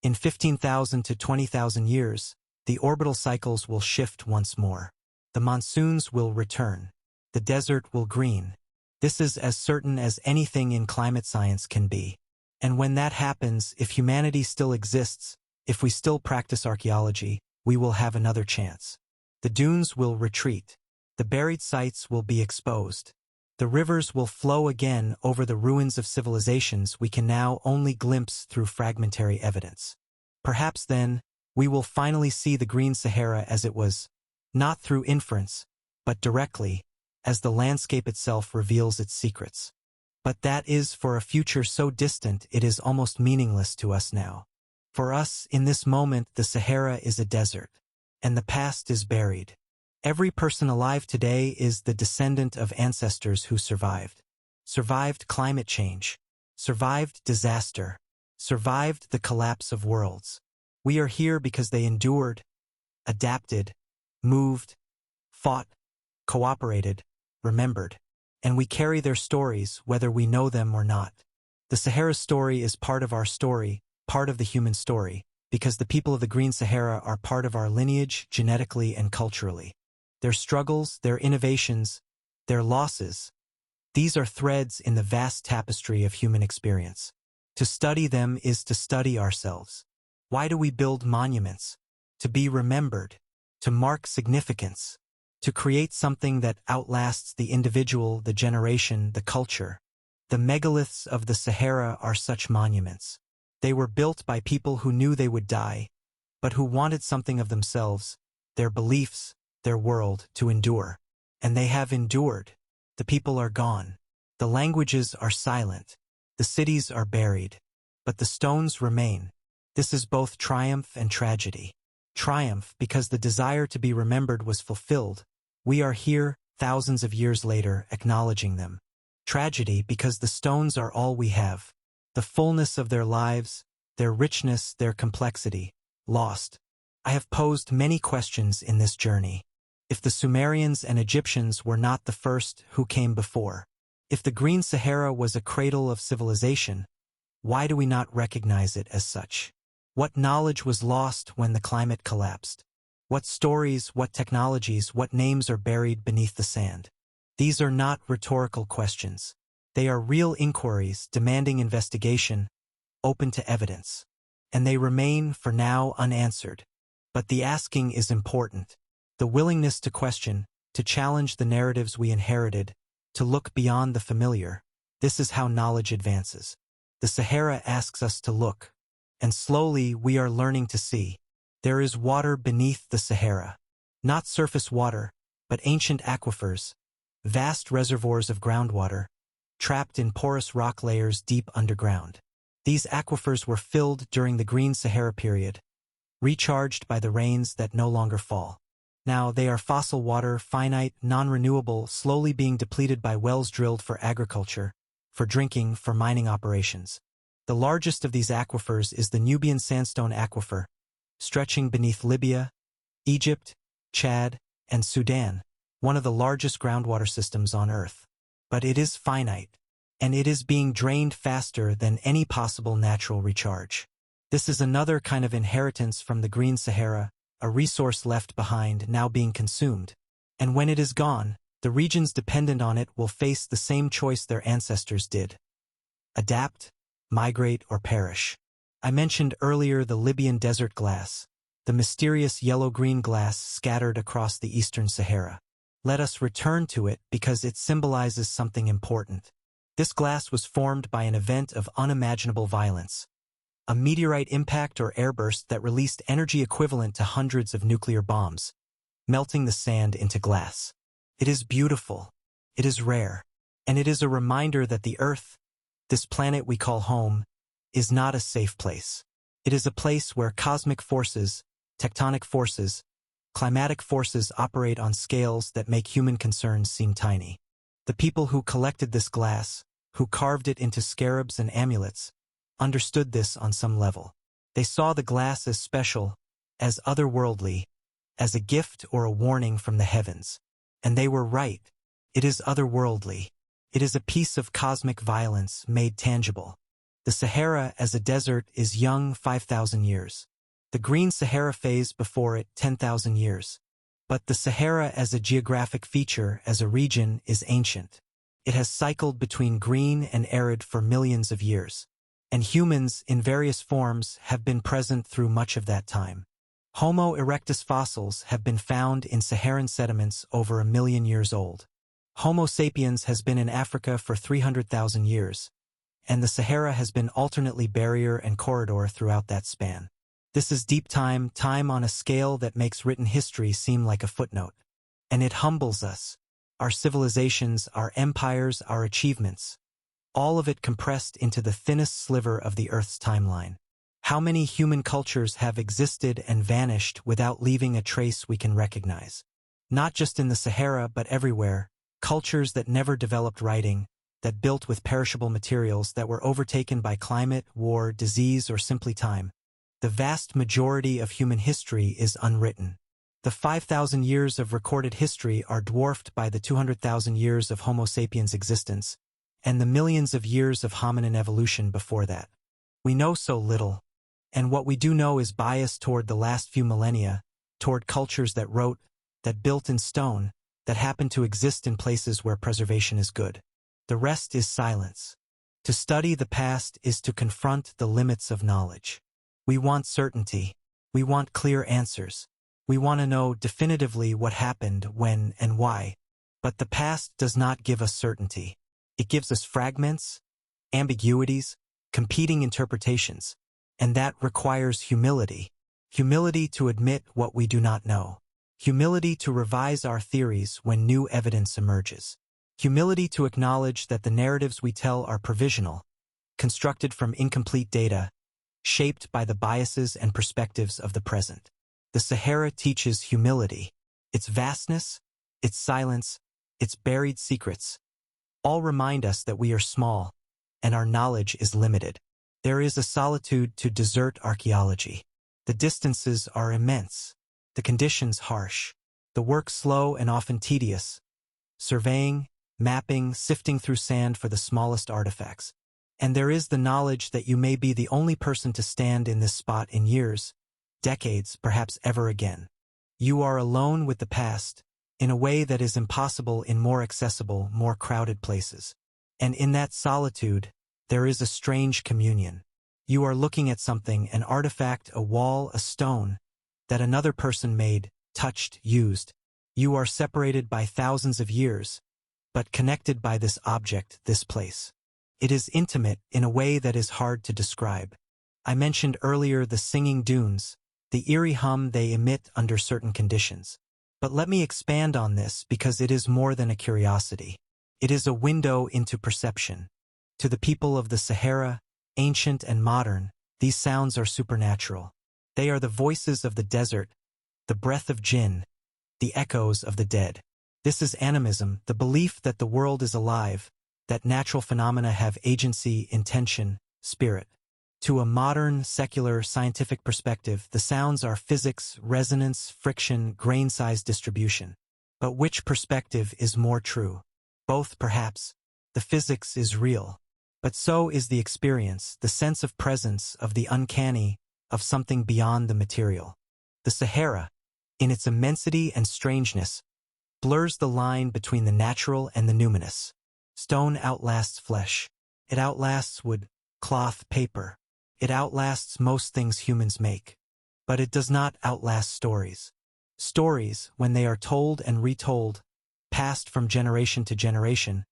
In 15,000 to 20,000 years, the orbital cycles will shift once more. The monsoons will return. The desert will green. This is as certain as anything in climate science can be. And when that happens, if humanity still exists, if we still practice archaeology, we will have another chance. The dunes will retreat. The buried sites will be exposed. The rivers will flow again over the ruins of civilizations we can now only glimpse through fragmentary evidence. Perhaps then, we will finally see the Green Sahara as it was, not through inference, but directly, as the landscape itself reveals its secrets. But that is for a future so distant it is almost meaningless to us now. For us, in this moment, the Sahara is a desert, and the past is buried. Every person alive today is the descendant of ancestors who survived climate change, survived disaster, survived the collapse of worlds. We are here because they endured, adapted, moved, fought, cooperated, remembered, and we carry their stories whether we know them or not. The Sahara's story is part of our story, part of the human story, because the people of the Green Sahara are part of our lineage genetically and culturally. Their struggles, their innovations, their losses, these are threads in the vast tapestry of human experience. To study them is to study ourselves. Why do we build monuments? To be remembered, to mark significance, to create something that outlasts the individual, the generation, the culture. The megaliths of the Sahara are such monuments. They were built by people who knew they would die, but who wanted something of themselves, their beliefs, their world, to endure. And they have endured. The people are gone. The languages are silent. The cities are buried. But the stones remain. This is both triumph and tragedy. Triumph because the desire to be remembered was fulfilled. We are here, thousands of years later, acknowledging them. Tragedy because the stones are all we have. The fullness of their lives, their richness, their complexity, lost. I have posed many questions in this journey. If the Sumerians and Egyptians were not the first, who came before? If the Green Sahara was a cradle of civilization, why do we not recognize it as such? What knowledge was lost when the climate collapsed? What stories, what technologies, what names are buried beneath the sand? These are not rhetorical questions. They are real inquiries demanding investigation, open to evidence. And they remain, for now, unanswered. But the asking is important. The willingness to question, to challenge the narratives we inherited, to look beyond the familiar. This is how knowledge advances. The Sahara asks us to look, and slowly we are learning to see. There is water beneath the Sahara. Not surface water, but ancient aquifers, vast reservoirs of groundwater, trapped in porous rock layers deep underground. These aquifers were filled during the Green Sahara period, recharged by the rains that no longer fall. Now they are fossil water, finite, non-renewable, slowly being depleted by wells drilled for agriculture, for drinking, for mining operations. The largest of these aquifers is the Nubian Sandstone Aquifer, stretching beneath Libya, Egypt, Chad, and Sudan, one of the largest groundwater systems on Earth. But it is finite, and it is being drained faster than any possible natural recharge. This is another kind of inheritance from the Green Sahara, a resource left behind, now being consumed. And when it is gone, the regions dependent on it will face the same choice their ancestors did: adapt, migrate, or perish. I mentioned earlier the Libyan desert glass, the mysterious yellow-green glass scattered across the eastern Sahara. Let us return to it because it symbolizes something important. This glass was formed by an event of unimaginable violence, a meteorite impact or airburst that released energy equivalent to hundreds of nuclear bombs, melting the sand into glass. It is beautiful, it is rare, and it is a reminder that the Earth, this planet we call home, is not a safe place. It is a place where cosmic forces, tectonic forces, climatic forces operate on scales that make human concerns seem tiny. The people who collected this glass, who carved it into scarabs and amulets, understood this on some level. They saw the glass as special, as otherworldly, as a gift or a warning from the heavens. And they were right. It is otherworldly. It is a piece of cosmic violence made tangible. The Sahara as a desert is young, 5,000 years. The Green Sahara phase before it, 10,000 years. But the Sahara as a geographic feature, as a region, is ancient. It has cycled between green and arid for millions of years. And humans, in various forms, have been present through much of that time. Homo erectus fossils have been found in Saharan sediments over 1 million years old. Homo sapiens has been in Africa for 300,000 years, and the Sahara has been alternately barrier and corridor throughout that span. This is deep time on a scale that makes written history seem like a footnote. And it humbles us. Our civilizations, our empires, our achievements. All of it compressed into the thinnest sliver of the Earth's timeline. How many human cultures have existed and vanished without leaving a trace we can recognize? Not just in the Sahara, but everywhere. Cultures that never developed writing, that built with perishable materials, that were overtaken by climate, war, disease, or simply time. The vast majority of human history is unwritten. The 5,000 years of recorded history are dwarfed by the 200,000 years of Homo sapiens existence, and the millions of years of hominin evolution before that. We know so little. And what we do know is biased toward the last few millennia, toward cultures that wrote, that built in stone, that happen to exist in places where preservation is good. The rest is silence. To study the past is to confront the limits of knowledge. We want certainty. We want clear answers. We want to know definitively what happened, when, and why. But the past does not give us certainty. It gives us fragments, ambiguities, competing interpretations. And that requires humility. Humility to admit what we do not know. Humility to revise our theories when new evidence emerges. Humility to acknowledge that the narratives we tell are provisional, constructed from incomplete data, shaped by the biases and perspectives of the present. The Sahara teaches humility. Its vastness, its silence, its buried secrets, all remind us that we are small, and our knowledge is limited. There is a solitude to desert archaeology. The distances are immense, the conditions harsh, the work slow and often tedious, surveying, mapping, sifting through sand for the smallest artifacts. And there is the knowledge that you may be the only person to stand in this spot in years, decades, perhaps ever again. You are alone with the past, in a way that is impossible in more accessible, more crowded places. And in that solitude, there is a strange communion. You are looking at something, an artifact, a wall, a stone, that another person made, touched, used. You are separated by thousands of years, but connected by this object, this place. It is intimate in a way that is hard to describe. I mentioned earlier the singing dunes, the eerie hum they emit under certain conditions. But let me expand on this because it is more than a curiosity. It is a window into perception. To the people of the Sahara, ancient and modern, these sounds are supernatural. They are the voices of the desert, the breath of jinn, the echoes of the dead. This is animism, the belief that the world is alive, that natural phenomena have agency, intention, spirit. To a modern, secular, scientific perspective, the sounds are physics, resonance, friction, grain-size distribution. But which perspective is more true? Both, perhaps. The physics is real. But so is the experience, the sense of presence, of the uncanny, of something beyond the material. The Sahara, in its immensity and strangeness, blurs the line between the natural and the numinous. Stone outlasts flesh. It outlasts wood, cloth, paper. It outlasts most things humans make. But it does not outlast stories. Stories, when they are told and retold, passed from generation to generation,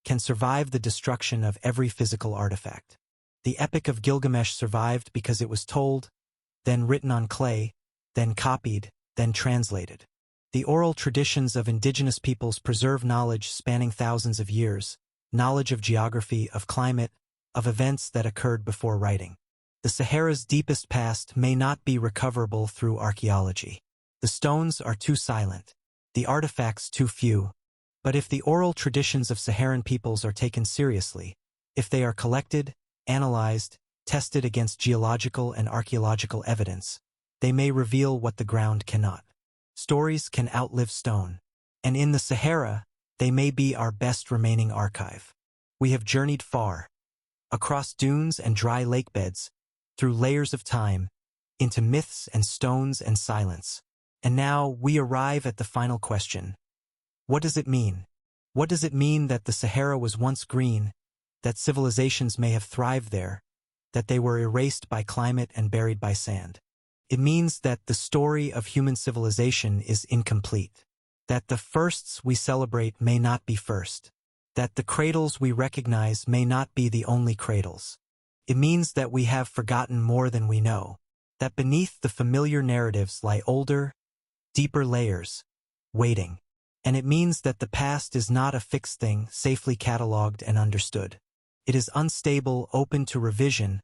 can survive the destruction of every physical artifact. The Epic of Gilgamesh survived because it was told, then written on clay, then copied, then translated. The oral traditions of indigenous peoples preserve knowledge spanning thousands of years, knowledge of geography, of climate, of events that occurred before writing. The Sahara's deepest past may not be recoverable through archaeology. The stones are too silent, the artifacts too few. But if the oral traditions of Saharan peoples are taken seriously, if they are collected, analyzed, tested against geological and archaeological evidence, they may reveal what the ground cannot. Stories can outlive stone. And in the Sahara, they may be our best remaining archive. We have journeyed far, across dunes and dry lake beds, through layers of time, into myths and stones and silence. And now we arrive at the final question. What does it mean? What does it mean that the Sahara was once green, that civilizations may have thrived there, that they were erased by climate and buried by sand? It means that the story of human civilization is incomplete, that the firsts we celebrate may not be first, that the cradles we recognize may not be the only cradles. It means that we have forgotten more than we know, that beneath the familiar narratives lie older, deeper layers, waiting. And it means that the past is not a fixed thing, safely catalogued and understood. It is unstable, open to revision,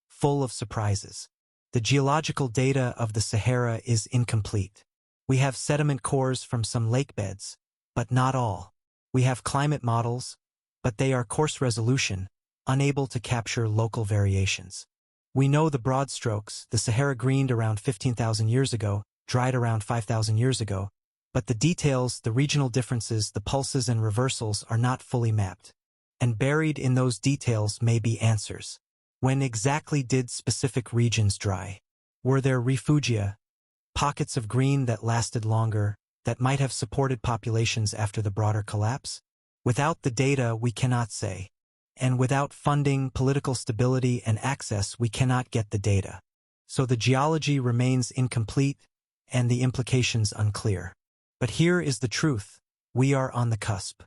full of surprises. The geological data of the Sahara is incomplete. We have sediment cores from some lake beds, but not all. We have climate models, but they are coarse resolution, unable to capture local variations. We know the broad strokes. The Sahara greened around 15,000 years ago, dried around 5,000 years ago, but the details, the regional differences, the pulses and reversals are not fully mapped. And buried in those details may be answers. When exactly did specific regions dry? Were there refugia, pockets of green that lasted longer, that might have supported populations after the broader collapse? Without the data, we cannot say. And without funding, political stability, and access, we cannot get the data. So the geology remains incomplete, and the implications unclear. But here is the truth. We are on the cusp.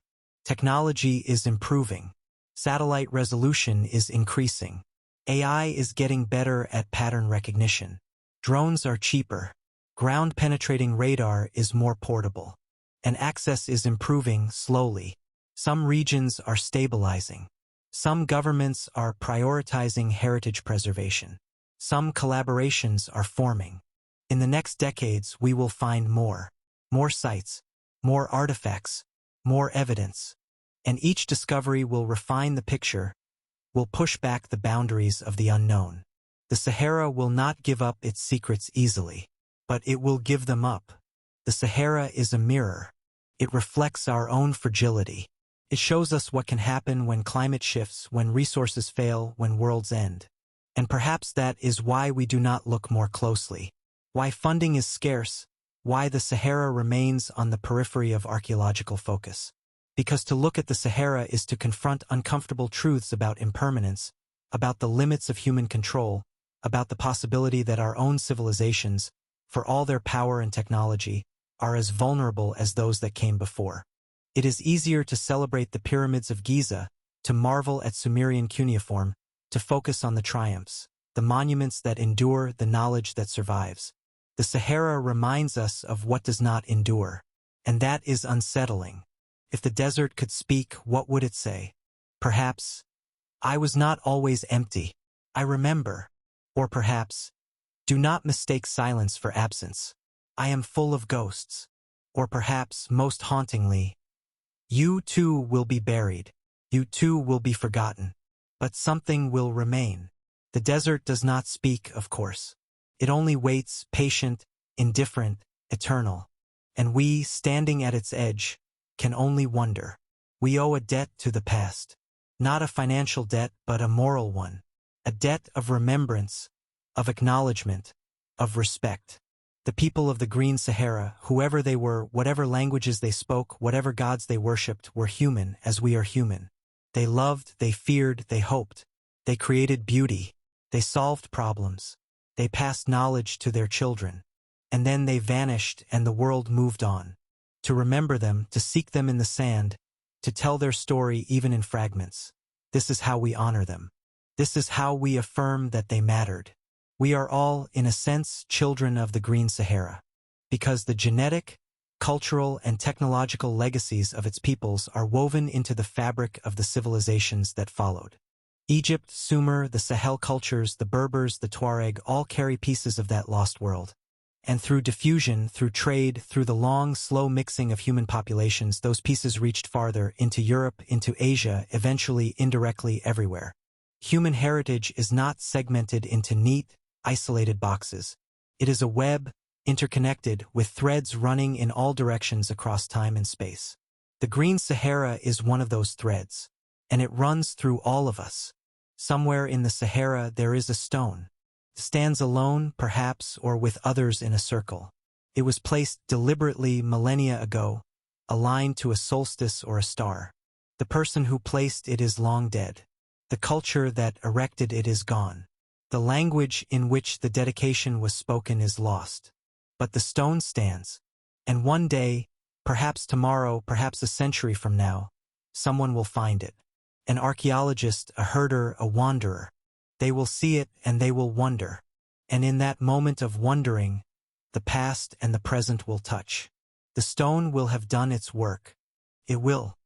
Technology is improving. Satellite resolution is increasing. AI is getting better at pattern recognition. Drones are cheaper. Ground-penetrating radar is more portable. And access is improving slowly. Some regions are stabilizing. Some governments are prioritizing heritage preservation. Some collaborations are forming. In the next decades, we will find more sites, more artifacts, more evidence. And each discovery will refine the picture, will push back the boundaries of the unknown. The Sahara will not give up its secrets easily, but it will give them up. The Sahara is a mirror. It reflects our own fragility. It shows us what can happen when climate shifts, when resources fail, when worlds end. And perhaps that is why we do not look more closely. Why funding is scarce, why the Sahara remains on the periphery of archaeological focus. Because to look at the Sahara is to confront uncomfortable truths about impermanence, about the limits of human control, about the possibility that our own civilizations, for all their power and technology, are as vulnerable as those that came before. It is easier to celebrate the pyramids of Giza, to marvel at Sumerian cuneiform, to focus on the triumphs, the monuments that endure, the knowledge that survives. The Sahara reminds us of what does not endure, and that is unsettling. If the desert could speak, what would it say? Perhaps, I was not always empty. I remember. Or perhaps, do not mistake silence for absence. I am full of ghosts. Or perhaps, most hauntingly, you too will be buried. You too will be forgotten. But something will remain. The desert does not speak, of course. It only waits, patient, indifferent, eternal. And we, standing at its edge, can only wonder. We owe a debt to the past. Not a financial debt, but a moral one. A debt of remembrance, of acknowledgement, of respect. The people of the Green Sahara, whoever they were, whatever languages they spoke, whatever gods they worshipped, were human as we are human. They loved, they feared, they hoped. They created beauty. They solved problems. They passed knowledge to their children. And then they vanished and the world moved on. To remember them, to seek them in the sand, to tell their story even in fragments. This is how we honor them. This is how we affirm that they mattered. We are all, in a sense, children of the Green Sahara, because the genetic, cultural, and technological legacies of its peoples are woven into the fabric of the civilizations that followed. Egypt, Sumer, the Sahel cultures, the Berbers, the Tuareg all carry pieces of that lost world. And through diffusion, through trade, through the long, slow mixing of human populations, those pieces reached farther, into Europe, into Asia, eventually indirectly everywhere. Human heritage is not segmented into neat, isolated boxes. It is a web, interconnected, with threads running in all directions across time and space. The Green Sahara is one of those threads, and it runs through all of us. Somewhere in the Sahara there is a stone. It stands alone, perhaps, or with others in a circle. It was placed deliberately millennia ago, aligned to a solstice or a star. The person who placed it is long dead. The culture that erected it is gone. The language in which the dedication was spoken is lost. But the stone stands. And one day, perhaps tomorrow, perhaps a century from now, someone will find it. An archaeologist, a herder, a wanderer. They will see it and they will wonder. And in that moment of wondering, the past and the present will touch. The stone will have done its work. It will.